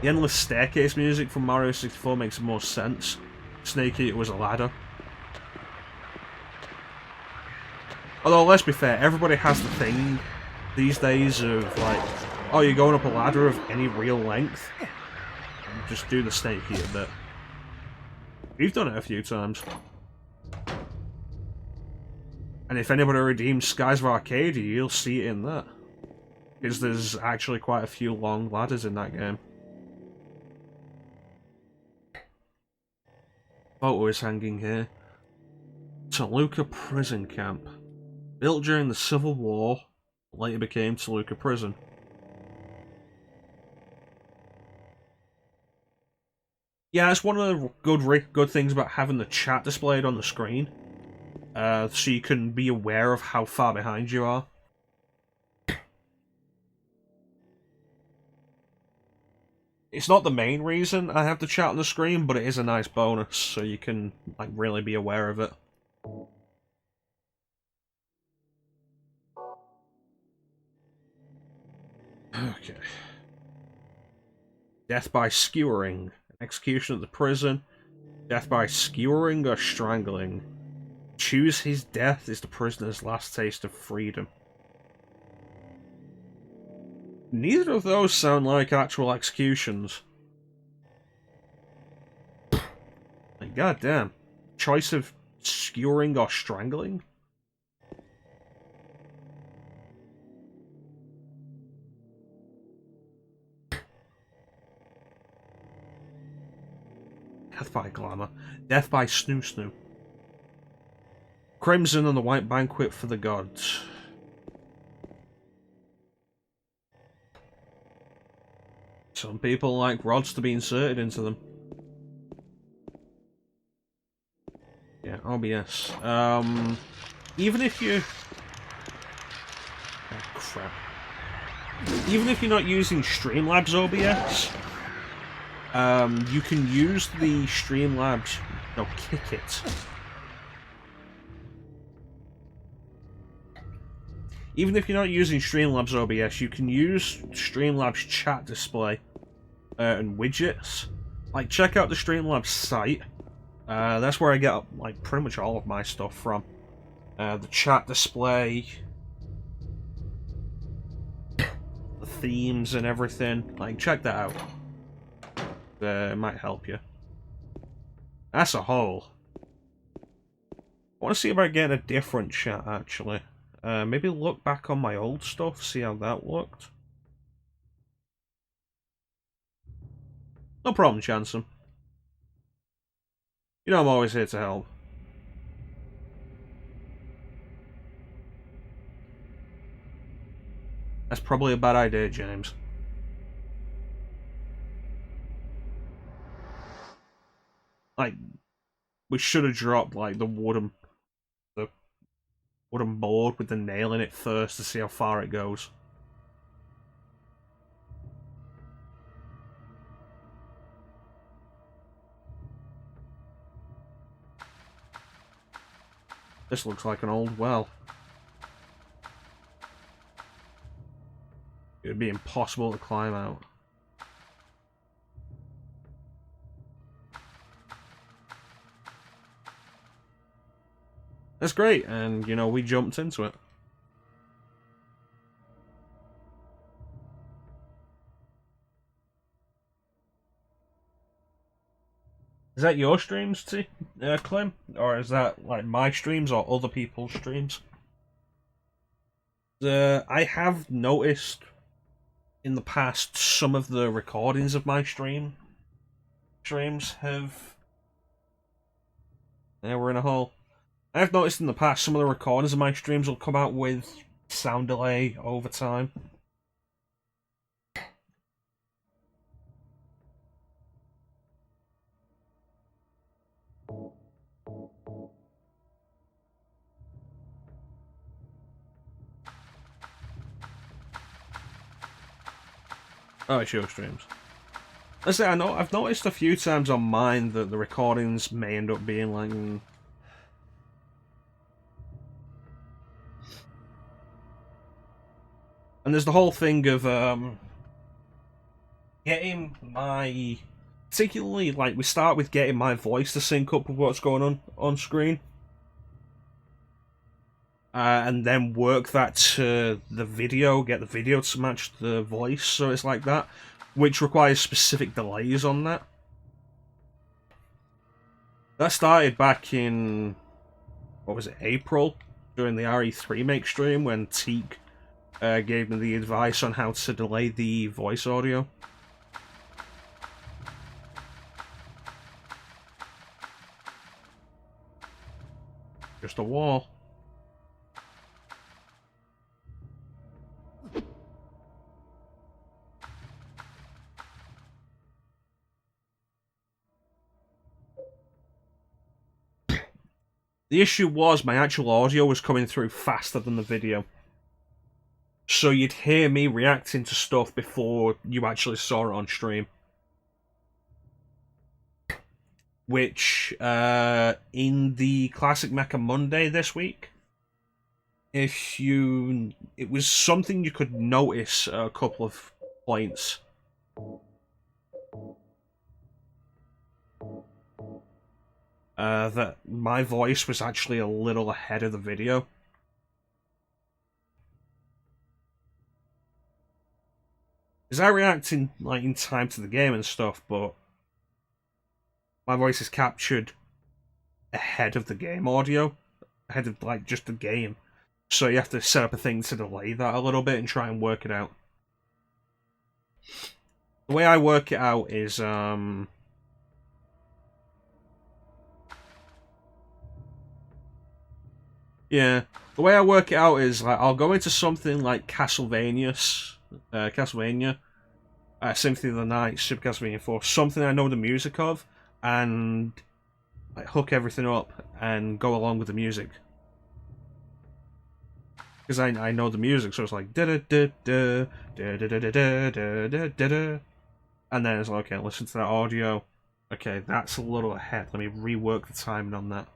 endless staircase music from Mario 64 makes more sense. Snake Eater was a ladder. Although, let's be fair, everybody has the thing these days of, like, oh, you're going up a ladder of any real length. Just do the Snake Eater bit. We've done it a few times. And if anybody redeems Skies of Arcadia, you'll see it in that. Because there's actually quite a few long ladders in that game. Photo is hanging here. Toluca Prison Camp. Built during the Civil War, later became Toluca Prison. Yeah, it's one of the good things about having the chat displayed on the screen. So you can be aware of how far behind you are. It's not the main reason I have the chat on the screen, but it is a nice bonus, so you can like really be aware of it. Okay. Death by skewering. Execution at the prison. Death by skewering or strangling. Choose his death is the prisoner's last taste of freedom. Neither of those sound like actual executions. Like, goddamn. Choice of skewering or strangling? Death by glamour. Death by snoo snoo. Crimson and the White Banquet for the Gods. Some people like rods to be inserted into them. Yeah, OBS. Even if you... Oh, crap. Even if you're not using Streamlabs OBS, you can use the Streamlabs... No, kick it. Even if you're not using Streamlabs OBS, you can use Streamlabs chat display and widgets. Like, check out the Streamlabs site. That's where I get like pretty much all of my stuff from. The chat display, the themes and everything. Like, check that out. It might help you. That's a whole. I want to see about getting a different chat, actually. Maybe look back on my old stuff, see how that looked. No problem, Chanson. You know I'm always here to help. That's probably a bad idea, James. Like, we should have dropped, like, the wooden board with the nail in it first to see how far it goes. This looks like an old well. It would be impossible to climb out. That's great, and, you know, we jumped into it. Is that your streams, Clem? Or is that, like, my streams or other people's streams? I have noticed in the past some of the recordings of my streams have... Yeah, we're in a hole. I've noticed in the past some of the recordings of my streams will come out with sound delay over time. Oh, it's your streams. I say, I've noticed a few times on mine that the recordings may end up being like... And there's the whole thing of getting my... Particularly, like, we start with getting my voice to sync up with what's going on screen. And then work that to the video, get the video to match the voice, so it's like that. Which requires specific delays on that. That started back in... What was it, April? During the RE3 make stream, when Teak gave me the advice on how to delay the voice audio. Just a wall. The issue was my actual audio was coming through faster than the video. So you'd hear me reacting to stuff before you actually saw it on stream. Which, in the Classic Mecha Monday this week, it was something you could notice at a couple of points. That my voice was actually a little ahead of the video. Because I react in time to the game and stuff, but my voice is captured ahead of the game audio, ahead of just the game. So you have to set up a thing to delay that a little bit and try and work it out. The way I work it out is yeah, the way I work it out is I'll go into something like Castlevania, Symphony of the Night, Super Castlevania 4, something I know the music of, and hook everything up and go along with the music. Because I know the music, so it's like da da da da da da da da da da da da, and then it's like, okay, listen to that audio. Okay, that's a little ahead. Let me rework the timing on that.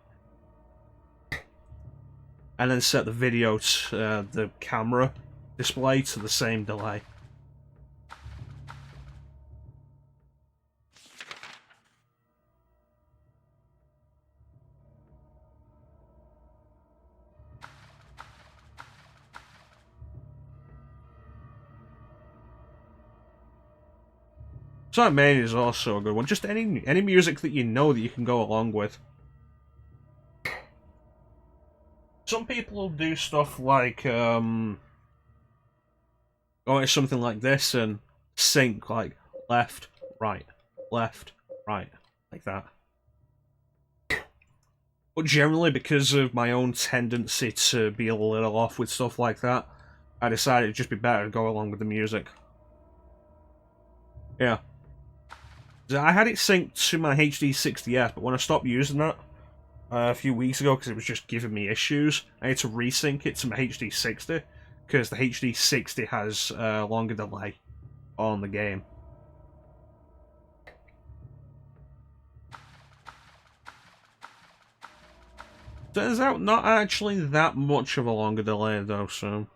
And then set the video to the camera display to the same delay. Sonic Mania is also a good one. Just any music that you know that you can go along with. Some people will do stuff like go into something like this and sync like left, right, like that. But generally, because of my own tendency to be a little off with stuff like that, I decided it'd just be better to go along with the music. Yeah. I had it synced to my HD 60S, but when I stopped using that a few weeks ago because it was just giving me issues, I had to resync it to my HD 60 because the HD 60 has a longer delay on the game. Turns out not actually that much of a longer delay though, so...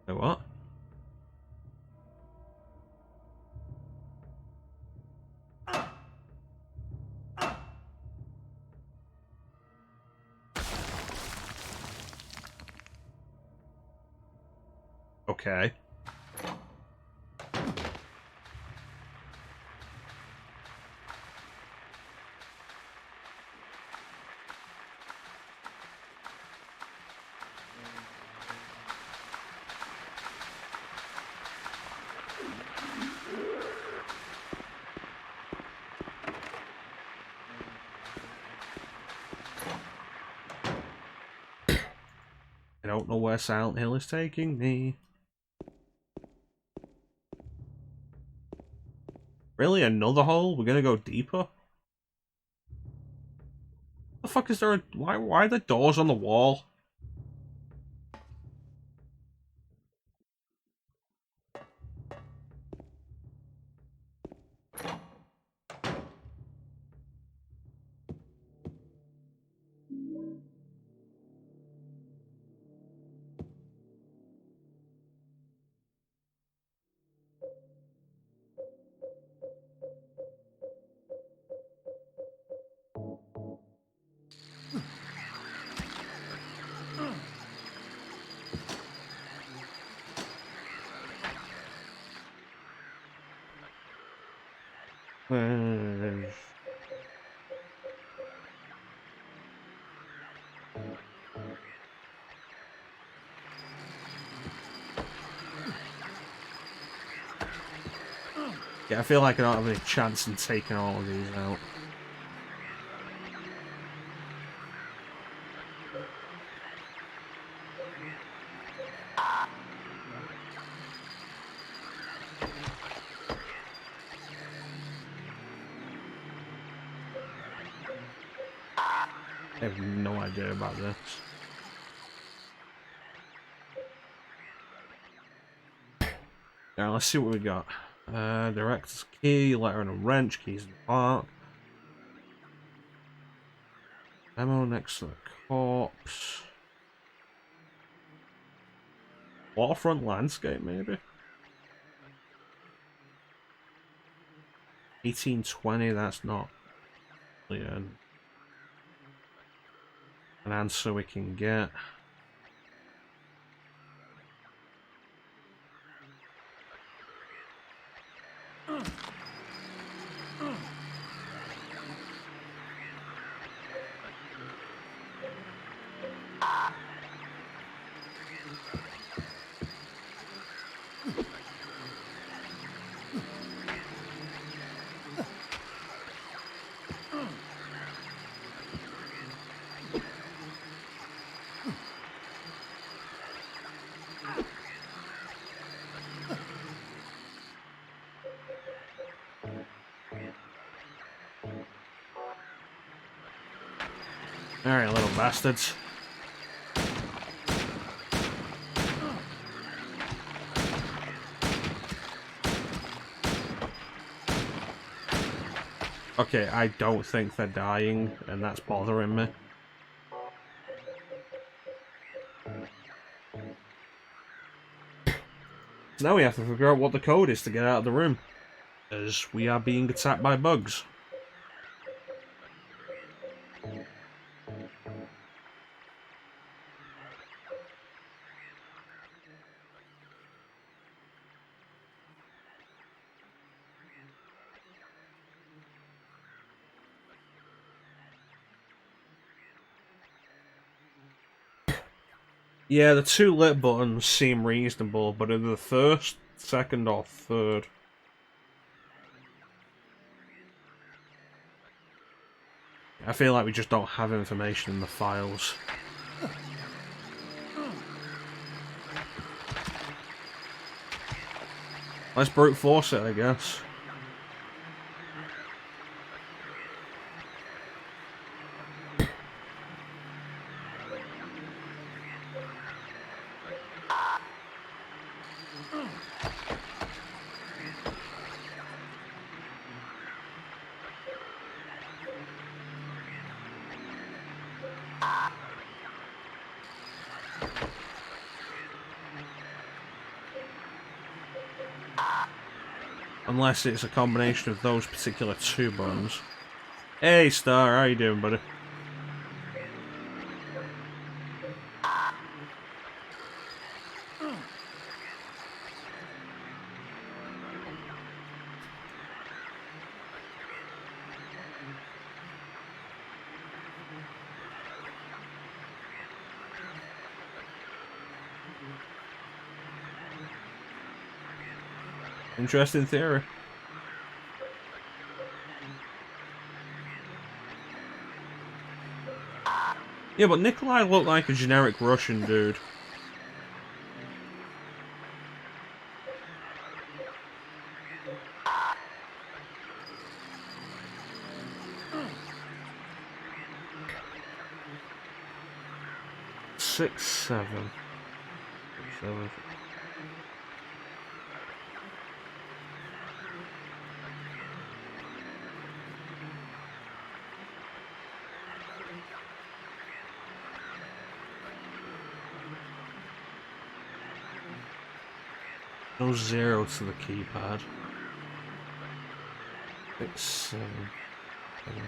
What? Okay. I don't know where Silent Hill is taking me. Really? Another hole? We're gonna go deeper? The fuck is there a... Why are the doors on the wall? Uh, yeah, I feel like I don't have any chance in taking all of these out. I have no idea about this. Now let's see what we got. Director's key, letter and a wrench, keys in the park. Ammo next to the corpse. Waterfront landscape, maybe? 1820, that's not really an answer we can get. Alright, little bastards. Okay, I don't think they're dying, and that's bothering me. So now we have to figure out what the code is to get out of the room, as we are being attacked by bugs. Yeah, the two lit buttons seem reasonable, but in the first, second, or third. I feel like we just don't have information in the files. Let's brute force it, I guess. Unless it's a combination of those particular two buttons. Hey Star, how you doing, buddy? Interesting theory. Yeah, but Nikolai looked like a generic Russian dude. Six, seven. No zero to the keypad. 6, 7, 7.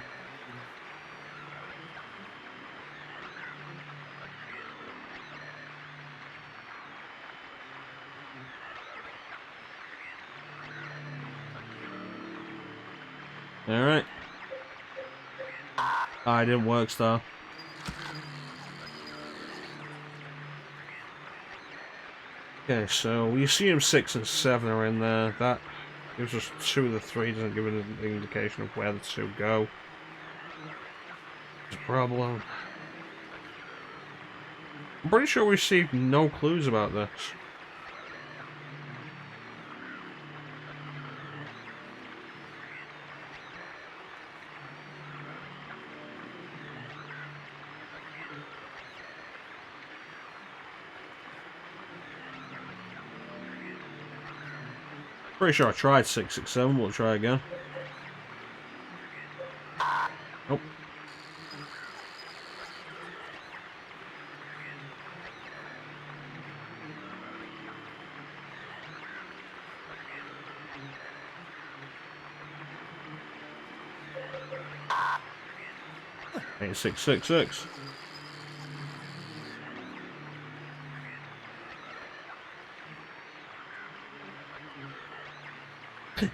Alright. Ah, it didn't work, Star. Okay, so we assume 6 and 7 are in there. That gives us 2 of the 3, doesn't give us an indication of where the 2 go. It's a problem. I'm pretty sure we received no clues about this. Pretty sure I tried 667, we'll try again. Nope. Ain't 666.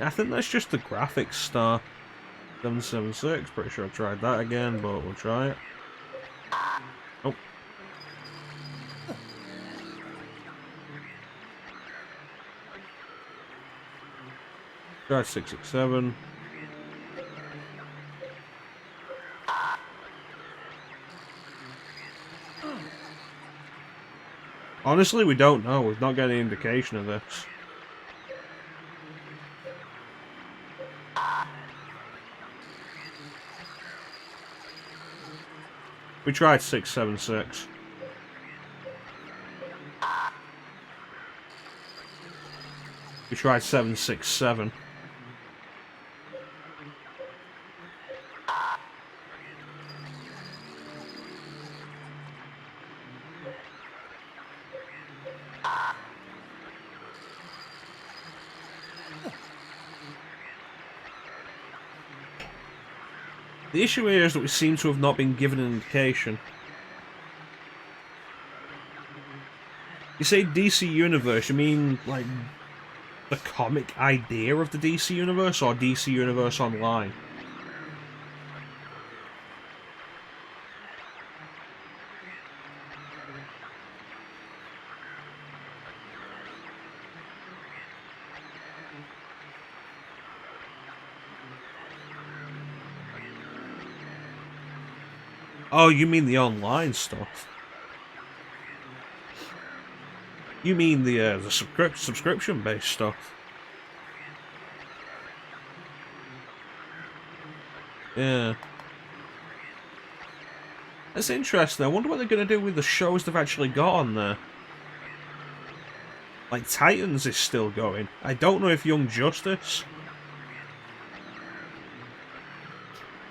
I think that's just the graphics Star. 776, pretty sure I tried that again, but we'll try it. Nope. Try 667. Honestly, we don't know. We've not got any indication of this. We tried 676. We tried 767. The issue here is that we seem to have not been given an indication. You say DC Universe, you mean, like, the comic idea of the DC Universe, or DC Universe Online? Oh, you mean the online stuff? You mean the subscription-based stuff? Yeah. That's interesting. I wonder what they're going to do with the shows they've actually got on there. Like, Titans is still going. I don't know if Young Justice...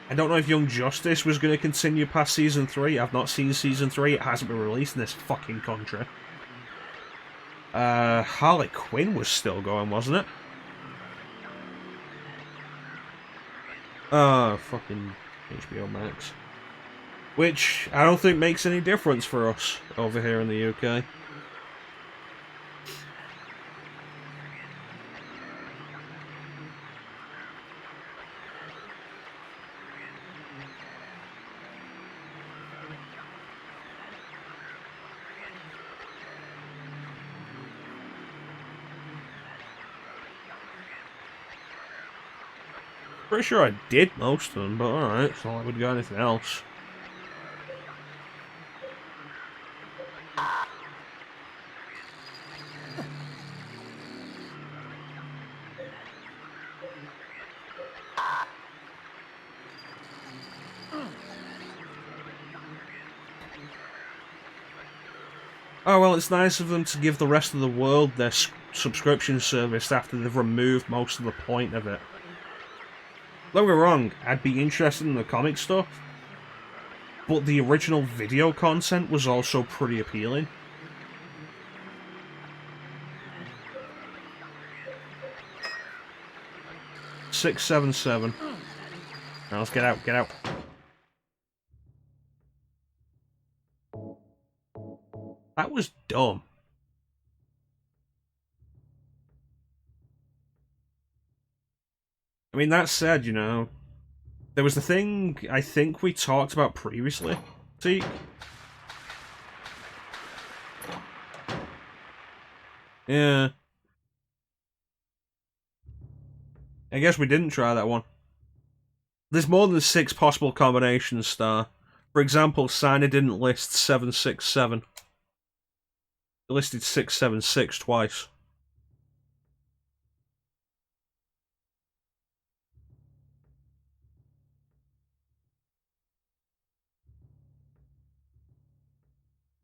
I don't know if Young Justice was going to continue past Season 3. I've not seen Season 3. It hasn't been released in this fucking country. Harley Quinn was still going, wasn't it? Fucking HBO Max. Which I don't think makes any difference for us over here in the UK. Pretty sure I did most of them, but alright, it's not like we'd got anything else. Oh well, it's nice of them to give the rest of the world their subscription service after they've removed most of the point of it. Don't get me wrong, I'd be interested in the comic stuff, but the original video content was also pretty appealing. $677. Now let's get out, get out. That was dumb. I mean, that said, you know, There was the thing I think we talked about previously, Teak. Yeah. I guess we didn't try that one. There's more than 6 possible combinations, Star. For example, Signer didn't list 767. He listed 676 twice.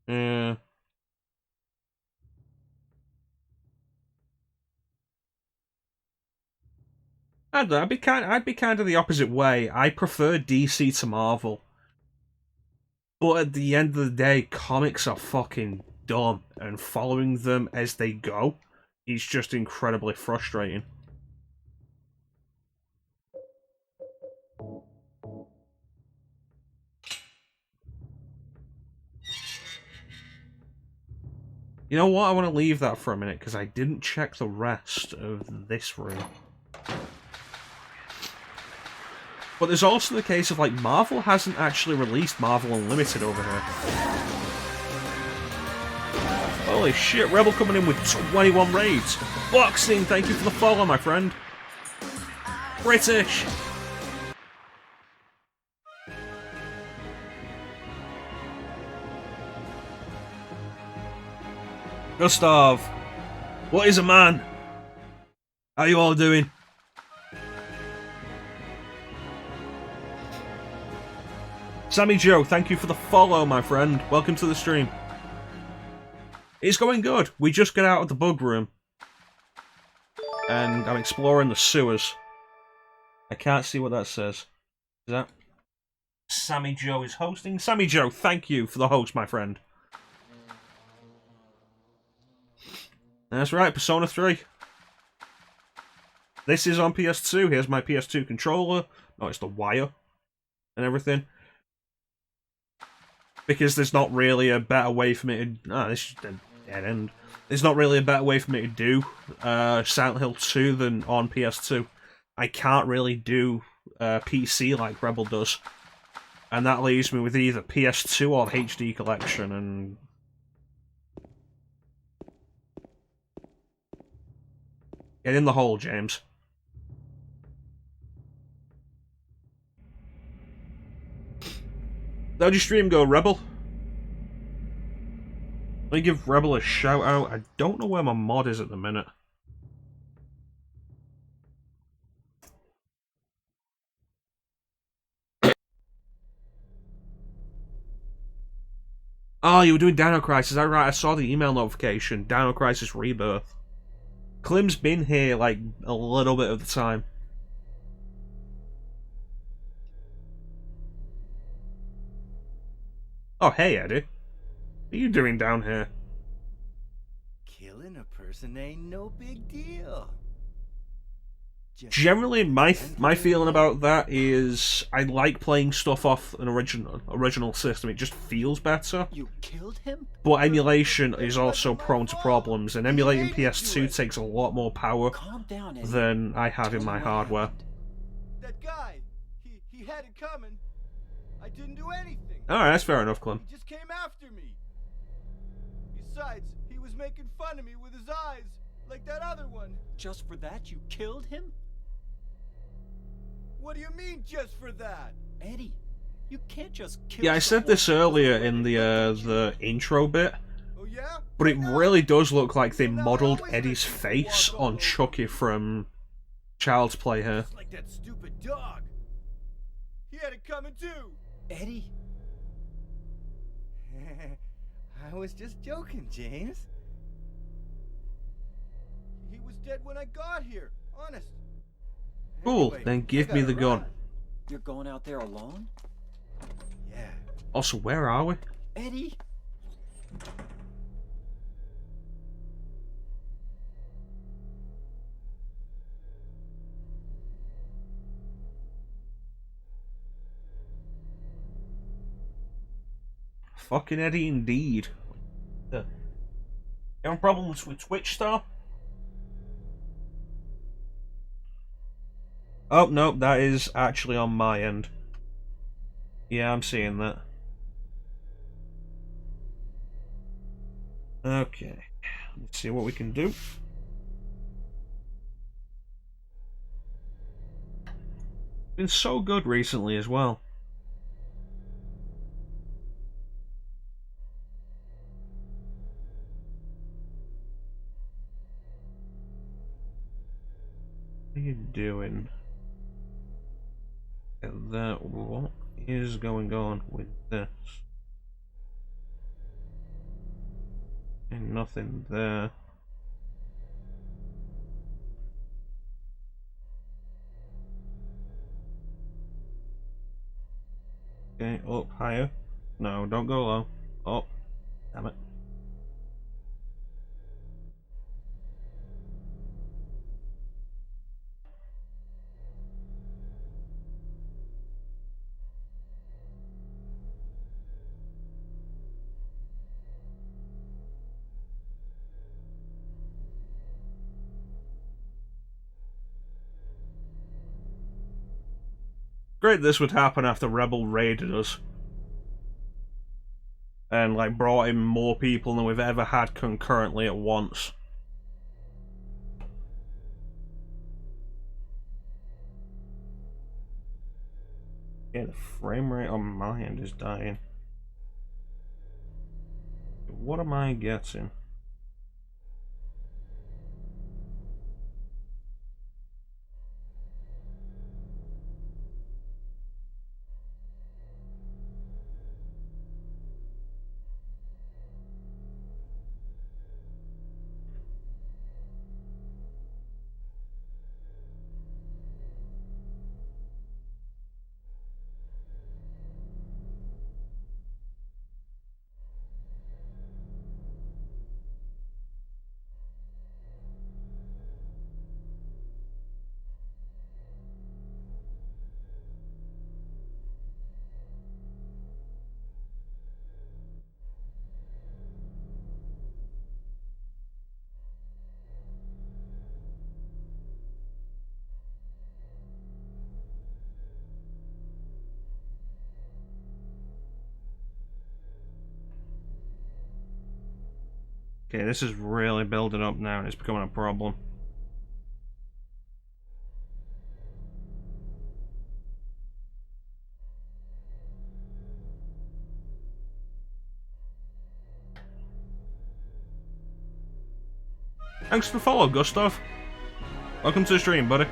Yeah. I don't know, I'd be kind of the opposite way. I prefer DC to Marvel. But at the end of the day, comics are fucking dumb, and following them as they go is just incredibly frustrating. You know what? I want to leave that for a minute, because I didn't check the rest of this room. But there's also the case of, like, Marvel hasn't actually released Marvel Unlimited over here. Holy shit, Rebel coming in with 21 raids. Boxing, thank you for the follow, my friend. British. Gustav, what is a man? How you all doing? Sammy Joe, thank you for the follow, my friend. Welcome to the stream. It's going good. We just got out of the bug room. And I'm exploring the sewers. I can't see what that says. Is that? Sammy Joe is hosting. Sammy Joe, thank you for the host, my friend. That's right, Persona 3. This is on PS2. Here's my PS2 controller. Notice the wire and everything. Because there's not really a better way for me to... Ah, this is a dead end. There's not really a better way for me to do Silent Hill 2 than on PS2. I can't really do PC like Rebel does. And that leaves me with either PS2 or the HD collection, and... Get in the hole, James. How'd your stream go, Rebel? Let me give Rebel a shout out. I don't know where my mod is at the minute. Oh, you were doing Dino Crisis, is that right? I saw the email notification. Dino Crisis Rebirth. Klim's been here, like, a little bit of the time. Oh, hey, Eddie. What are you doing down here? Killing a person ain't no big deal. Generally, my feeling about that is I like playing stuff off an original system. It just feels better. You killed him? But emulation is also prone to problems, and emulating PS2 takes a lot more power than I have in my hardware. That guy, he had it coming. I didn't do anything. Alright, that's fair enough, Clem. He just came after me. Besides, he was making fun of me with his eyes, like that other one. Just for that, you killed him? What do you mean, just for that? Eddie, you can't just kill Yeah, I said this earlier in the intro bit, Oh yeah? but it really does look like they modelled Eddie's face on Chucky from Child's Play here. Just like that stupid dog. He had it coming too. Eddie? I was just joking, James. He was dead when I got here, honest. Cool, Anyway, then give I me gotta the gun. run. You're going out there alone? Yeah. Also, where are we? Eddie? Fucking Eddie indeed. You having problems with Twitch, Star? Oh, no, that is actually on my end. Yeah, I'm seeing that. Okay. Let's see what we can do. Been so good recently as well. What are you doing? That what is going on with this? And nothing there. Okay, up higher. No, don't go low. Up. Damn it. Great, this would happen after Rebel raided us. And, like, brought in more people than we've ever had concurrently at once. Yeah, the frame rate on my end is dying. What am I getting? Okay, this is really building up now and it's becoming a problem. Thanks for the follow, Gustav. Welcome to the stream, buddy.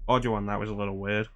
Audio on that was a little weird.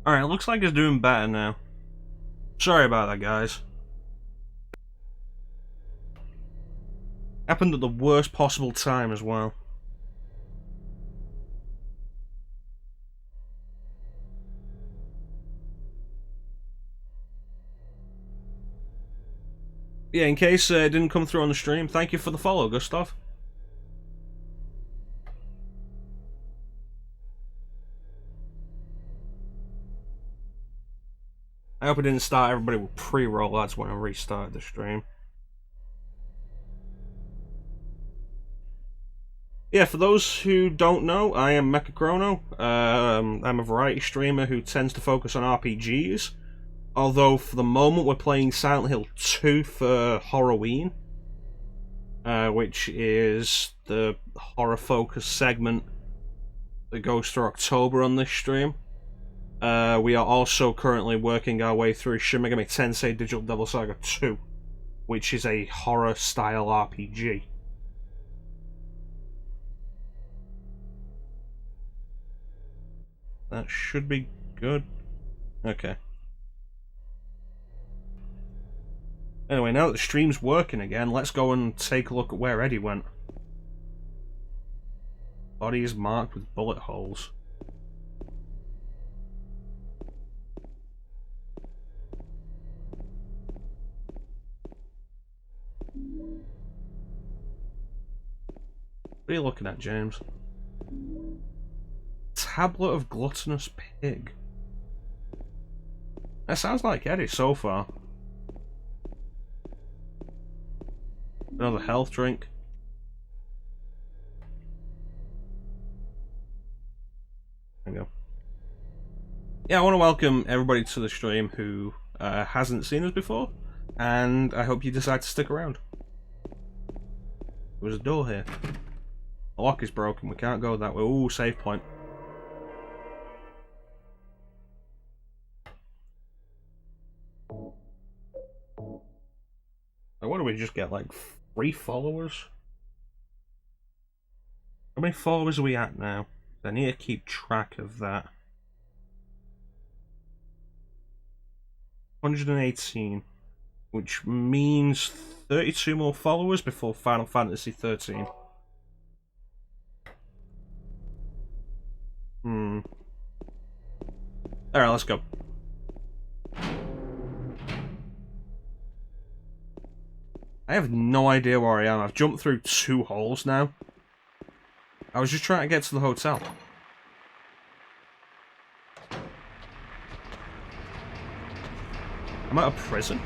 Alright, looks like it's doing better now. Sorry about that, guys. Happened at the worst possible time as well. Yeah, in case it didn't come through on the stream, thank you for the follow, Gustav. I hope it didn't start everybody with pre-roll, that's when I restarted the stream. Yeah, for those who don't know, I am MechaChrono. I'm a variety streamer who tends to focus on RPGs. Although, for the moment, we're playing Silent Hill 2 for Horrorween. Which is the horror-focused segment that goes through October on this stream. We are also currently working our way through Shin Megami Tensei Digital Devil Saga 2, which is a horror-style RPG. That should be good. Okay. Anyway, now that the stream's working again, let's go and take a look at where Eddie went. Body is marked with bullet holes. What are you looking at, James? Tablet of Gluttonous Pig. That sounds like Eddie so far. Another health drink. There we go. Yeah, I want to welcome everybody to the stream who hasn't seen us before, and I hope you decide to stick around. There's a door here. The lock is broken, we can't go that way. Ooh, save point. What do we just get, like 3 followers? How many followers are we at now? I need to keep track of that. 118, which means 32 more followers before Final Fantasy 13. Alright, let's go. I have no idea where I am. I've jumped through 2 holes now. I was just trying to get to the hotel. I'm at a prison.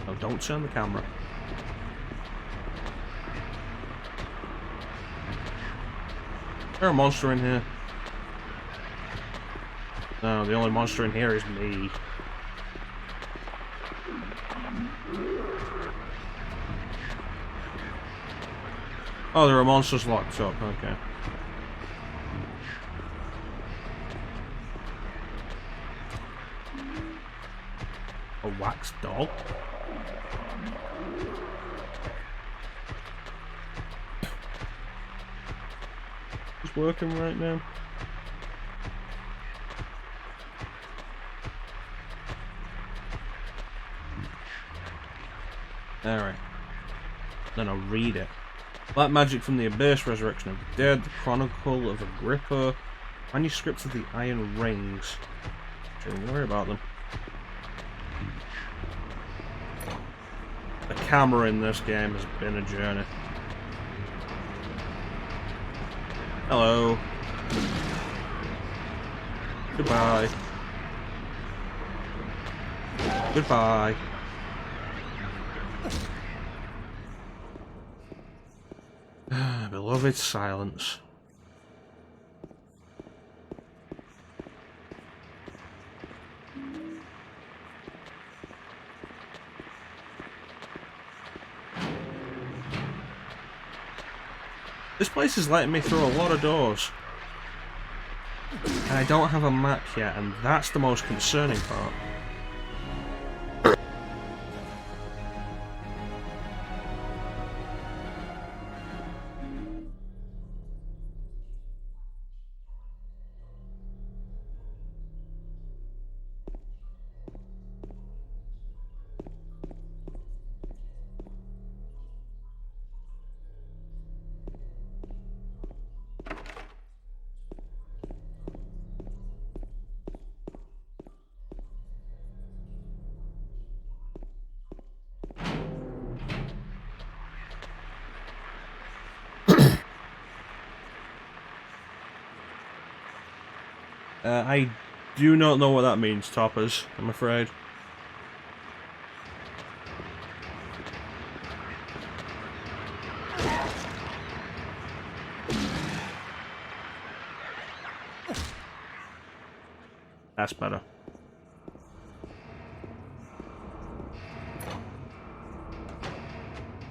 Oh, don't turn the camera. Is there a monster in here? No, the only monster in here is me. Oh, there are monsters locked up, okay. A wax doll? It's working right now. Alright. Then I'll read it. Black Magic from the Abyss, Resurrection of the Dead, the Chronicle of Agrippa, Manuscripts of the Iron Rings. Don't worry about them. The camera in this game has been a journey. Hello. Goodbye. Goodbye. Beloved silence. This place is letting me through a lot of doors. And I don't have a map yet, and that's the most concerning part. I do not know what that means, Toppers, I'm afraid. That's better.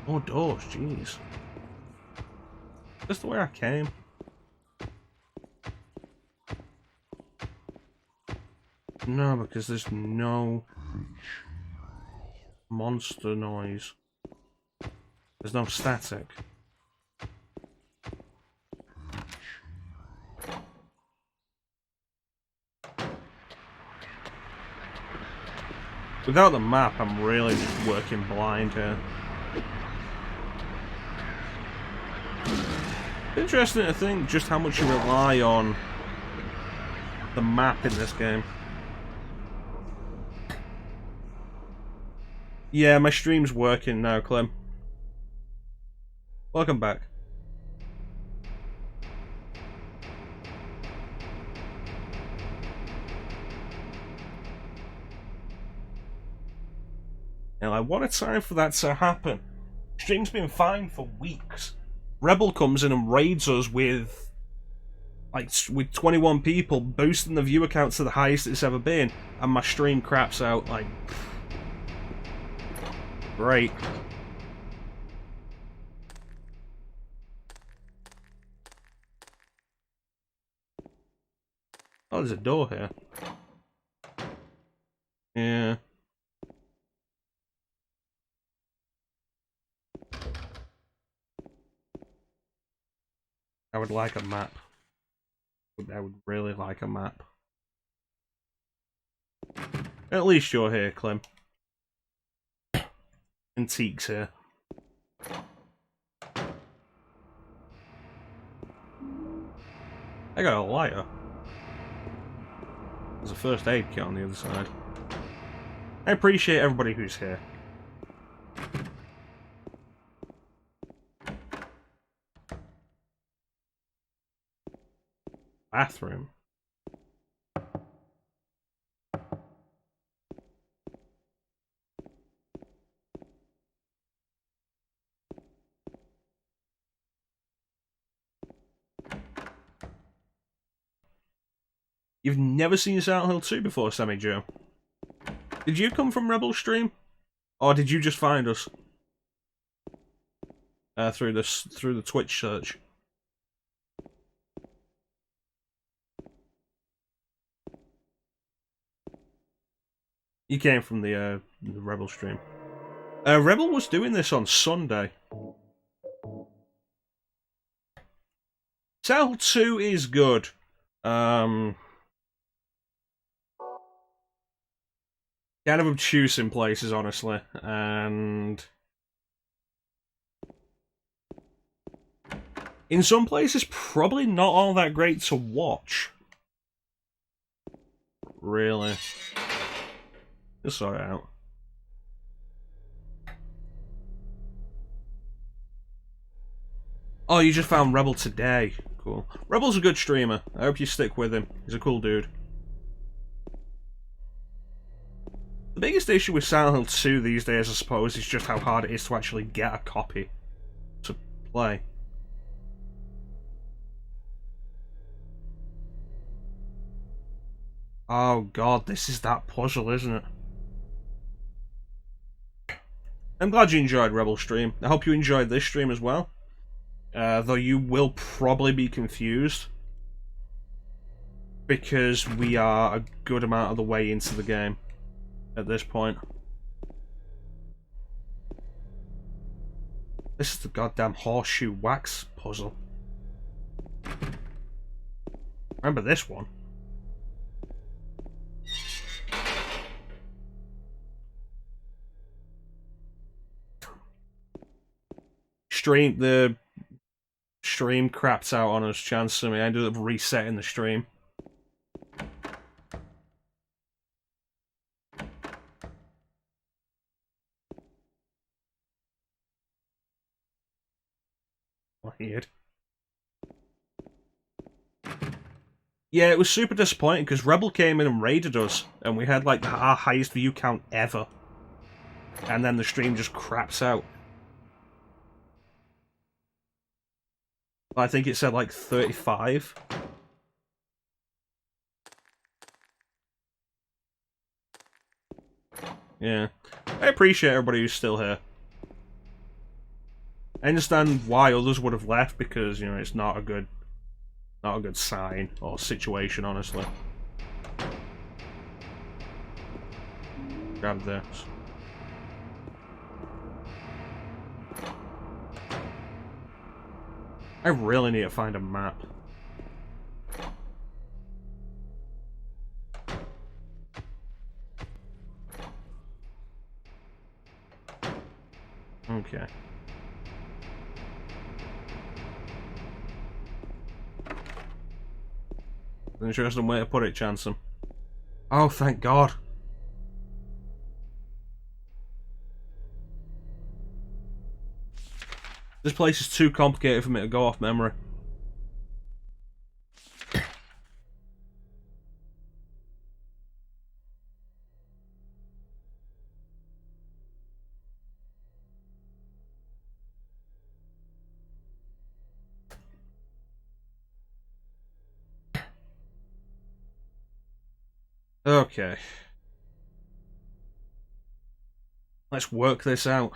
More doors, jeez. That's the way I came. No, because there's no monster noise. There's no static. Without the map, I'm really just working blind here. Interesting to think just how much you rely on the map in this game. Yeah, my stream's working now, Clem. Welcome back. Now, like, what a time for that to happen. Stream's been fine for weeks. Rebel comes in and raids us with 21 people, boosting the viewer count to the highest it's ever been, and my stream craps out, like... Great. Oh, there's a door here. Yeah. I would like a map. I would really like a map. At least you're here, Clem. Antiques here. I got a lighter. There's a first aid kit on the other side. I appreciate everybody who's here. Bathroom. You've never seen Silent Hill 2 before, Sammy Joe? Did you come from Rebel Stream? Or did you just find us? Through the Twitch search. You came from the Rebel stream. Rebel was doing this on Sunday. Cell 2 is good. Kind of obtuse in places, honestly, and in some places, probably not all that great to watch. Really. Just sort it out. Oh, you just found Rebel today. Cool. Rebel's a good streamer. I hope you stick with him. He's a cool dude. The biggest issue with Silent Hill 2 these days, I suppose, is just how hard it is to actually get a copy to play. Oh god, this is that puzzle, isn't it? I'm glad you enjoyed Rebel stream. I hope you enjoyed this stream as well. Though you will probably be confused. Because we are a good amount of the way into the game at this point. This is the goddamn horseshoe wax puzzle. Remember this one? The stream crapped out on us, chance to me. I ended up resetting the stream. Weird. Yeah, it was super disappointing because Rebel came in and raided us, and we had like our highest view count ever. And then the stream just craps out. I think it said like 35. Yeah. I appreciate everybody who's still here. I understand why others would have left because, you know, it's not a good sign or situation, honestly. Grab this. I really need to find a map. Okay. Interesting way to put it, Chansom. Oh, thank God. This place is too complicated for me to go off memory. Okay. Let's work this out.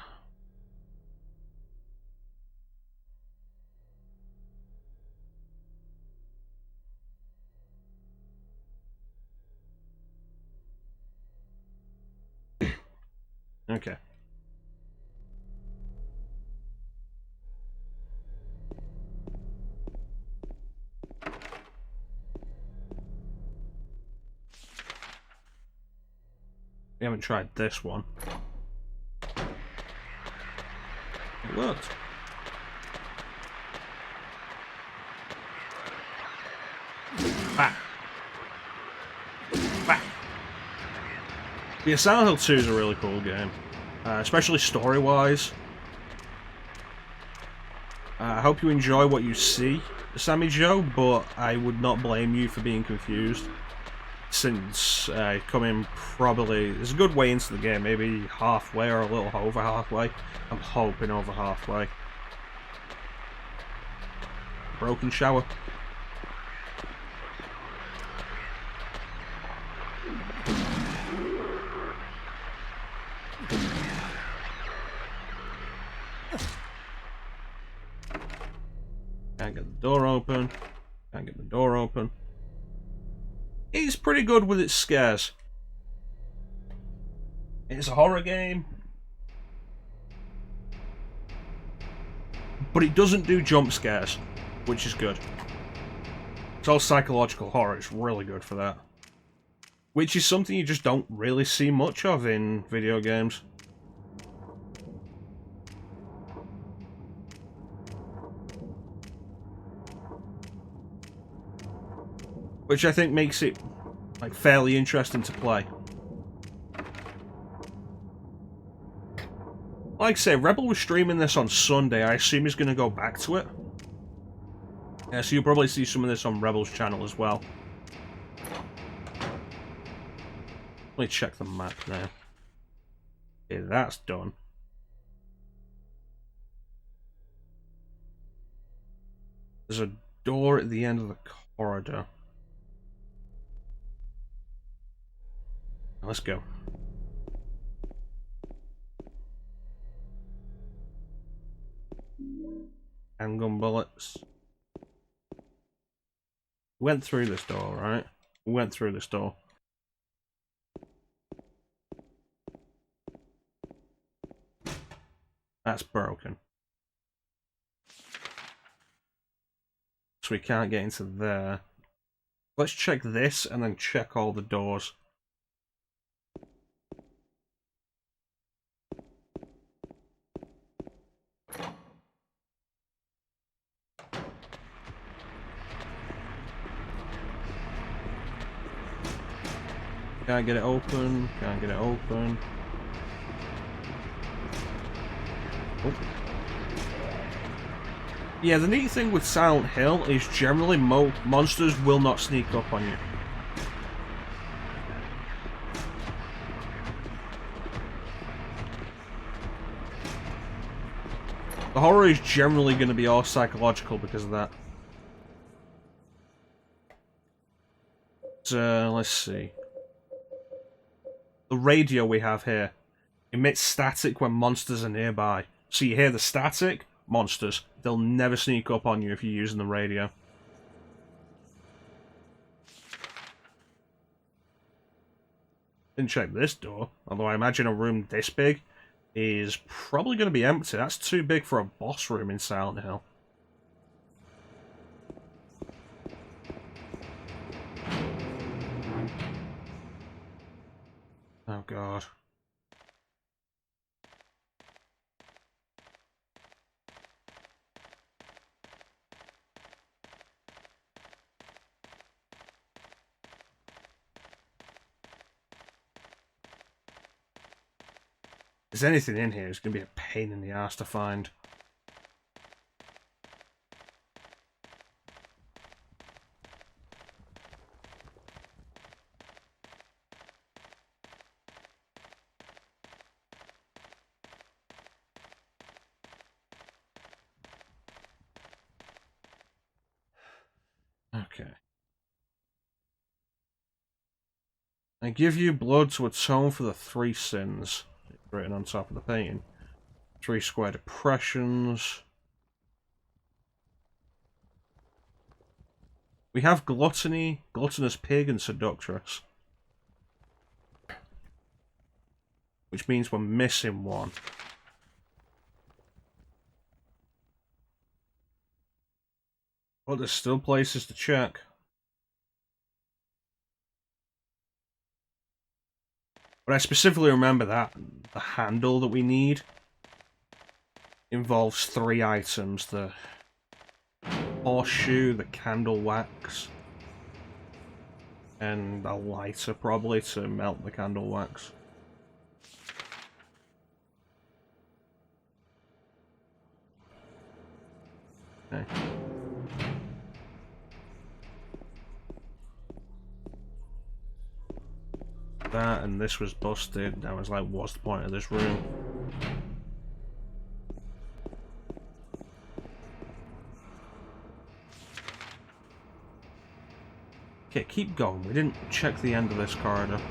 Okay. We haven't tried this one. It worked. Back. Back. Yeah, Silent Hill 2 is a really cool game. Especially story-wise. I hope you enjoy what you see, Sammy Joe, but I would not blame you for being confused. Since coming probably... There's a good way into the game, maybe halfway or a little over halfway. I'm hoping over halfway. Broken shower. Can't get the door open. Can't get the door open. It's pretty good with its scares. It's a horror game. But it doesn't do jump scares, which is good. It's all psychological horror, it's really good for that. Which is something you just don't really see much of in video games. Which I think makes it like fairly interesting to play. Like I say, Rebel was streaming this on Sunday. I assume he's going to go back to it. Yeah, so you'll probably see some of this on Rebel's channel as well. Let me check the map now. Okay, that's done. There's a door at the end of the corridor. Let's go. Handgun bullets. We went through this door, right? We went through this door. That's broken. So we can't get into there. Let's check this and then check all the doors. Can't get it open, can't get it open. Oh. Yeah, the neat thing with Silent Hill is generally monsters will not sneak up on you. The horror is generally going to be all psychological because of that. So, let's see. The radio we have here emits static when monsters are nearby. So you hear the static, monsters. They'll never sneak up on you if you're using the radio. Didn't check this door, although I imagine a room this big is probably going to be empty. That's too big for a boss room in Silent Hill. Oh god. If there's anything in here, it's going to be a pain in the ass to find. Okay. I give you blood to atone for the 3 sins. Written on top of the painting. 3 square depressions. We have gluttony, gluttonous pig, and seductress. Which means we're missing one. But there's still places to check. But I specifically remember that the handle that we need involves 3 items. The horseshoe, the candle wax, and a lighter probably to melt the candle wax. Okay. That and this was busted. I was like, what's the point of this room? Okay, keep going. We didn't check the end of this corridor.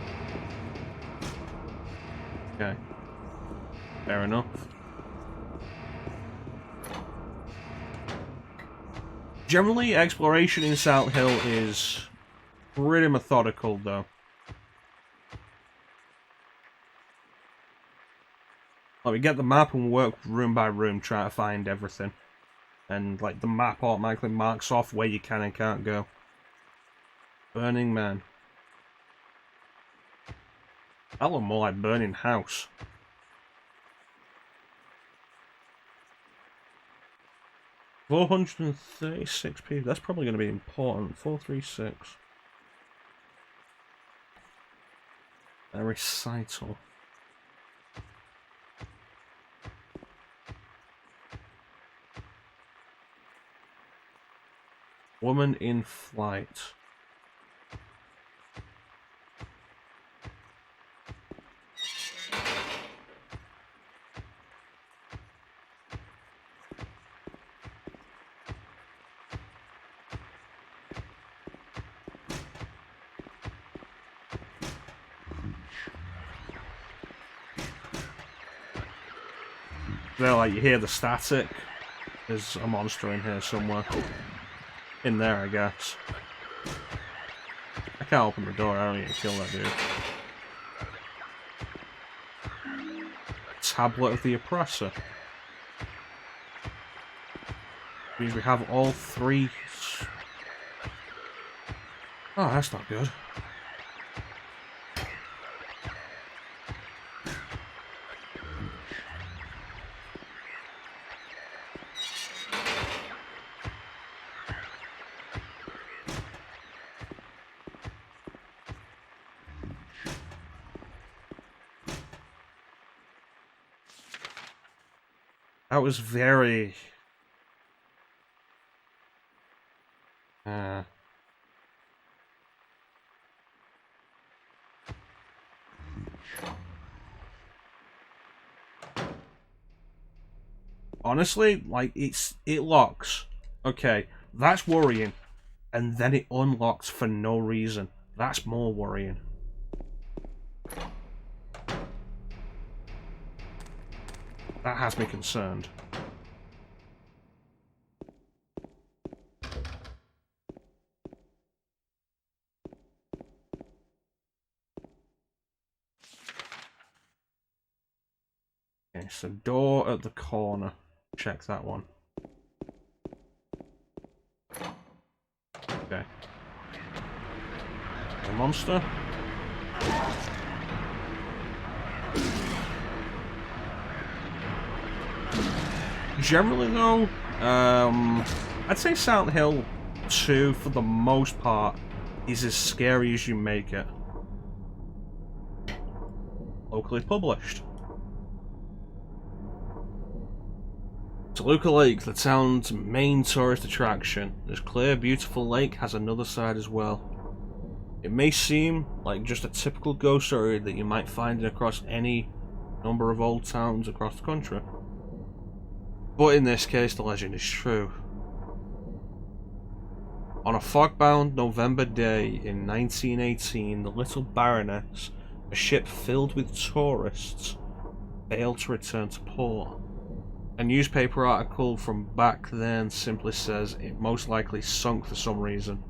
Okay. Fair enough. Generally, exploration in Silent Hill is pretty methodical, though. Like, we get the map and work room by room, try to find everything. And, like, the map automatically marks off where you can and can't go. Burning Man. That looked more like Burning House. $436p. That's probably going to be important. 436. A recital. Woman in flight. There, like, you hear the static. There's a monster in here somewhere. In there, I guess. I can't open the door, I don't need to kill that dude. Tablet of the Oppressor. Means we have all 3. Oh, that's not good. That was very Honestly, like, it locks. Okay, that's worrying. And then it unlocks for no reason. That's more worrying. That has me concerned. Okay, so door at the corner. Check that one. Okay. A monster? Generally though, I'd say Silent Hill 2, for the most part, is as scary as you make it. Locally published. Toluca Lake, the town's main tourist attraction. This clear, beautiful lake has another side as well. It may seem like just a typical ghost story that you might find across any number of old towns across the country. But in this case, the legend is true. On a fog-bound November day in 1918, the Little Baroness, a ship filled with tourists, failed to return to port. A newspaper article from back then simply says it most likely sunk for some reason.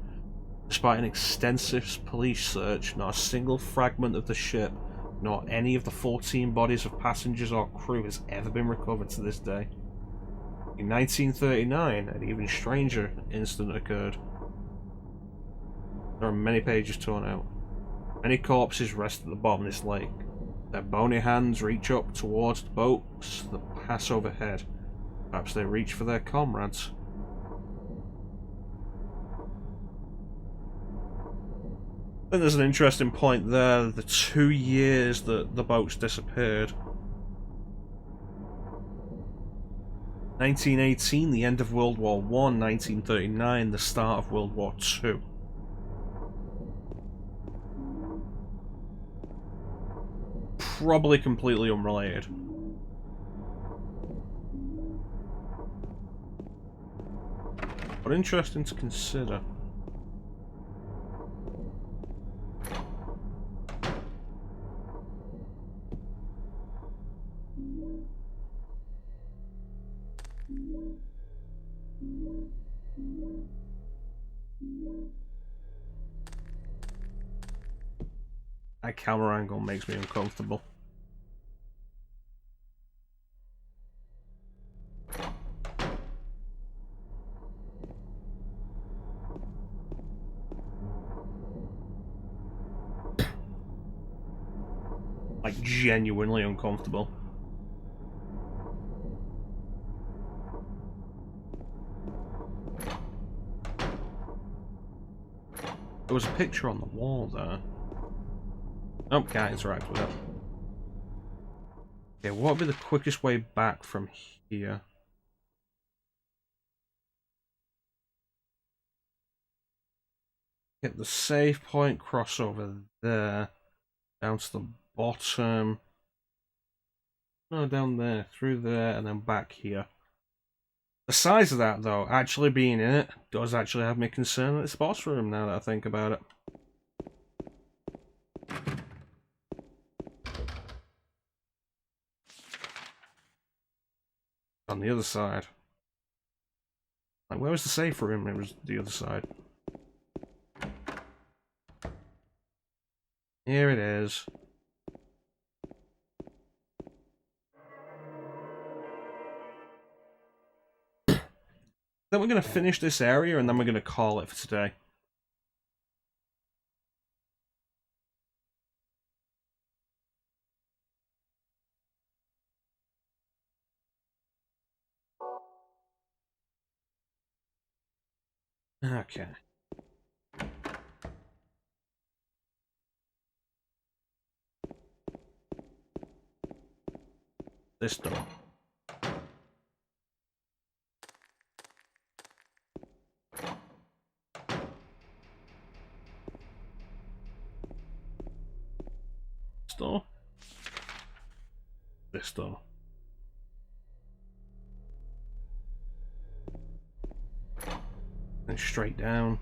Despite an extensive police search, not a single fragment of the ship, nor any of the 14 bodies of passengers or crew has ever been recovered to this day. In 1939, an even stranger incident occurred. There are many pages torn out. Many corpses rest at the bottom of this lake. Their bony hands reach up towards the boats that pass overhead. Perhaps they reach for their comrades. Then there's an interesting point there, the 2 years that the boats disappeared. 1918, the end of World War I, 1939, the start of World War II. Probably completely unrelated. But interesting to consider. That camera angle makes me uncomfortable. Like, genuinely uncomfortable. There was a picture on the wall there. Oh, can't interact with it. Okay, what would be the quickest way back from here? Get the save point, cross over there, down to the bottom. No, down there, through there, and then back here. The size of that, though, actually being in it, does actually have me concerned that it's a boss room now that I think about it. On the other side. Like, where was the safe room? It was the other side. Here it is. Then we're going to finish this area and then we're going to call it for today. Okay. This door. This door. this door. And straight down.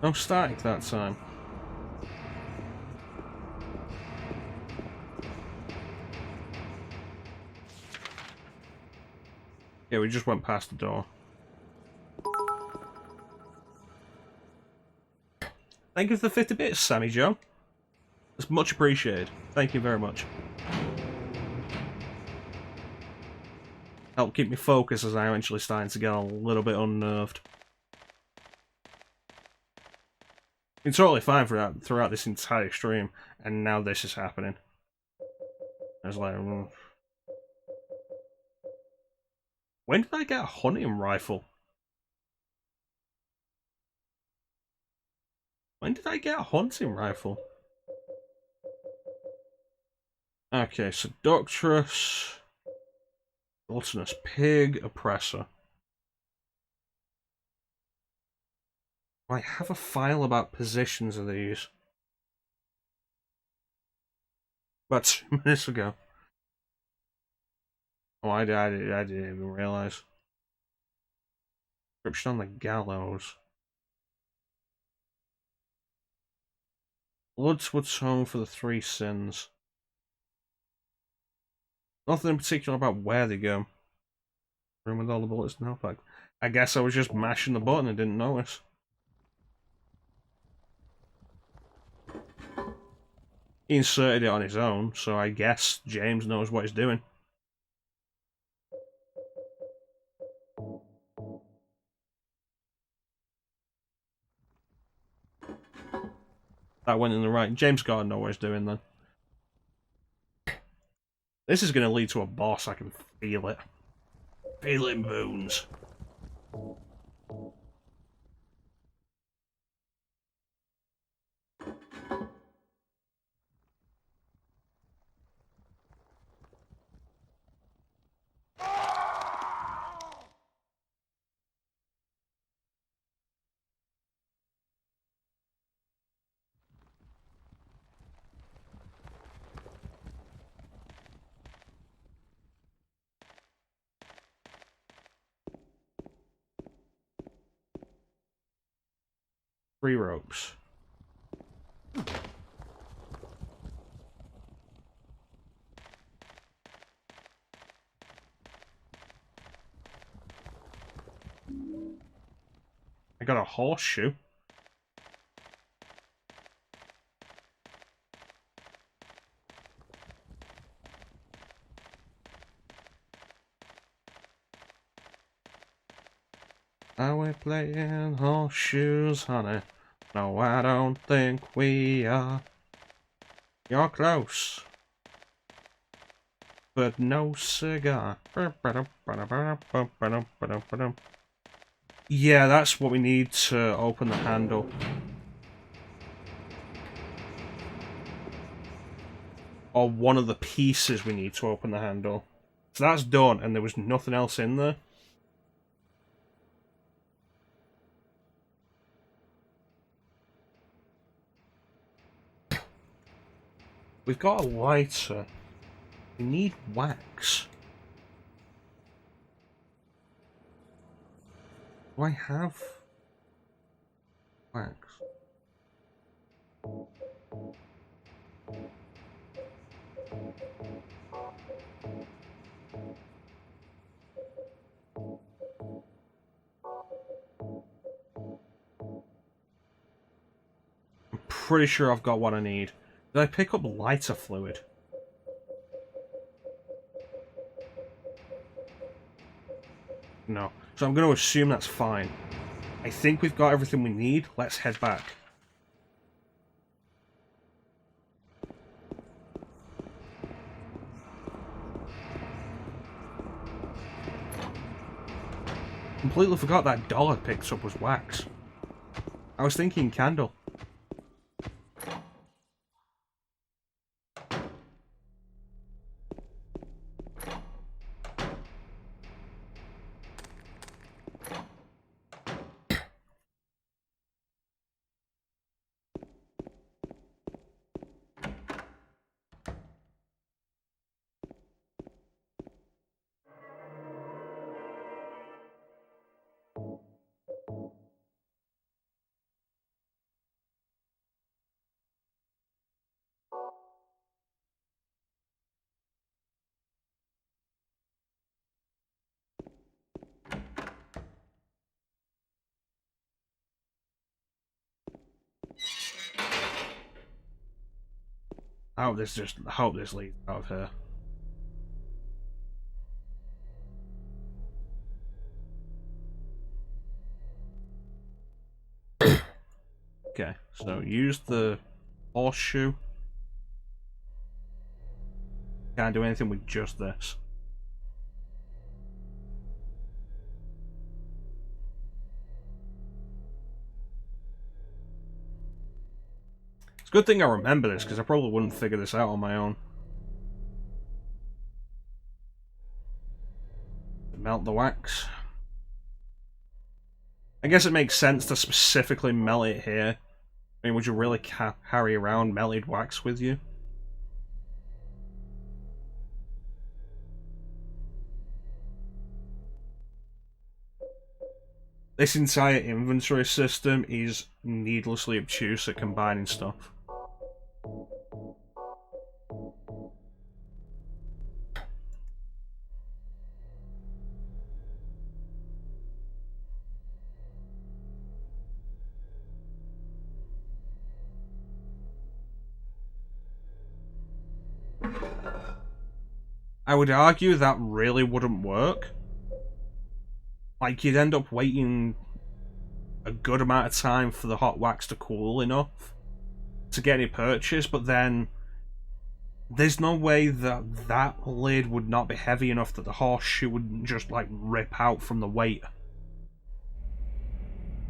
No static that time. Yeah, we just went past the door. Thank you for the 50 bits, Sammy Joe. It's much appreciated. Thank you very much. Help keep me focused as I'm eventually starting to get a little bit unnerved. Been totally fine throughout this entire stream, and now this is happening. I was like, when did I get a hunting rifle? When did I get a hunting rifle? Okay, seductress, gluttonous pig, oppressor. I have a file about positions of these. About 2 minutes ago. Oh, I didn't even realise. Inscription on the gallows. Blood's what's home for the 3 sins. Nothing in particular about where they go. Room with all the bullets now. I guess I was just mashing the button and didn't notice. He inserted it on his own, so I guess James knows what he's doing. That went in the right. James gotta know what he's doing then. This is gonna lead to a boss, I can feel it. Feel it in bones. Three ropes. I got a horseshoe. Are we playing horseshoes, honey? No, I don't think we are. You're close, but no cigar. Yeah, that's what we need to open the handle. Or one of the pieces we need to open the handle. So that's done, and there was nothing else in there. We've got a lighter. We need wax. Do I have wax? I'm pretty sure I've got what I need. Did I pick up lighter fluid? No. So I'm going to assume that's fine. I think we've got everything we need. Let's head back. Completely forgot that doll I picked up was wax. I was thinking candle. I hope this leads out of here. Okay, so use the horseshoe. Can't do anything with just this. It's a good thing I remember this, because I probably wouldn't figure this out on my own. Melt the wax. I guess it makes sense to specifically melt it here. I mean, would you really carry around melted wax with you? This entire inventory system is needlessly obtuse at combining stuff. I would argue that really wouldn't work. Like, you'd end up waiting a good amount of time for the hot wax to cool enough to get any purchase, but then there's no way that that lid would not be heavy enough that the horseshoe wouldn't just, like, rip out from the weight.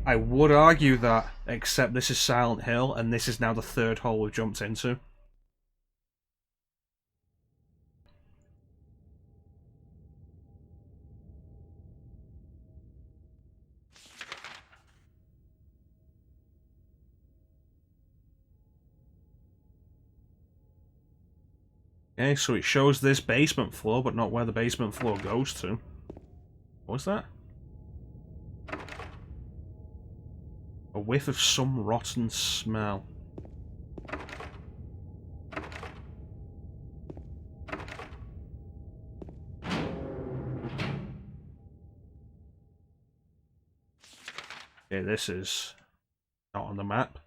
I would argue that, except this is Silent Hill, and this is now the third hole we've jumped into. Okay, so it shows this basement floor, but not where the basement floor goes to. What was that? A whiff of some rotten smell. Okay, this is not on the map.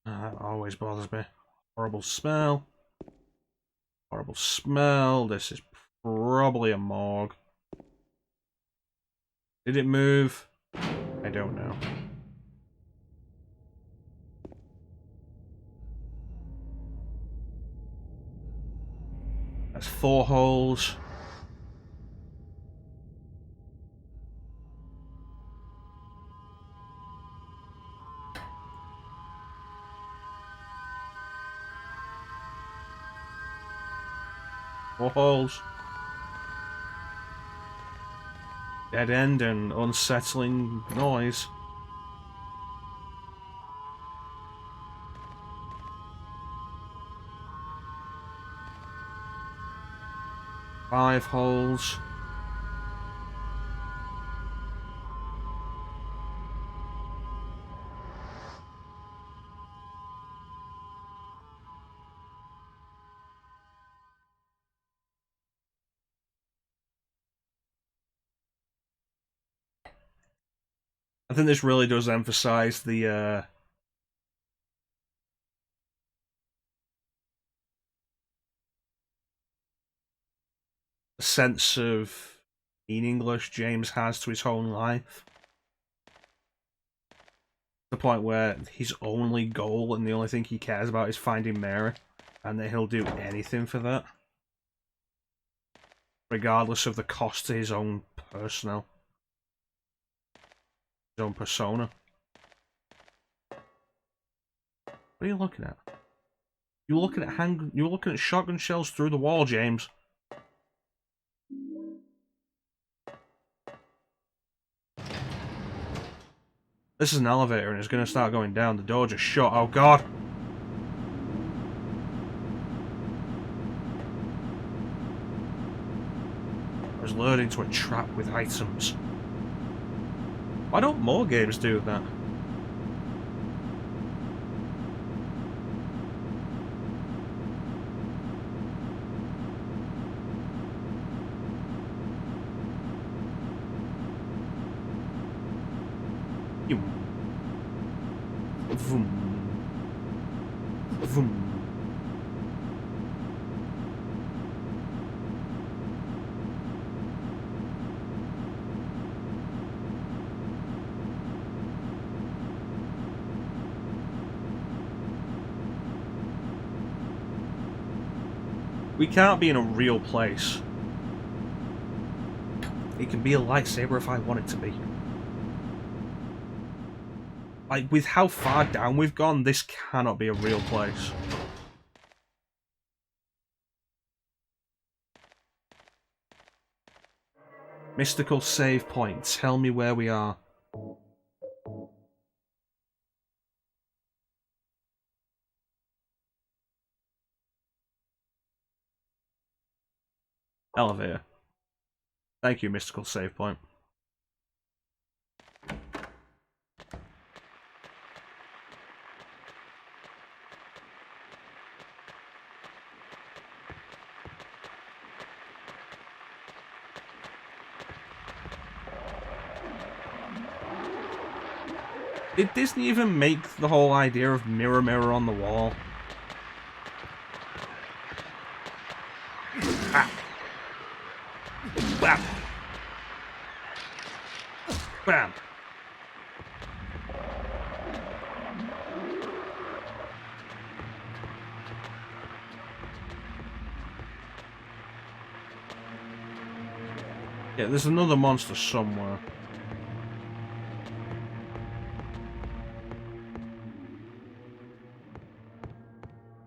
That always bothers me. Horrible smell. Horrible smell. This is probably a morgue. Did it move? I don't know. That's 4 holes. Four holes. Dead end and unsettling noise. Five holes. I think this really does emphasize the sense of meaningless James has to his own life. The point where his only goal and the only thing he cares about is finding Mary, and that he'll do anything for that, regardless of the cost to his own personnel, his own persona. What are you looking at? You're looking at shotgun shells through the wall, James. This is an elevator and it's going to start going down. The door just shut. Oh god! I was lured into a trap with items. Why don't more games do that? Vroom. Vroom. We can't be in a real place. It can be a lightsaber if I want it to be. Like, with how far down we've gone, this cannot be a real place. Mystical save point. Tell me where we are. Elevator. Thank you, mystical save point. Did Disney even make the whole idea of mirror mirror on the wall? Ah. Bam. Bam. Yeah, there's another monster somewhere.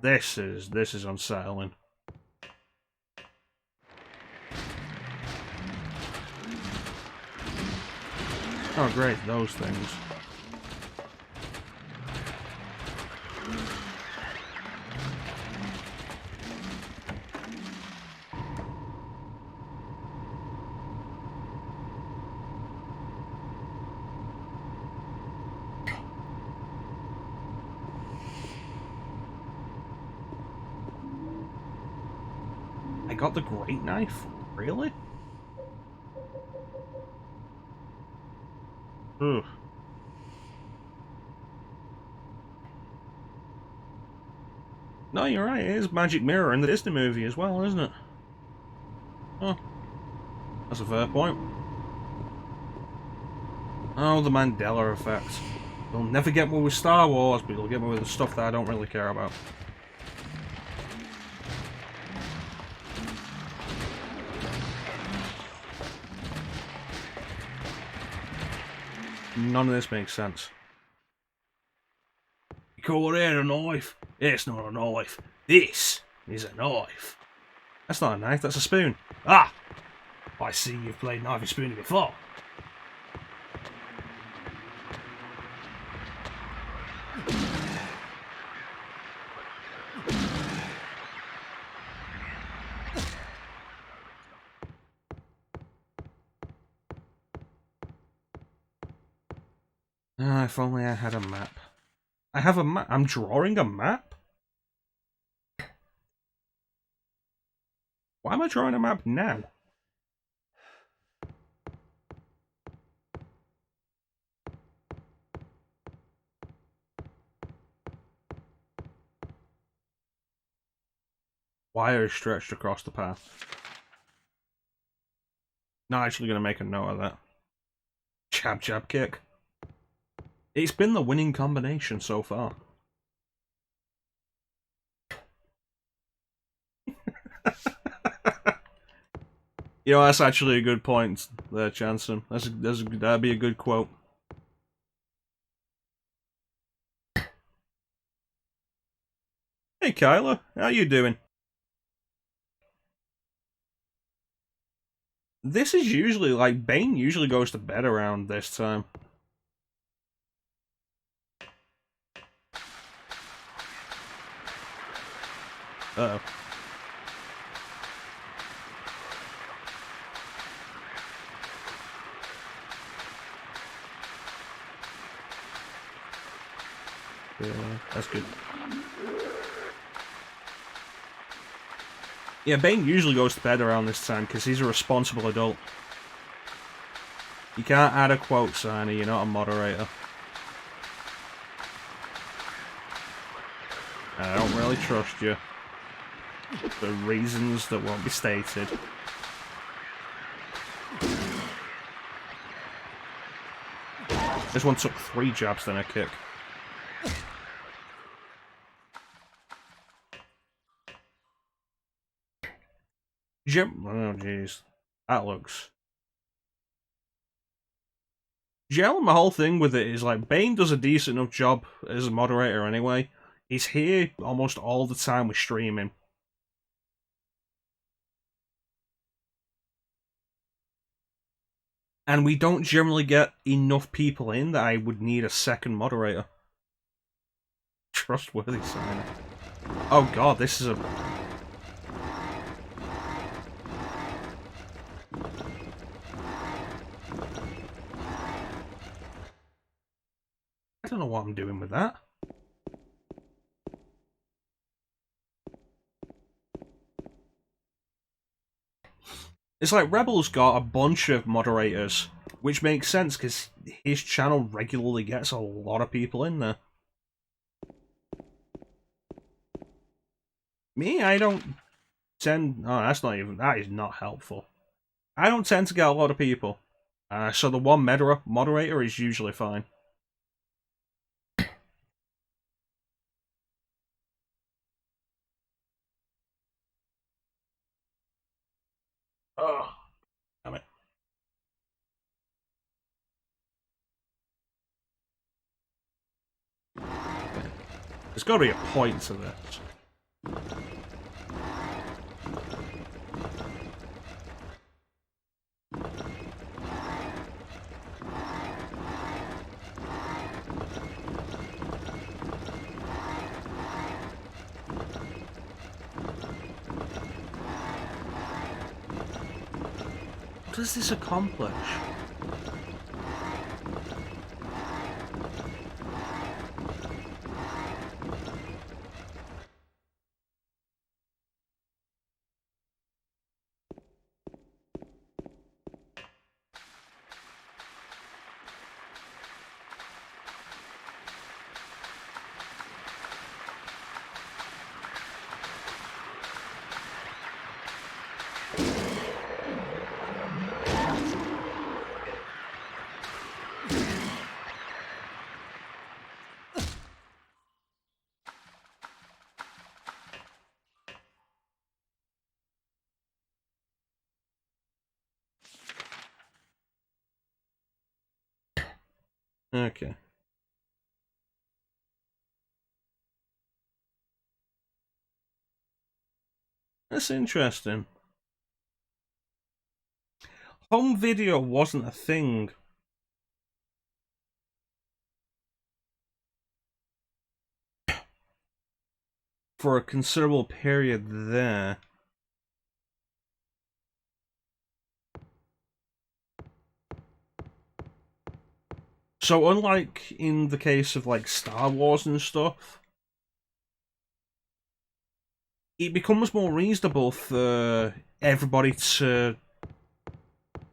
This is unsettling. Oh great, those things. I got the great knife? Really? Ugh. No, you're right, it is Magic Mirror in the Disney movie as well, isn't it? Oh. That's a fair point. Oh, the Mandela effect. You'll never get me with Star Wars, but you'll get me with the stuff that I don't really care about. None of this makes sense. You call that a knife? It's not a knife. This is a knife. That's not a knife, that's a spoon. Ah! I see you've played knife and spoon before. Ah, if only I had a map. I have a map. I'm drawing a map? Why am I drawing a map now? Wire is stretched across the path. Not actually going to make a note of that. Jab, jab, kick. It's been the winning combination so far. You know, that's actually a good point there, Chanson. That'd be a good quote. Hey, Kyla. How you doing? This is usually, like, Bane usually goes to bed around this time. Uh-oh. Yeah, that's good. Yeah, Bane usually goes to bed around this time because he's a responsible adult. You can't add a quote sign or you're not a moderator. I don't really trust you. For reasons that won't be stated. This one took 3 jabs then a kick. Oh, jeez. That looks... Generally, my whole thing with it is, like, Bane does a decent enough job as a moderator anyway. He's here almost all the time with streaming. And we don't generally get enough people in that I would need a second moderator. Trustworthy signer. Oh god, this is a... I don't know what I'm doing with that. It's like Rebel's got a bunch of moderators, which makes sense because his channel regularly gets a lot of people in there. Me, I don't tend... Oh, that's not even... That is not helpful. I don't tend to get a lot of people. So the one moderator is usually fine. Oh, damn it. There's got to be a point to this. What does this accomplish? Okay. That's interesting. Home video wasn't a thing. For a considerable period there. So unlike in the case of like Star Wars and stuff, it becomes more reasonable for everybody to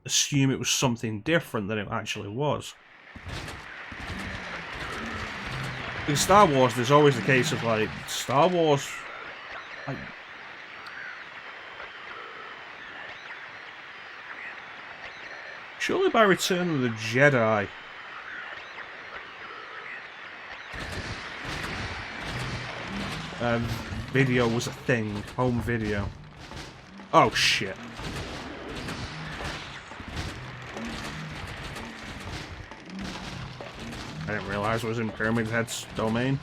assume it was something different than it actually was. In Star Wars, there's always the case of like Star Wars, like, surely by Return of the Jedi, video was a thing, home video. Oh shit. I didn't realize it was in Pyramid Head's domain.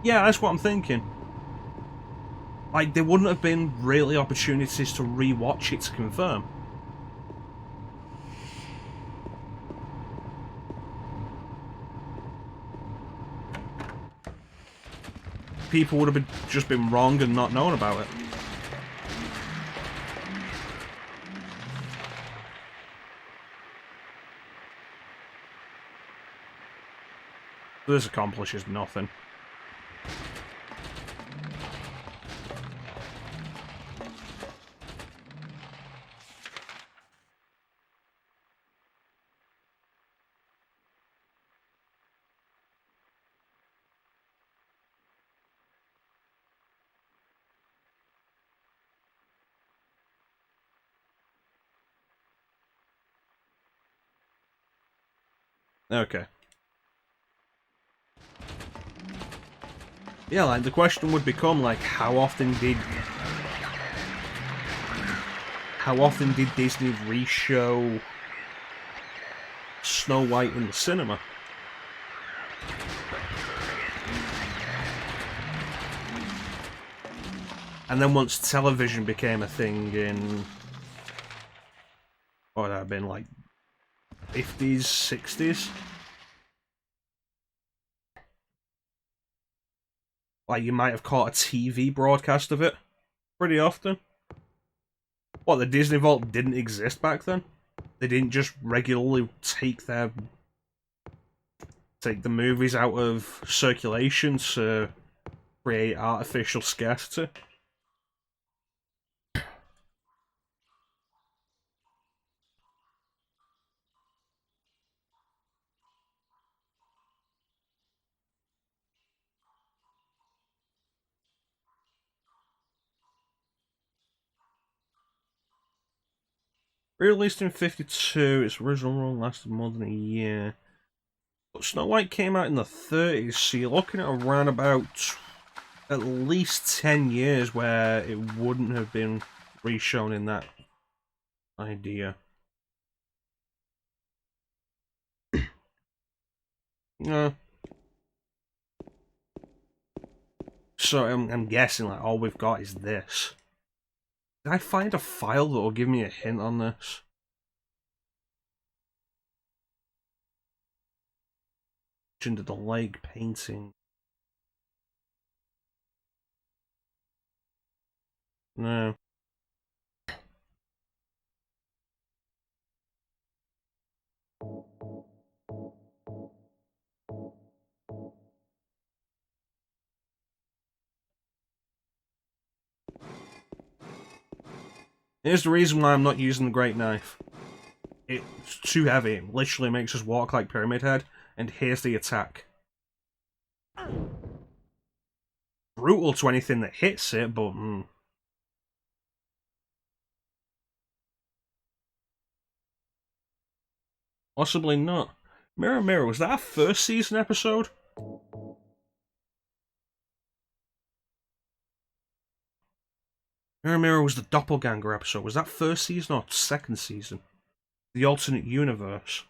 Yeah, that's what I'm thinking. Like, there wouldn't have been really opportunities to re-watch it to confirm. People would have just been wrong and not known about it. This accomplishes nothing. Okay. Yeah, like, the question would become, like, how often did Disney re-show Snow White in the cinema? And then once television became a thing in, what would that have been, like, 50s, 60s? Like, you might have caught a TV broadcast of it pretty often. What, the Disney Vault didn't exist back then? They didn't just regularly take the movies out of circulation to create artificial scarcity? Released in 52, its original run lasted more than a year. But Snow White came out in the 30s, so you're looking at around about at least 10 years where it wouldn't have been reshown in that idea. No. So I'm guessing like all we've got is this. Did I find a file that will give me a hint on this? Into the lake painting. No. Here's the reason why I'm not using the Great Knife. It's too heavy. It literally makes us walk like Pyramid Head. And here's the attack. Brutal to anything that hits it, but... Possibly not. Mirror Mirror, was that a first season episode? Mirror Mirror was the Doppelganger episode. Was that first season or second season? The alternate universe.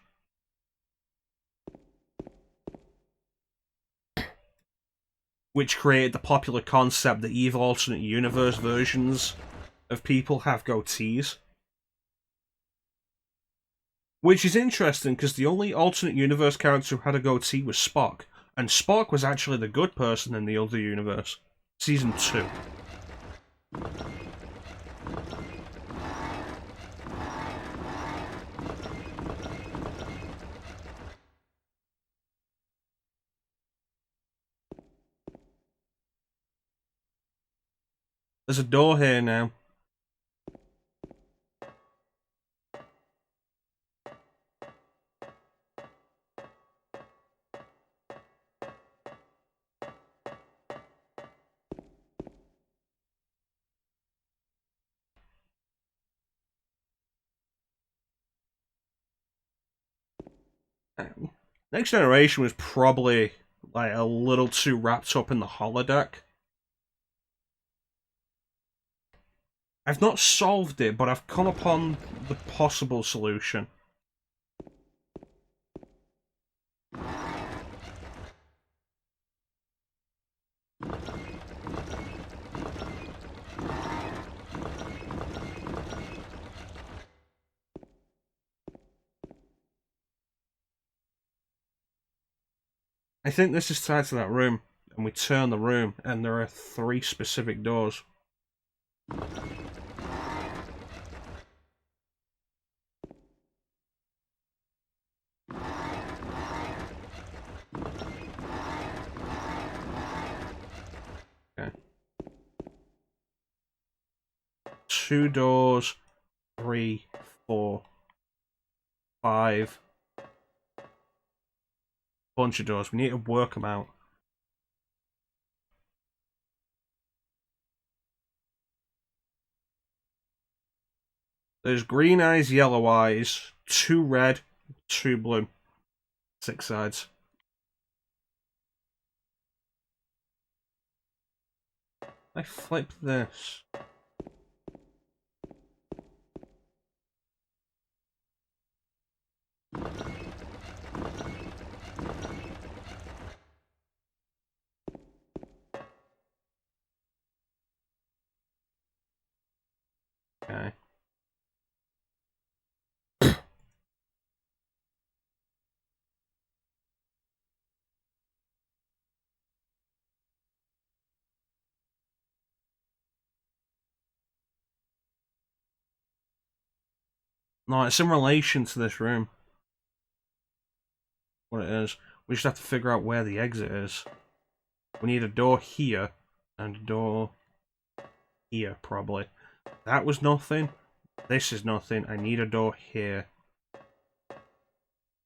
Which created the popular concept that evil alternate universe versions of people have goatees. Which is interesting, because the only alternate universe character who had a goatee was Spock. And Spock was actually the good person in the other universe. Season 2. There's a door here now. Next Generation was probably like a little too wrapped up in the holodeck. I've not solved it, but I've come upon the possible solution. I think this is tied to that room, and we turn the room, and there are 3 specific doors. Okay. 2 doors, 3, 4, 5. Bunch of doors. We need to work them out. There's green eyes, yellow eyes, 2 red, 2 blue. 6 sides. I flip this. Okay. No, it's in relation to this room. What it is. We just have to figure out where the exit is. We need a door here, and a door here, probably. That was nothing. This is nothing. I need a door here.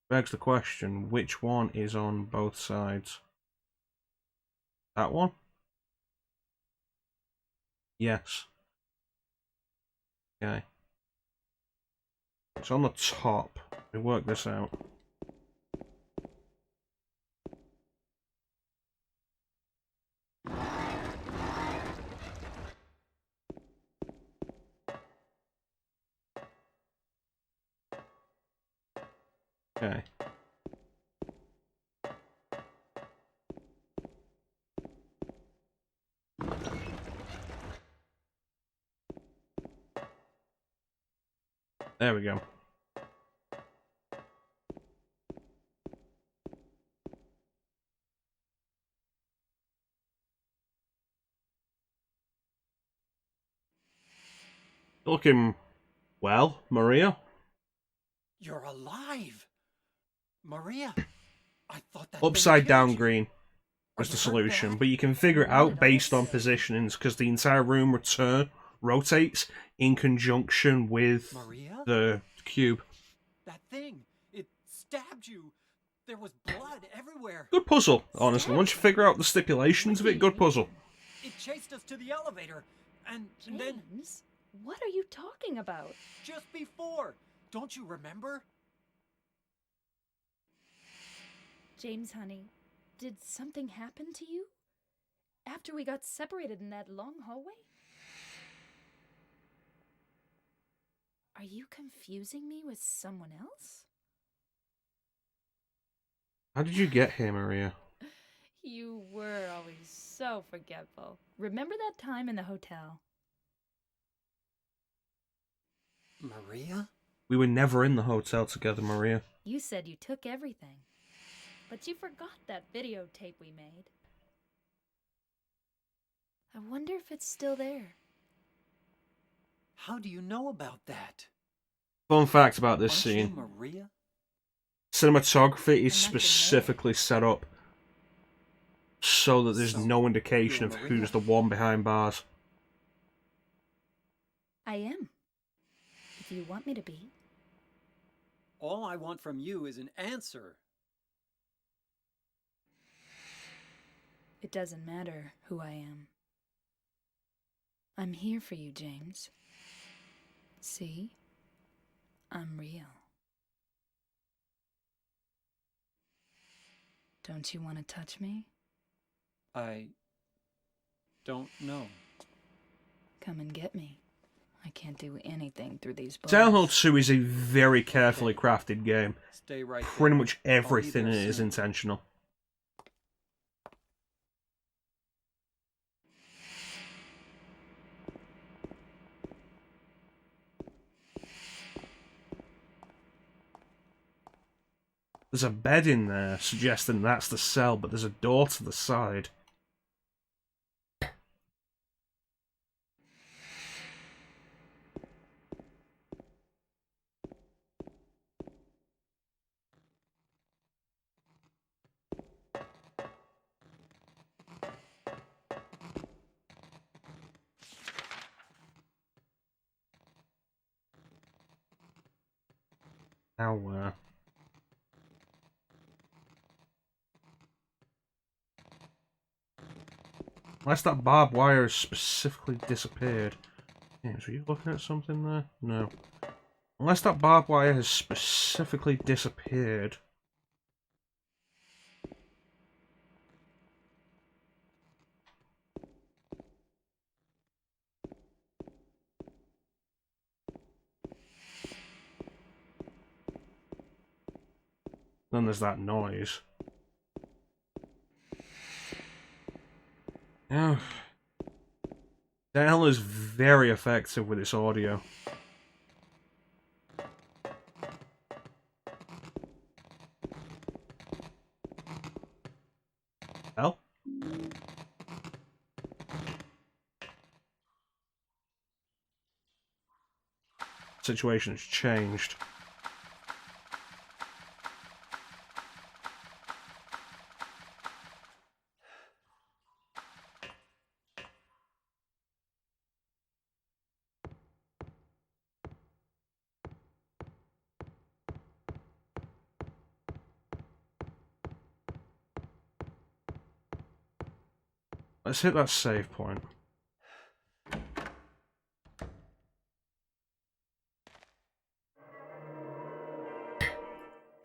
Begs the question, which one is on both sides? That one? Yes. Okay. It's on the top. We work this out. Okay. There we go. Looking well, Maria. You're alive! Maria! I thought that Upside thing down killed you. green Are was the you hurt solution, bad? but you can figure it Not out at based all. on positionings because the entire room rotates in conjunction with Maria? the cube. That thing! It stabbed you! There was blood everywhere! Good puzzle, honestly. Once you figure out the stipulations of it, good puzzle. It chased us to the elevator, and then James, what are you talking about? just before! Don't you remember? James, honey, did something happen to you? After we got separated in that long hallway? Are you confusing me with someone else? How did you get here, Maria? You were always so forgetful. Remember that time in the hotel? Maria? We were never in the hotel together, Maria. You said you took everything. But you forgot that videotape we made. I wonder if it's still there. How do you know about that? Fun fact about this Aren't scene. you Maria? Cinematography is I'm not the specifically set up so that there's So, no indication you're of Maria. who's the one behind bars. I am. If you want me to be. All I want from you is an answer. It doesn't matter who I am. I'm here for you, James. See? I'm real. Don't you want to touch me? I don't know. Come and get me. I can't do anything through these bars. Silent Hill 2 is a very carefully crafted game. Stay right Pretty there. much everything I'll in be it there is soon. intentional. There's a bed in there, suggesting that's the cell, but there's a door to the side. Now, unless that barbed wire has specifically disappeared. James, were you looking at something there? No. Unless that barbed wire has specifically disappeared. Then there's that noise. Oh. Dell is very effective with its audio. Hell? Situation's changed. Let's hit that save point.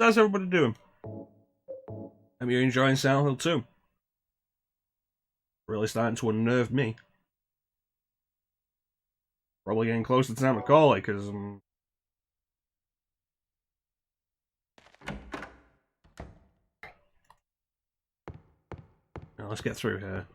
How's everybody doing? Hope you're enjoying Silent Hill 2. Really starting to unnerve me. Probably getting close to the time to call it, because now let's get through here.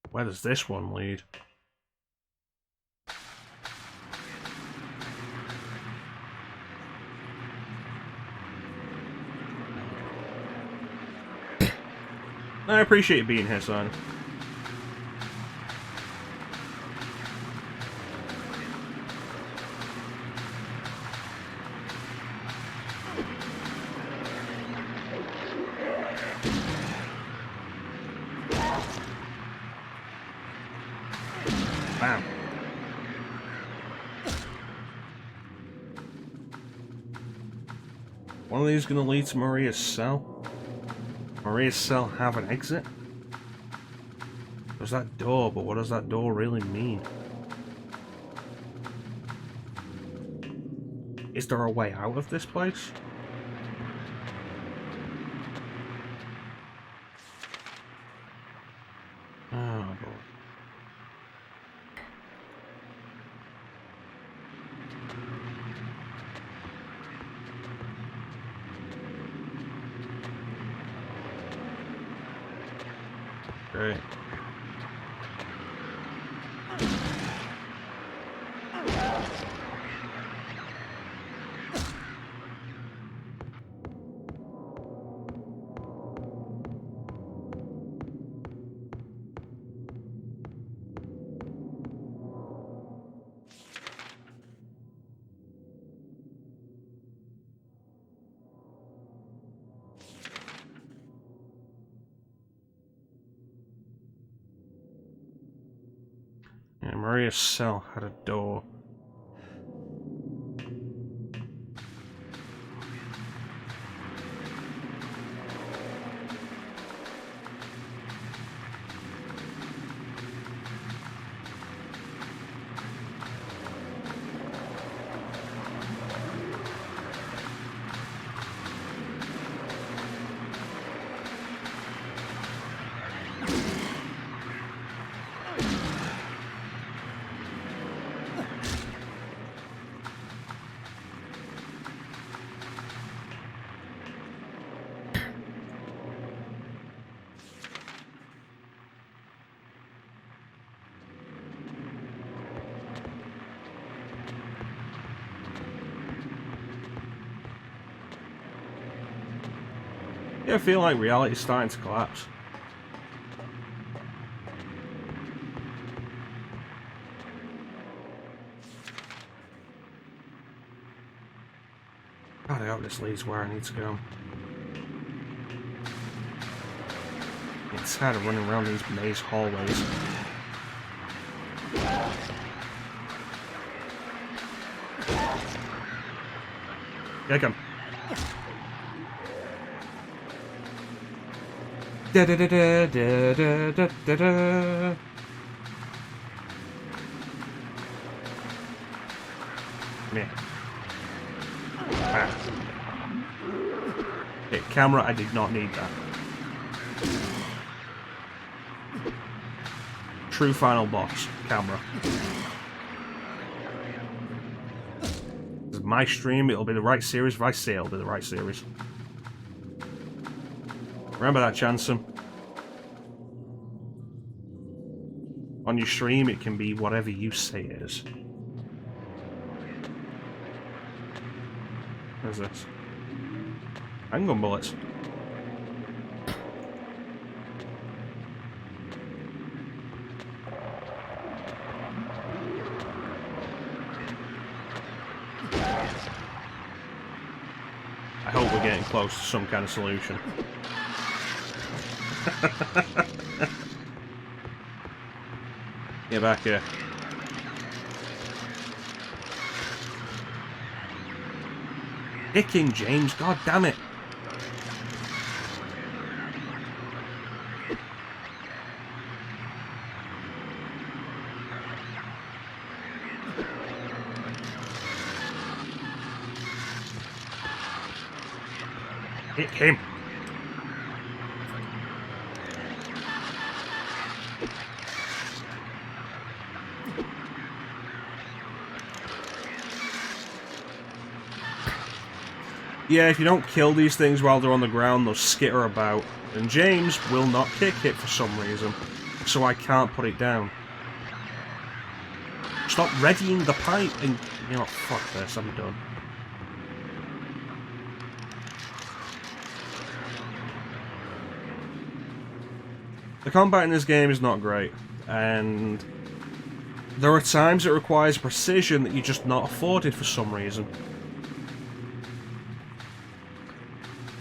Where does this one lead? I appreciate you being here, son. Bam. One of these gonna lead to Maria's cell? Maria's cell have an exit? There's that door, but what does that door really mean? Is there a way out of this place? Oh boy. Great. Yeah, Maria's cell had a door. Yeah, I feel like reality's starting to collapse. God, I hope this leads where I need to go. It's tired of running around these maze hallways. Get him. Da da da da da da da da da. Come here. Ah. camera, I did not need that. True final boss, camera. This is my stream, it'll be the right series. If I say it'll be the right series. Remember that, Chanson. On your stream, it can be whatever you say it is. What's this? Handgun bullets. I hope we're getting close to some kind of solution. Get back here. Dicking, James, god damn it. Hit him. Yeah, if you don't kill these things while they're on the ground, they'll skitter about. And James will not kick it for some reason, so I can't put it down. Stop readying the pipe and... You know what, fuck this, I'm done. The combat in this game is not great, and there are times it requires precision that you're just not afforded for some reason.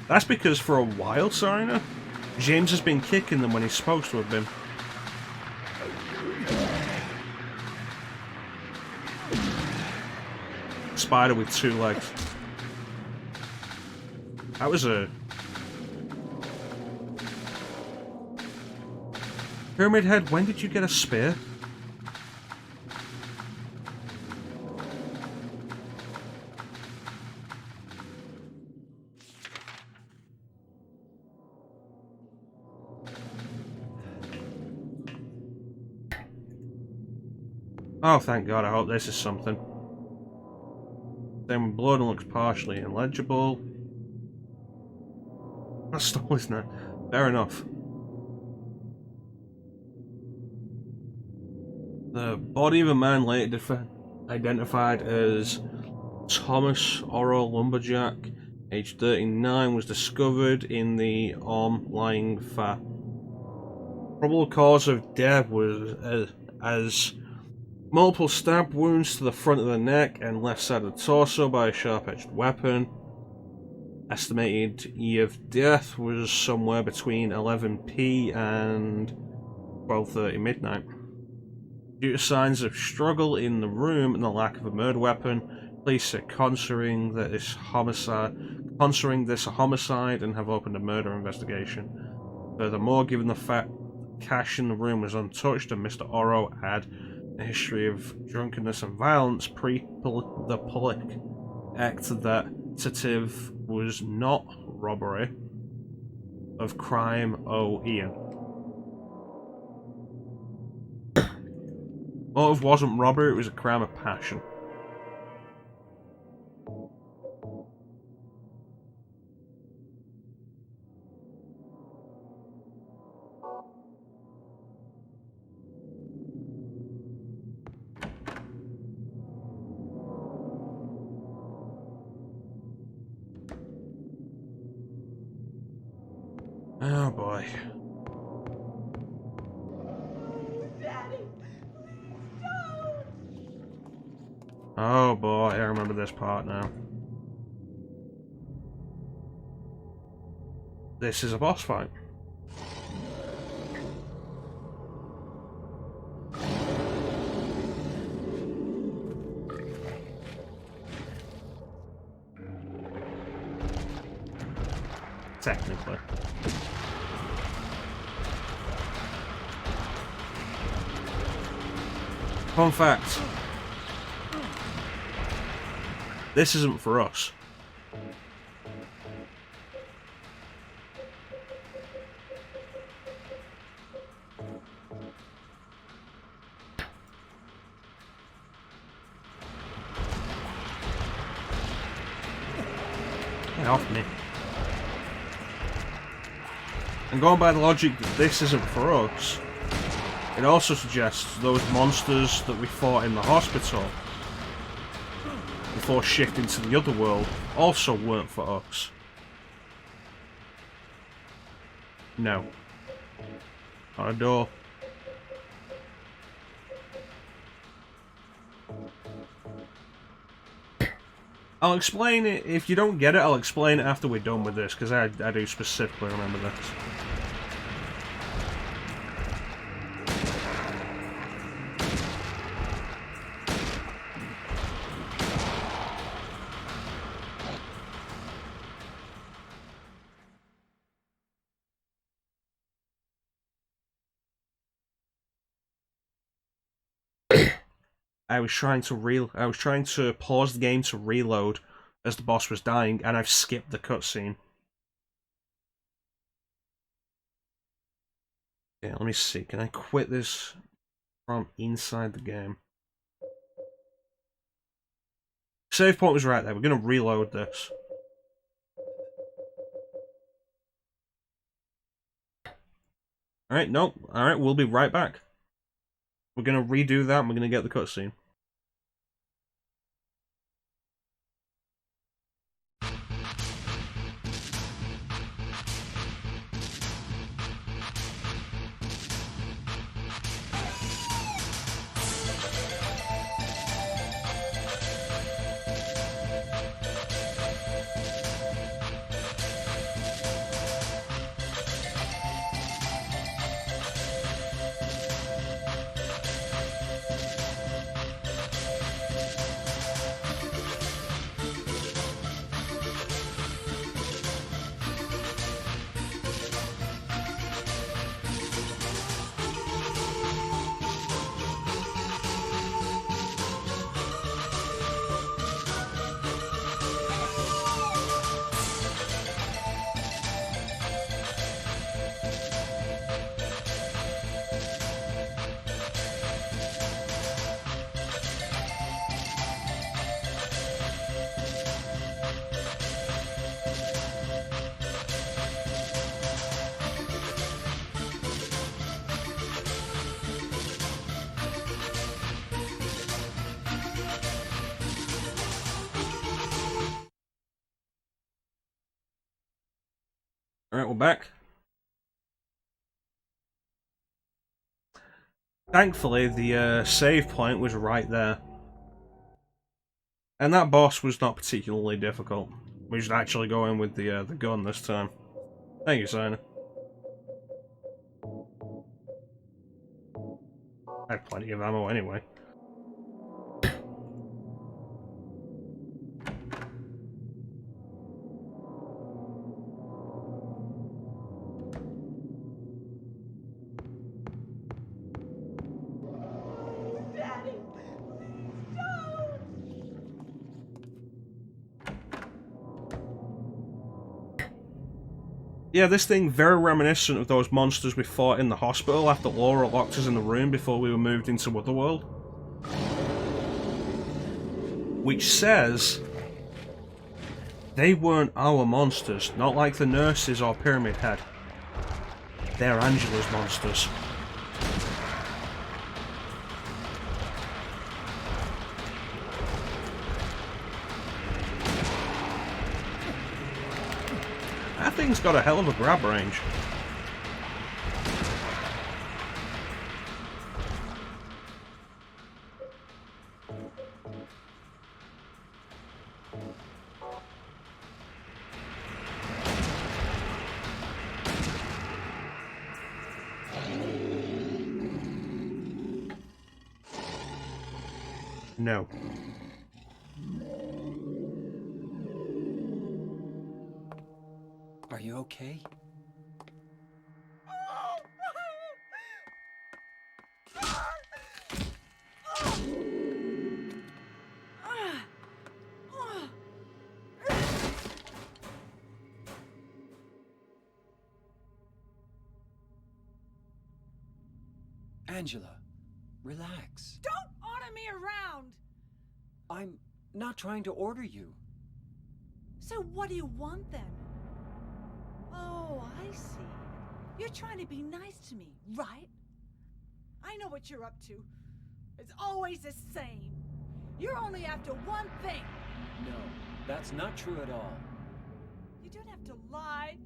That's because for a while, Sarina, James has been kicking them when he's supposed to have been. Spider with 2 legs. That was a... Pyramid Head, when did you get a spear? Oh, thank God, I hope this is something. Same with blood and looks partially illegible. That's still, isn't it? Fair enough. The body of a man later identified as Thomas Oro Lumberjack, age 39, was discovered in the arm lying fat. Probable cause of death was as multiple stab wounds to the front of the neck and left side of the torso by a sharp-edged weapon. Estimated year of death was somewhere between 11 p and 12:30 midnight. Due to signs of struggle in the room and the lack of a murder weapon, police are considering this a homicide and have opened a murder investigation. Furthermore, given the fact cash in the room was untouched and Mr. Oro had a history of drunkenness and violence the public act that was not robbery of crime Ian. Motive wasn't robbery, it was a crime of passion. Oh boy. Daddy, please don't. Oh boy, I remember this part now. This is a boss fight. Technically. Fun fact. This isn't for us. off me. And going by the logic that this isn't for us, it also suggests those monsters that we fought in the hospital before shifting to the other world also weren't for us. No. Not a door. I'll explain it. If you don't get it, I'll explain it after we're done with this, because I do specifically remember this. I was trying to pause the game to reload as the boss was dying, and I've skipped the cutscene. Yeah, let me see. Can I quit this from inside the game? Save point was right there. We're gonna reload this. Alright, nope. Alright, we'll be right back. We're gonna redo that and we're gonna get the cutscene. Alright, we're back. Thankfully, the save point was right there. And that boss was not particularly difficult. We should actually go in with the gun this time. Thank you, Simon. I have plenty of ammo anyway. Daddy, please don't. Yeah, this thing very reminiscent of those monsters we fought in the hospital after Laura locked us in the room before we were moved into Otherworld. Which says they weren't our monsters, not like the nurses or Pyramid Head. They're Angela's monsters. That thing's got a hell of a grab range. No. Are you okay? Angela, relax. Don't order me around. I'm not trying to order you. So what do you want then? Oh, I see. You're trying to be nice to me, right? I know what you're up to. It's always the same. You're only after one thing. No, that's not true at all. You don't have to lie.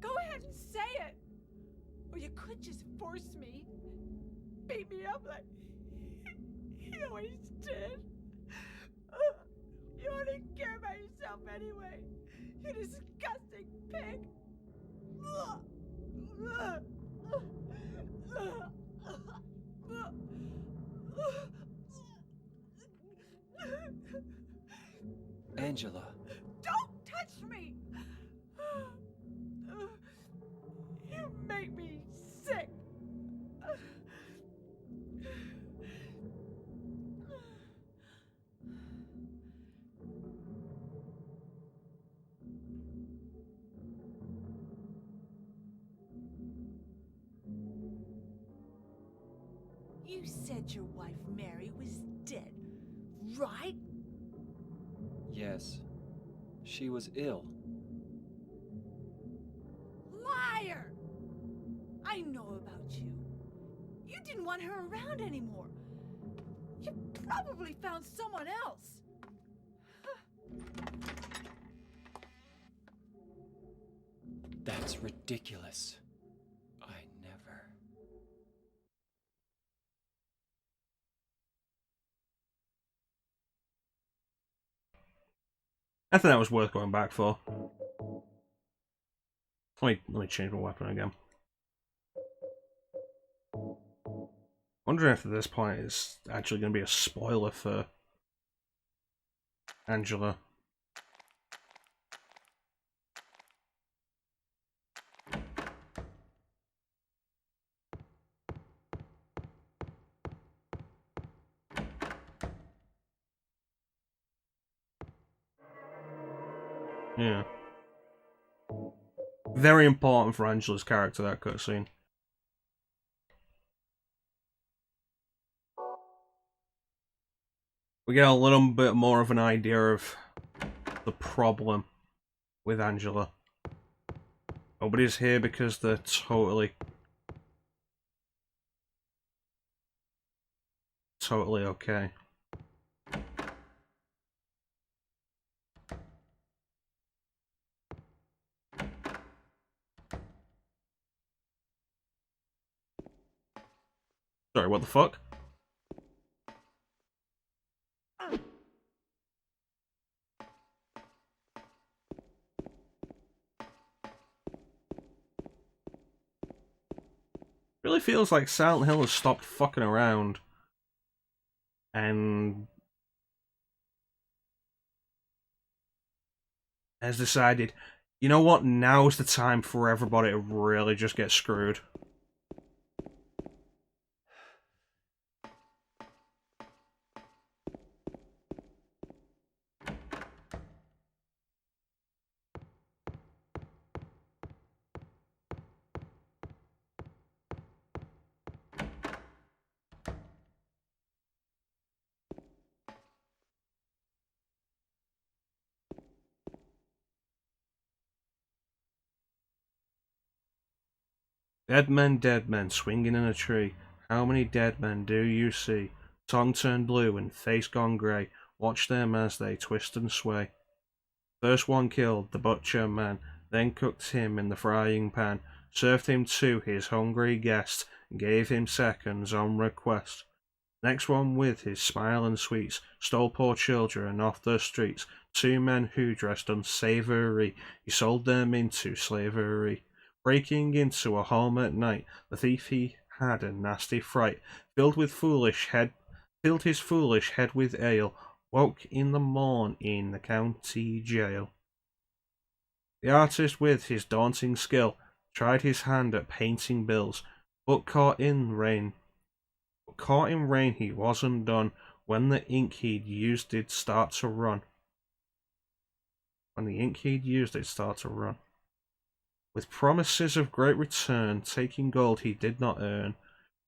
Go ahead and say it. Or you could just force me. Beat me up like he always did. You only care about yourself anyway. You disgusting pig. Angela. Don't touch me! You make me sick. You said your wife Mary was dead, right? Yes. She was ill. Liar! I know about you. You didn't want her around anymore. You probably found someone else. That's ridiculous. I never. I think that was worth going back for. Let me change my weapon again. Wondering if at this point it's actually going to be a spoiler for Angela. Yeah. Very important for Angela's character, that cutscene. We get a little bit more of an idea of the problem with Angela. Nobody's here because they're totally okay. Sorry, what the fuck? Really feels like Silent Hill has stopped fucking around and has decided, you know what, now's the time for everybody to really just get screwed. Dead men, swinging in a tree. How many dead men do you see? Tongue turned blue and face gone grey. Watch them as they twist and sway. First one killed, the butcher man, then cooked him in the frying pan, served him to his hungry guest, and gave him seconds on request. Next one with his smile and sweets, stole poor children off the streets. Two men who dressed unsavory, he sold them into slavery. Breaking into a home at night, the thief he had a nasty fright, filled his foolish head with ale, woke in the morn in the county jail. The artist with his daunting skill tried his hand at painting bills, but caught in rain he wasn't done when the ink he'd used did start to run. With promises of great return, taking gold he did not earn,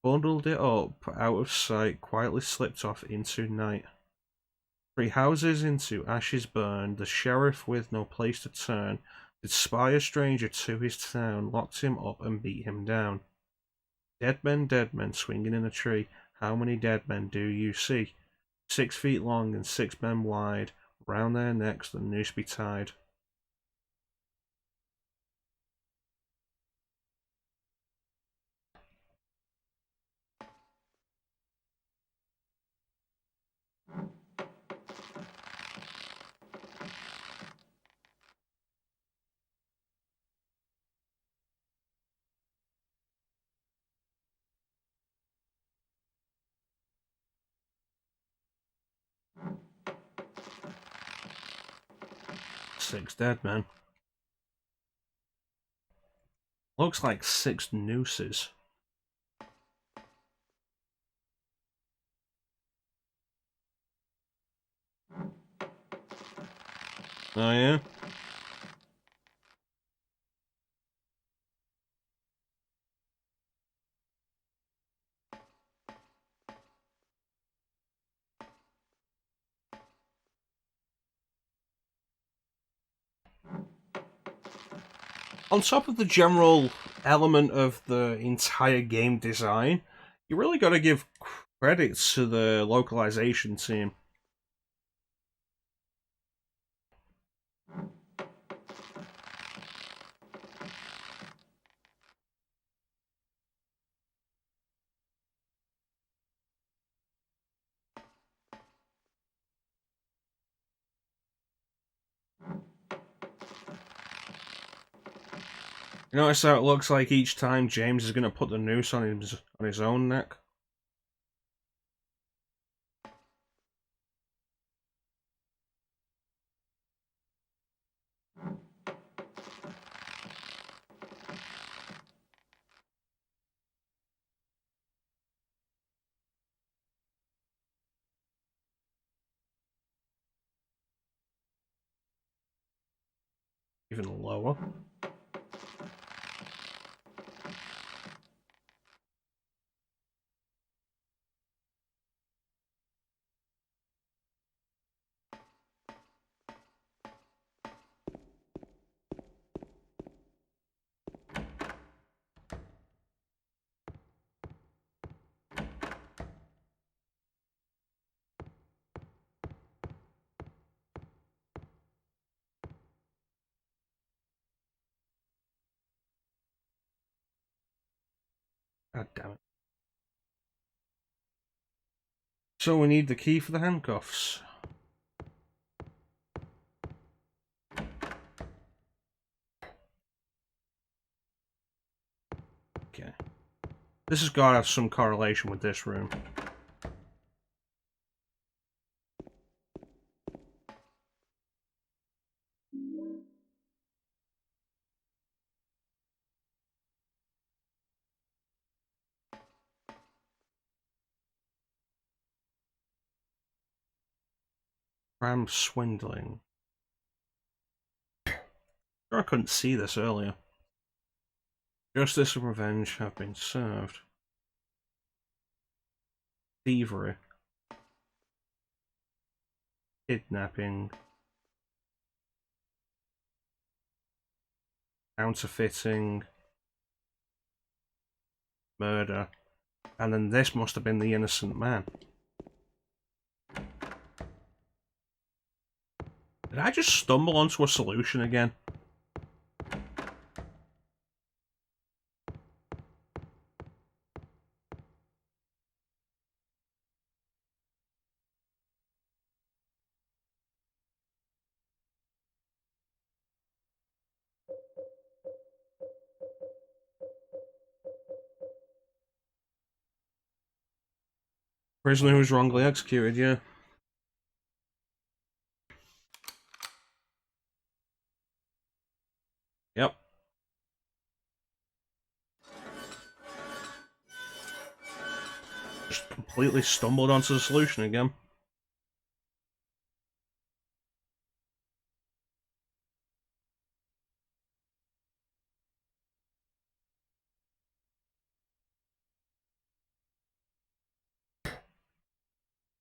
bundled it up out of sight, quietly slipped off into night. 3 houses into ashes burned, the sheriff with no place to turn did spy a stranger to his town, locked him up and beat him down. Dead men swinging in a tree, how many dead men do you see? 6 feet long and 6 men wide, round their necks the noose be tied. Six dead men. Looks like 6 nooses. Oh yeah? On top of the general element of the entire game design, you really got to give credits to the localization team. You notice how it looks like each time James is going to put the noose on his own neck? Even lower. God damn it. So we need the key for the handcuffs. Okay. This has got to have some correlation with this room. Ram swindling. Sure, I couldn't see this earlier. Justice and revenge have been served. Thievery. Kidnapping. Counterfeiting. Murder. And then this must have been the innocent man. Did I just stumble onto a solution again? Prisoner who was wrongly executed, yeah. Yep. Just completely stumbled onto the solution again.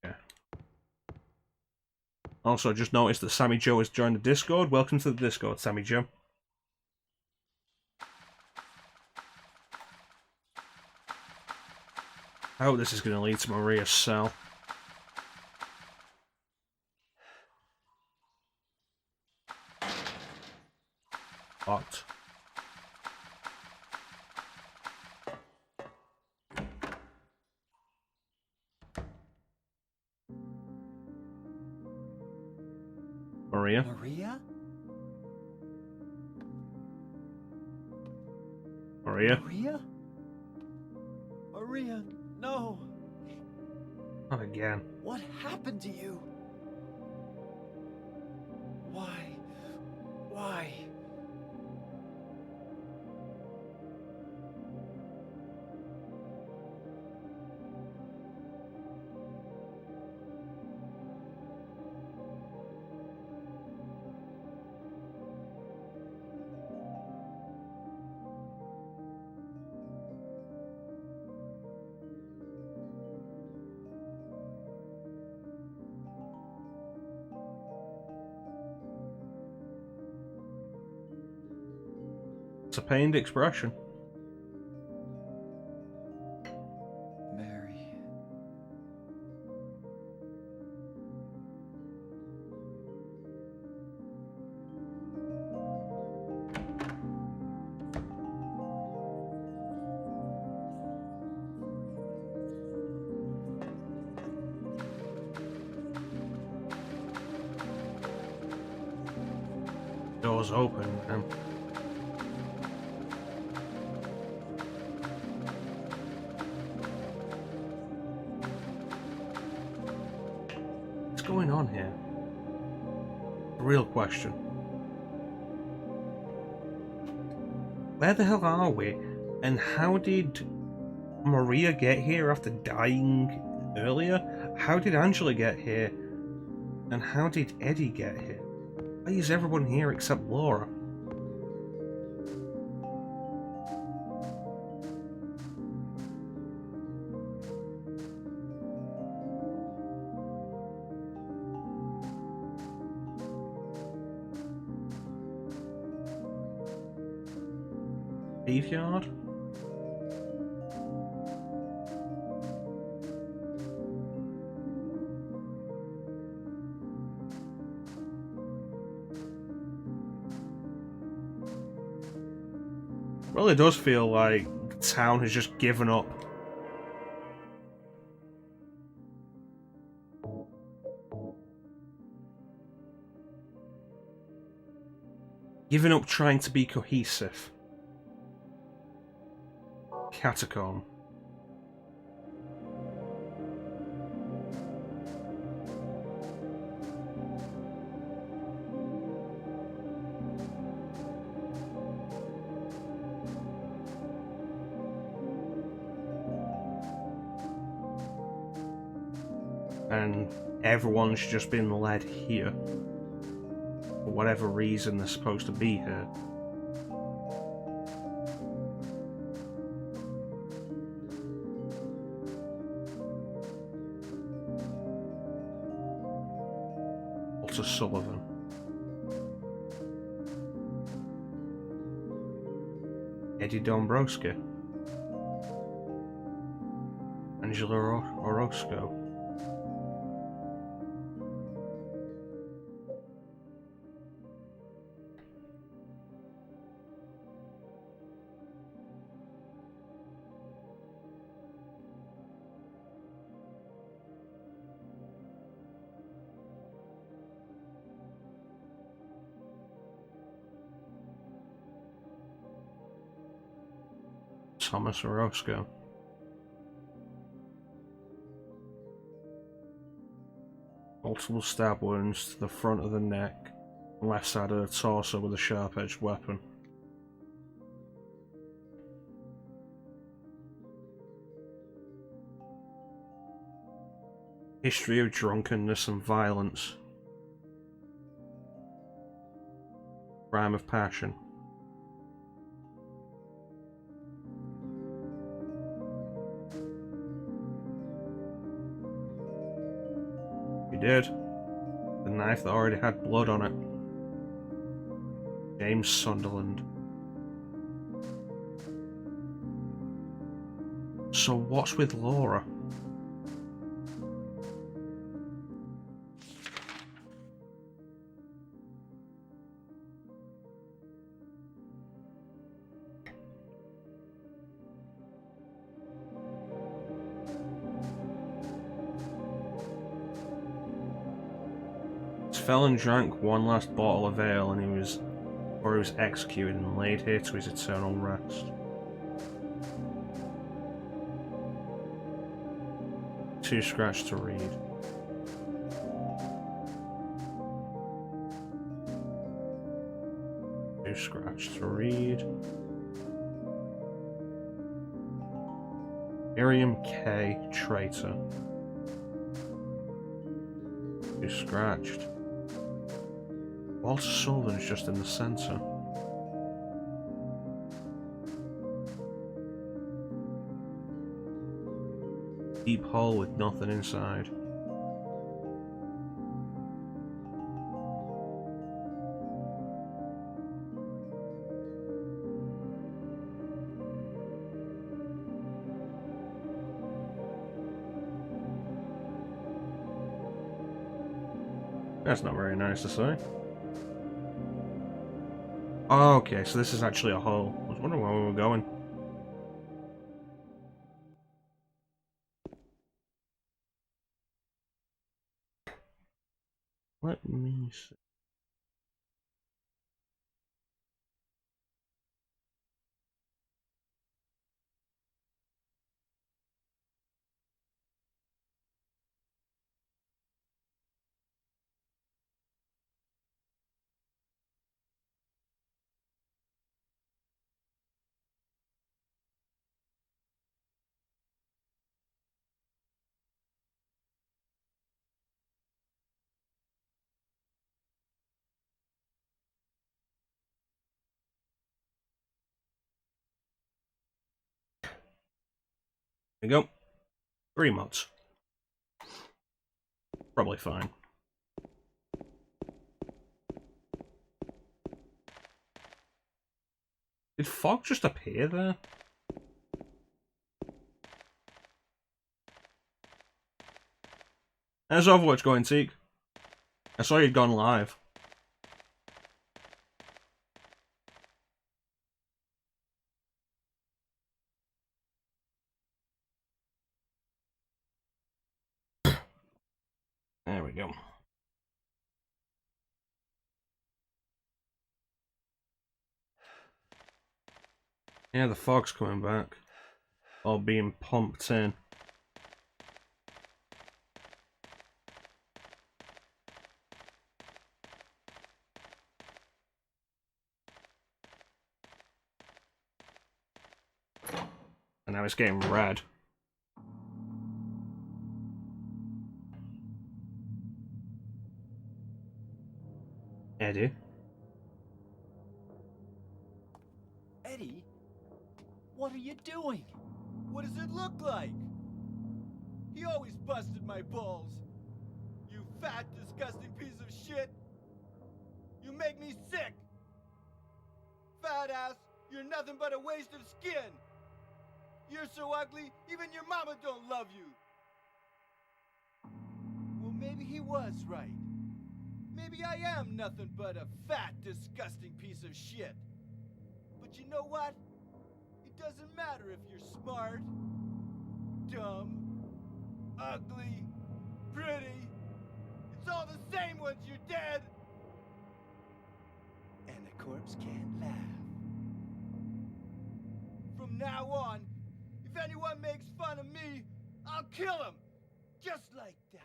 Yeah. Also, just noticed that Sammy Joe has joined the Discord. Welcome to the Discord, Sammy Joe. I hope this is going to lead to Maria's cell. Locked. Maria? Maria? Maria? Maria? Maria, no. Not again. What happened to you? Why? Why? It's a pained expression. Mary. Doors open, man. What's going on here? The real question. Where the hell are we? And how did Maria get here after dying earlier? How did Angela get here? And how did Eddie get here? Why is everyone here except Laura? Graveyard? Well, it does feel like the town has just given up. Given up trying to be cohesive. Catacomb. And everyone's just been led here. For whatever reason they're supposed to be here. Walter Sullivan. Eddie Dombrowski. Angela Orozco. Thomas Orozco. Multiple stab wounds to the front of the neck, left side of the torso with a sharp-edged weapon. History of drunkenness and violence. Crime of passion. Did. The knife that already had blood on it. James Sunderland. So what's with Laura? Felon drank one last bottle of ale and he was executed and laid here to his eternal rest. Too scratched to read. Too scratched to read. Miriam K. Traitor. Too scratched. Walter Sullivan's just in the centre. Deep hole with nothing inside. That's not very nice to say. Oh, okay, so this is actually a hole. I was wondering where we were going. Let me see. There we go. 3 mods. Probably fine. Did fog just appear there? How's Overwatch going, Teak? I saw you'd gone live. There we go. Yeah, the fog's coming back. All being pumped in. And now it's getting red. Eddie? Eddie? What are you doing? What does it look like? He always busted my balls. You fat, disgusting piece of shit. You make me sick. Fat ass, you're nothing but a waste of skin. You're so ugly, even your mama don't love you. Well, maybe he was right. Maybe I am nothing but a fat, disgusting piece of shit. But you know what? It doesn't matter if you're smart, dumb, ugly, pretty. It's all the same once you're dead. And the corpse can't laugh. From now on, if anyone makes fun of me, I'll kill him. Just like that.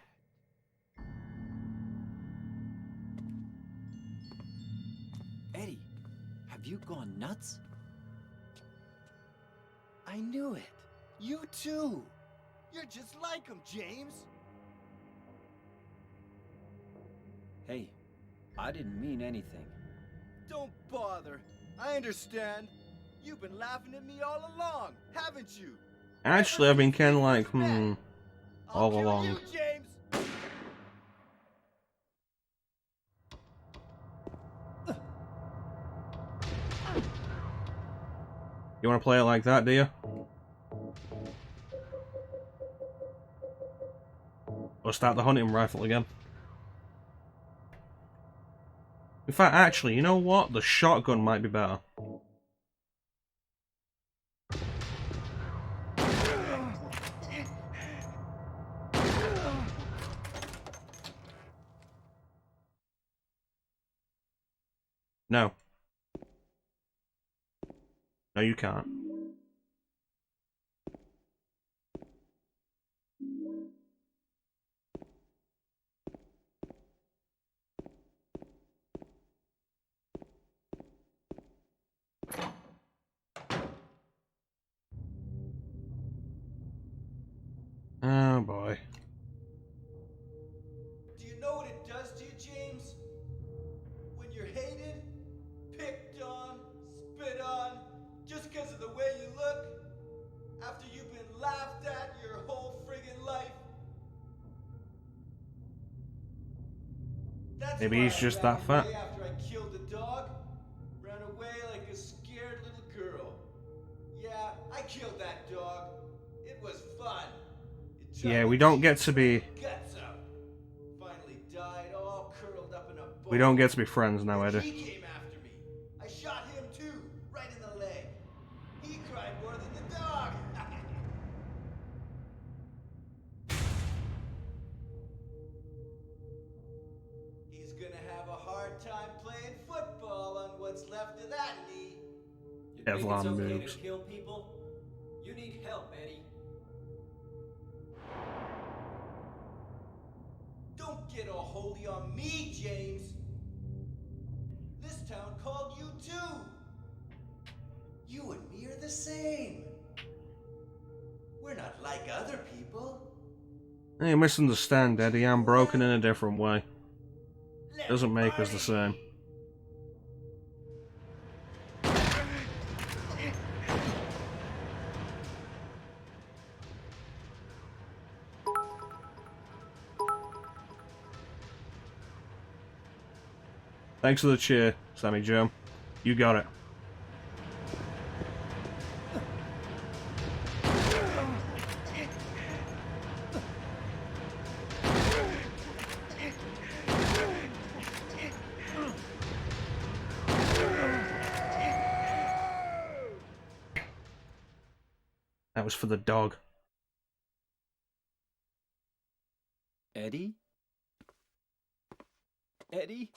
Eddie, have you gone nuts? I knew it. You too. You're just like him, James. Hey, I didn't mean anything. Don't bother. I understand. You've been laughing at me all along, haven't you? Actually, I've been kind of like, I'll all kill along. you, James. You want to play it like that, do you? Or start the hunting rifle again? In fact, actually, you know what? The shotgun might be better. No. No, you can't. Oh boy. Do you know what it does to you, James? When you're hated, picked on, spit on, just because of the way you look, after you've been laughed at your whole friggin' life. That's Maybe why he's I just ran that fat. away after I killed the dog. Ran away like a scared little girl. Yeah, I killed that dog. It was fun. It took Yeah, my we don't get cheeks to be... and guts out. Finally died all curled up in a ball. We don't get to be friends now, Then Eddie. he came after me. I shot him too, right in the leg. He cried more than the dog. He's gonna have a hard time playing football on what's left of that knee. You think Kevlar it's okay moves. to kill people? You need help, Eddie. Don't get all holy on me, James. This town called you too. You and me are the same. We're not like other people. Hey, you misunderstand, Eddie. I'm broken in a different way. Let's Doesn't make us the party. same. Thanks for the cheer, Sammy Joe. You got it. That was for the dog. Eddie? Eddie?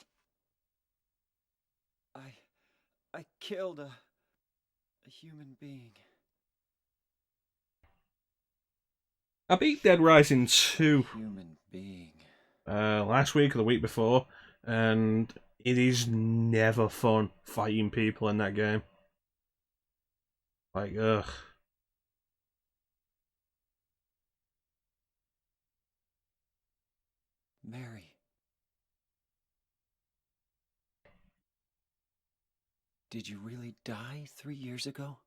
I killed a human being. I beat Dead Rising 2 Human being. last week or the week before, and it is never fun fighting people in that game. Like, ugh. Mary. Did you really die 3 years ago?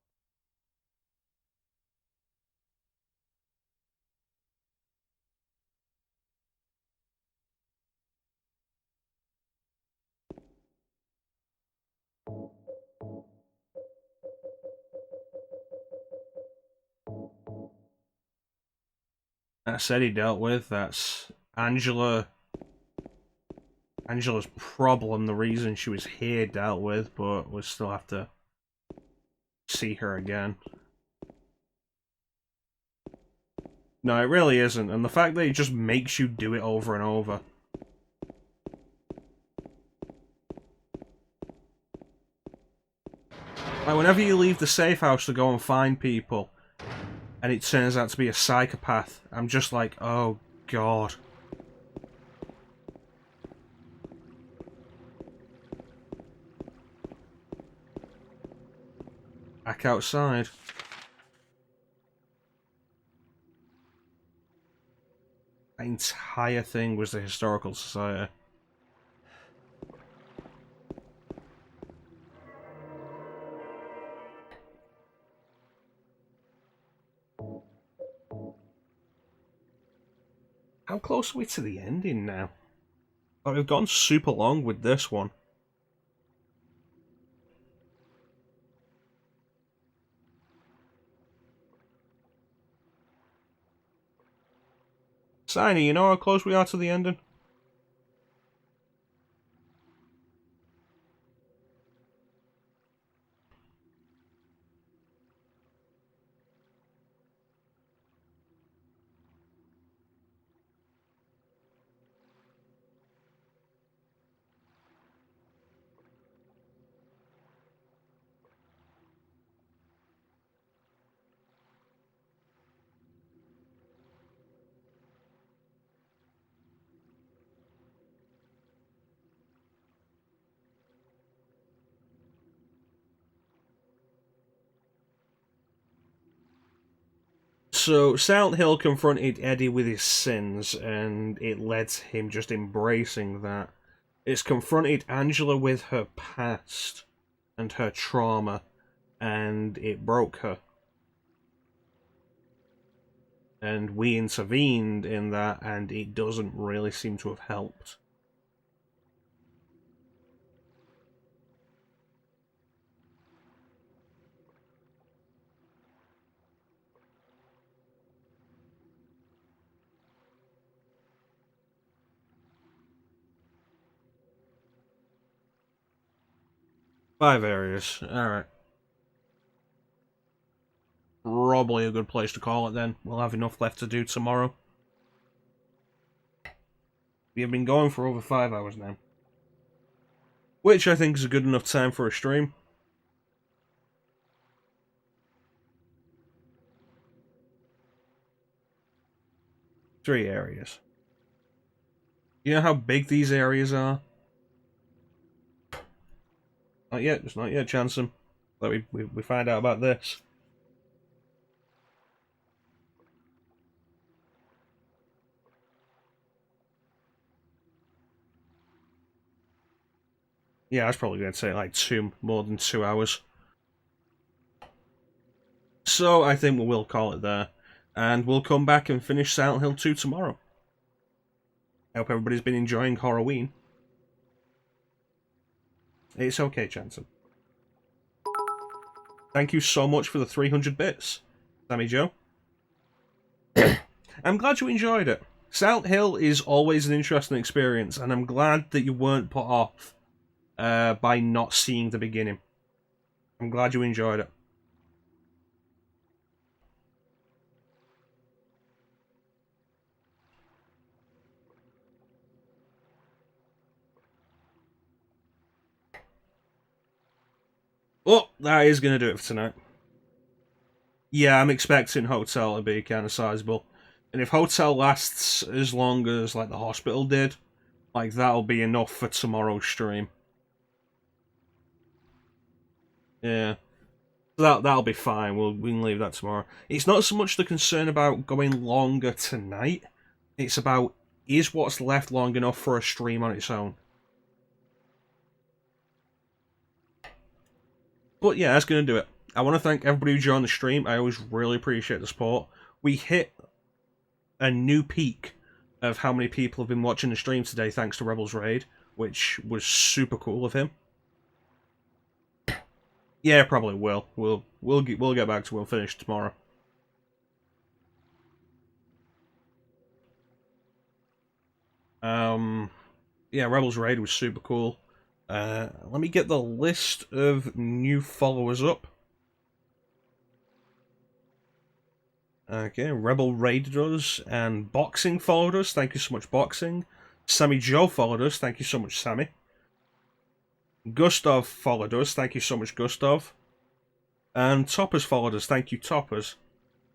That's Eddie dealt with. That's Angela's problem, the reason she was here, dealt with, but we'll still have to see her again. No, it really isn't, and the fact that it just makes you do it over and over. Like, whenever you leave the safe house to go and find people, and it turns out to be a psychopath, I'm just like, oh god. Back outside. That entire thing was the Historical Society. How close are we to the ending now? Like, we've gone super long with this one. Signy, you know how close we are to the ending? So, Silent Hill confronted Eddie with his sins, and it led to him just embracing that. It's confronted Angela with her past and her trauma, and it broke her. And we intervened in that, and it doesn't really seem to have helped. Five areas. Alright. Probably a good place to call it then. We'll have enough left to do tomorrow. We have been going for over 5 hours now. Which I think is a good enough time for a stream. Three areas. You know how big these areas are? Not yet, just not yet, Chansom. Let we find out about this. Yeah, I was probably going to say like more than 2 hours. So I think we will call it there. And we'll come back and finish Silent Hill 2 tomorrow. I hope everybody's been enjoying Halloween. It's okay, Chanson. Thank you so much for the 300 bits, Sammy Joe. I'm glad you enjoyed it. Silent Hill is always an interesting experience, and I'm glad that you weren't put off by not seeing the beginning. I'm glad you enjoyed it. Oh, that is going to do it for tonight. Yeah, I'm expecting Hotel to be kind of sizable. And if Hotel lasts as long as like the hospital did, like that'll be enough for tomorrow's stream. Yeah. That'll be fine. We can leave that tomorrow. It's not so much the concern about going longer tonight. It's about, is what's left long enough for a stream on its own? But yeah, that's going to do it. I want to thank everybody who joined the stream. I always really appreciate the support. We hit a new peak of how many people have been watching the stream today thanks to Rebels Raid, which was super cool of him. Yeah, probably will. We'll get back to it. We'll finish tomorrow. Yeah, Rebels Raid was super cool. Let me get the list of new followers up. Okay, Rebel raided us, and Boxing followed us. Thank you so much, Boxing. Sammy Joe followed us. Thank you so much, Sammy. Gustav followed us. Thank you so much, Gustav. And Toppers followed us. Thank you, Toppers.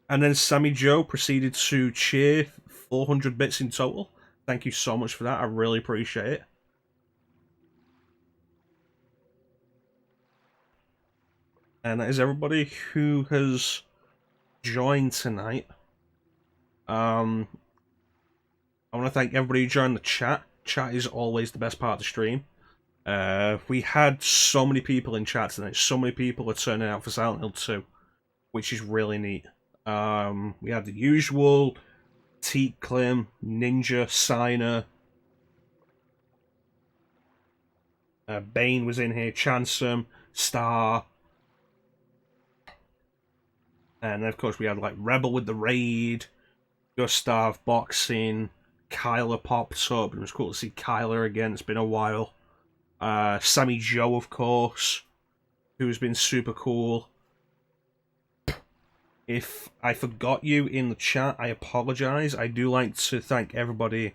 And then Sammy Joe proceeded to cheer 400 bits in total. Thank you so much for that. I really appreciate it. And that is everybody who has joined tonight. I want to thank everybody who joined the chat. Chat is always the best part of the stream. We had so many people in chat tonight. So many people are turning out for Silent Hill 2, which is really neat. We had the usual Teak, Klim, Ninja, Signer. Bane was in here, Chansum, Star. And then, of course, we had like Rebel with the raid. Gustav boxing. Kyler popped up. It was cool to see Kyler again. It's been a while. Sammy Joe, of course, who's been super cool. If I forgot you in the chat, I apologize. I do like to thank everybody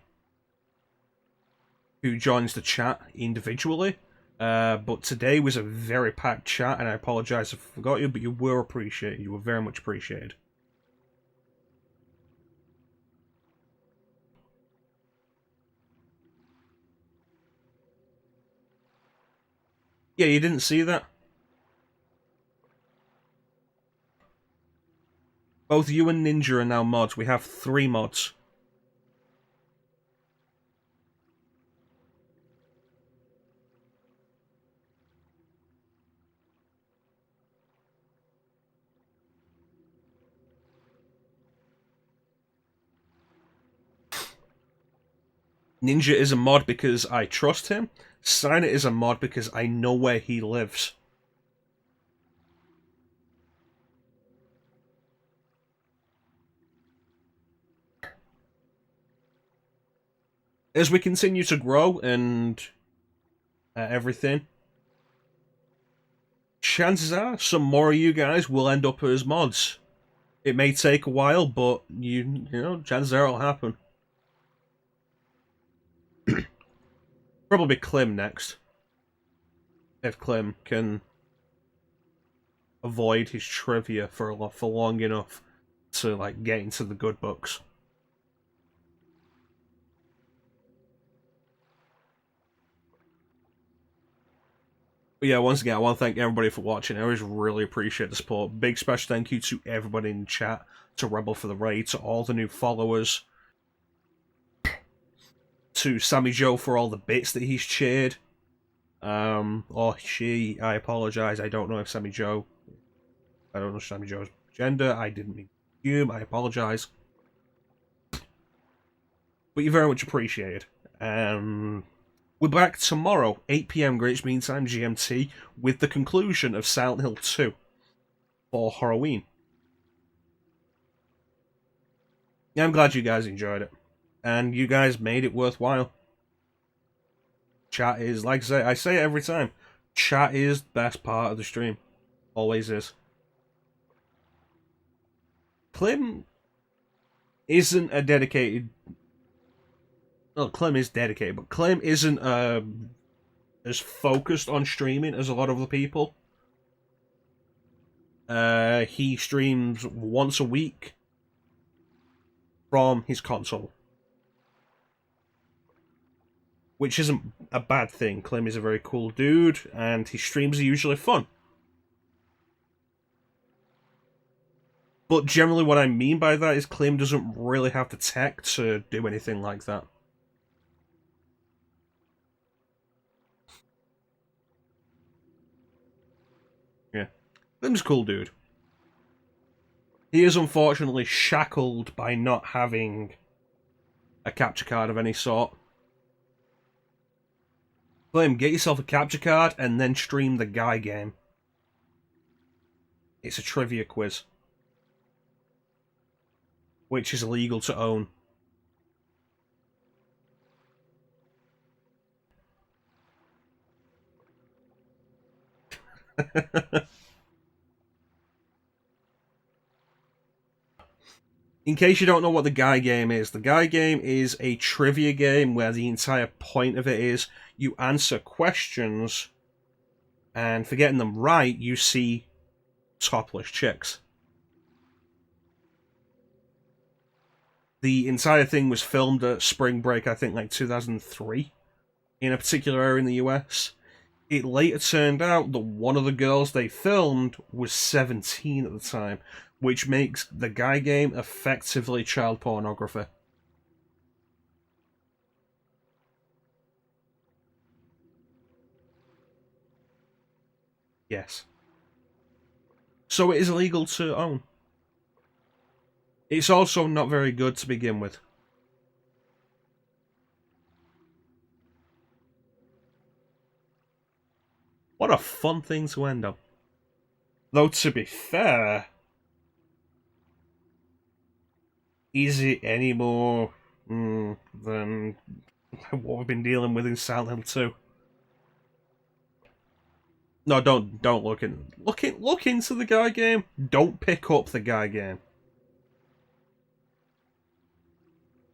who joins the chat individually. But today was a very packed chat, and I apologize if I forgot you, but you were appreciated. You were very much appreciated. Yeah, you didn't see that? Both you and Ninja are now mods. We have 3 mods. Ninja is a mod because I trust him. Signer is a mod because I know where he lives. As we continue to grow and everything, chances are some more of you guys will end up as mods. It may take a while, but you know, chances are it'll happen. Probably Klim next. If Klim can avoid his trivia for long enough to like get into the good books. But yeah, once again, I want to thank everybody for watching. I always really appreciate the support. Big special thank you to everybody in chat, to Rebel for the raid, to all the new followers, to Sammy Joe for all the bits that he's cheered. Or she, I apologize. I don't know if Sammy Joe, I don't know Sammy Joe's gender. I didn't mean to assume. I apologize. But you're very much appreciated. We're back tomorrow, 8 PM Greenwich Mean Time GMT, with the conclusion of Silent Hill 2 for Halloween. Yeah, I'm glad you guys enjoyed it. And you guys made it worthwhile. Chat is, like I say it every time, chat is the best part of the stream. Always is. Klim isn't a dedicated... Well, Klim is dedicated, but Klim isn't as focused on streaming as a lot of the people. He streams once a week from his console, which isn't a bad thing. Klim is a very cool dude, and his streams are usually fun. But generally what I mean by that is Klim doesn't really have the tech to do anything like that. Yeah. Klim's a cool dude. He is unfortunately shackled by not having a capture card of any sort. Klim, get yourself a capture card and then stream the Guy game. It's a trivia quiz, which is illegal to own. In case you don't know what the Guy game is, the Guy game is a trivia game where the entire point of it is you answer questions, and for getting them right, you see topless chicks. The entire thing was filmed at Spring Break, I think like 2003, in a particular area in the US. It later turned out that one of the girls they filmed was 17 at the time, which makes the Guy game effectively child pornography. Yes. So it is illegal to own. It's also not very good to begin with. What a fun thing to end on. Though, to be fair, is it any more than what we've been dealing with in Silent Hill 2? No, don't look into the guy game. Don't pick up the guy game.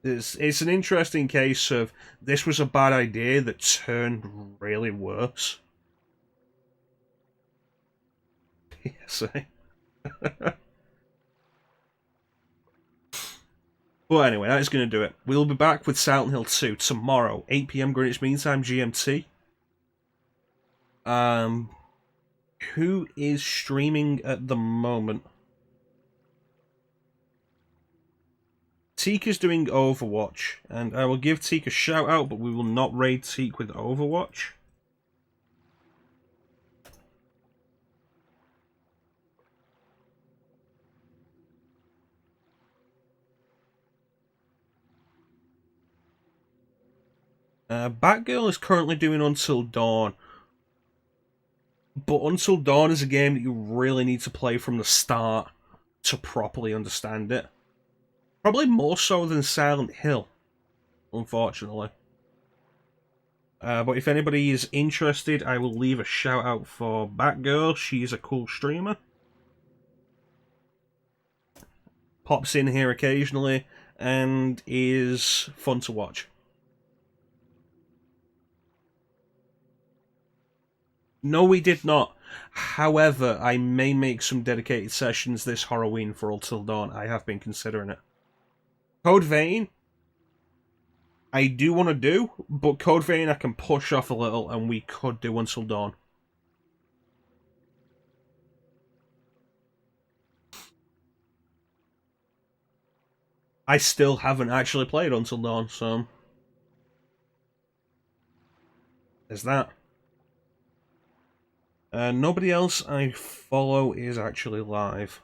It's an interesting case of this was a bad idea that turned really worse. PSA. Well, anyway, that is going to do it. We'll be back with Silent Hill 2 tomorrow, 8 PM Greenwich Mean Time GMT. Who is streaming at the moment? Teak is doing Overwatch, and I will give Teak a shout out, but we will not raid Teak with Overwatch. Batgirl is currently doing Until Dawn. But Until Dawn is a game that you really need to play from the start to properly understand it. Probably more so than Silent Hill, unfortunately. But if anybody is interested, I will leave a shout out for Batgirl. She's a cool streamer. Pops in here occasionally and is fun to watch. No, we did not. However, I may make some dedicated sessions this Halloween for Until Dawn. I have been considering it. Code Vein, I do want to do, but Code Vein I can push off a little, and we could do Until Dawn. I still haven't actually played Until Dawn, so there's that. Nobody else I follow is actually live.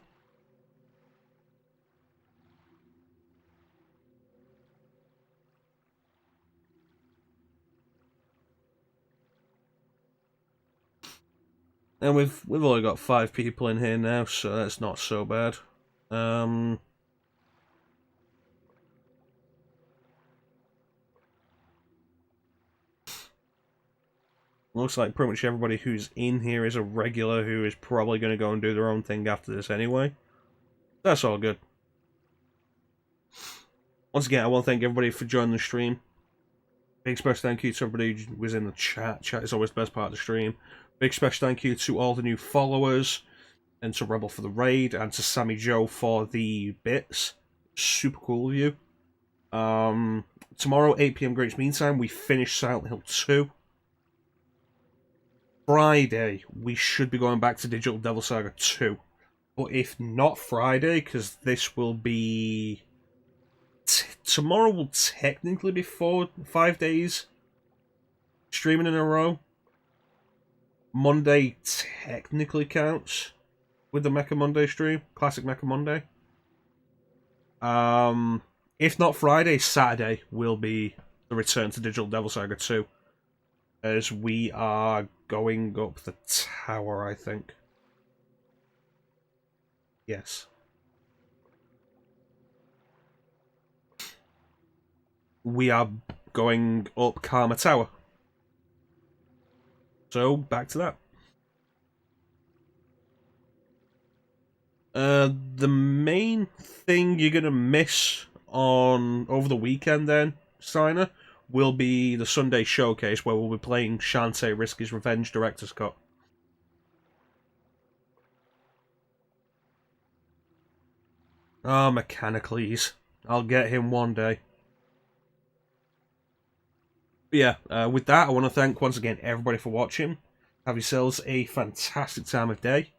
And we've only got 5 people in here now, so that's not so bad. Looks like pretty much everybody who's in here is a regular who is probably going to go and do their own thing after this anyway. That's all good. Once again, I want to thank everybody for joining the stream. Big special thank you to everybody who was in the chat. Chat is always the best part of the stream. Big special thank you to all the new followers, and to Rebel for the raid, and to Sammy Joe for the bits. Super cool of you. Tomorrow, 8 PM Greenwich Mean Time, we finish Silent Hill 2. Friday, we should be going back to Digital Devil Saga 2. But if not Friday, because this will be... tomorrow will technically be 5 days streaming in a row. Monday technically counts with the Mecha Monday stream. Classic Mecha Monday. If not Friday, Saturday will be the return to Digital Devil Saga 2. As we are going up the tower, I think. Yes. We are going up Karma Tower. So, back to that. The main thing you're going to miss over the weekend then, Steiner, will be the Sunday showcase where we'll be playing Shantae Risky's Revenge Director's Cut. Ah, Mechanicles. I'll get him one day. But yeah, with that, I want to thank once again everybody for watching. Have yourselves a fantastic time of day.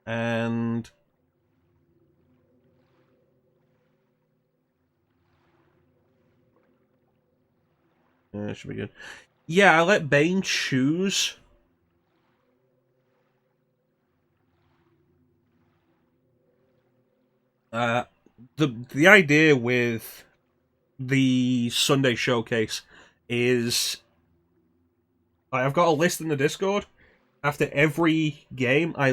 And... yeah, it should be good. Yeah, I let Bane choose. The idea with the Sunday showcase is I've got a list in the Discord, After every game, I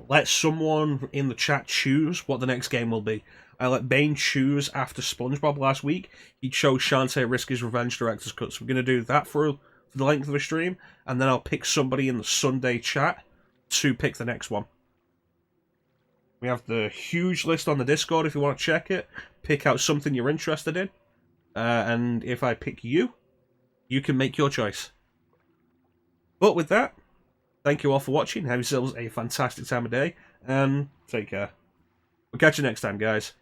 let someone in the chat choose what the next game will be. I let Bane choose after SpongeBob last week. He chose Shantae Risk His Revenge Director's Cut. So we're going to do that for the length of the stream, and then I'll pick somebody in the Sunday chat to pick the next one. We have the huge list on the Discord if you want to check it. Pick out something you're interested in. And if I pick you, you can make your choice. But with that, thank you all for watching. Have yourselves a fantastic time of day, and take care. We'll catch you next time, guys.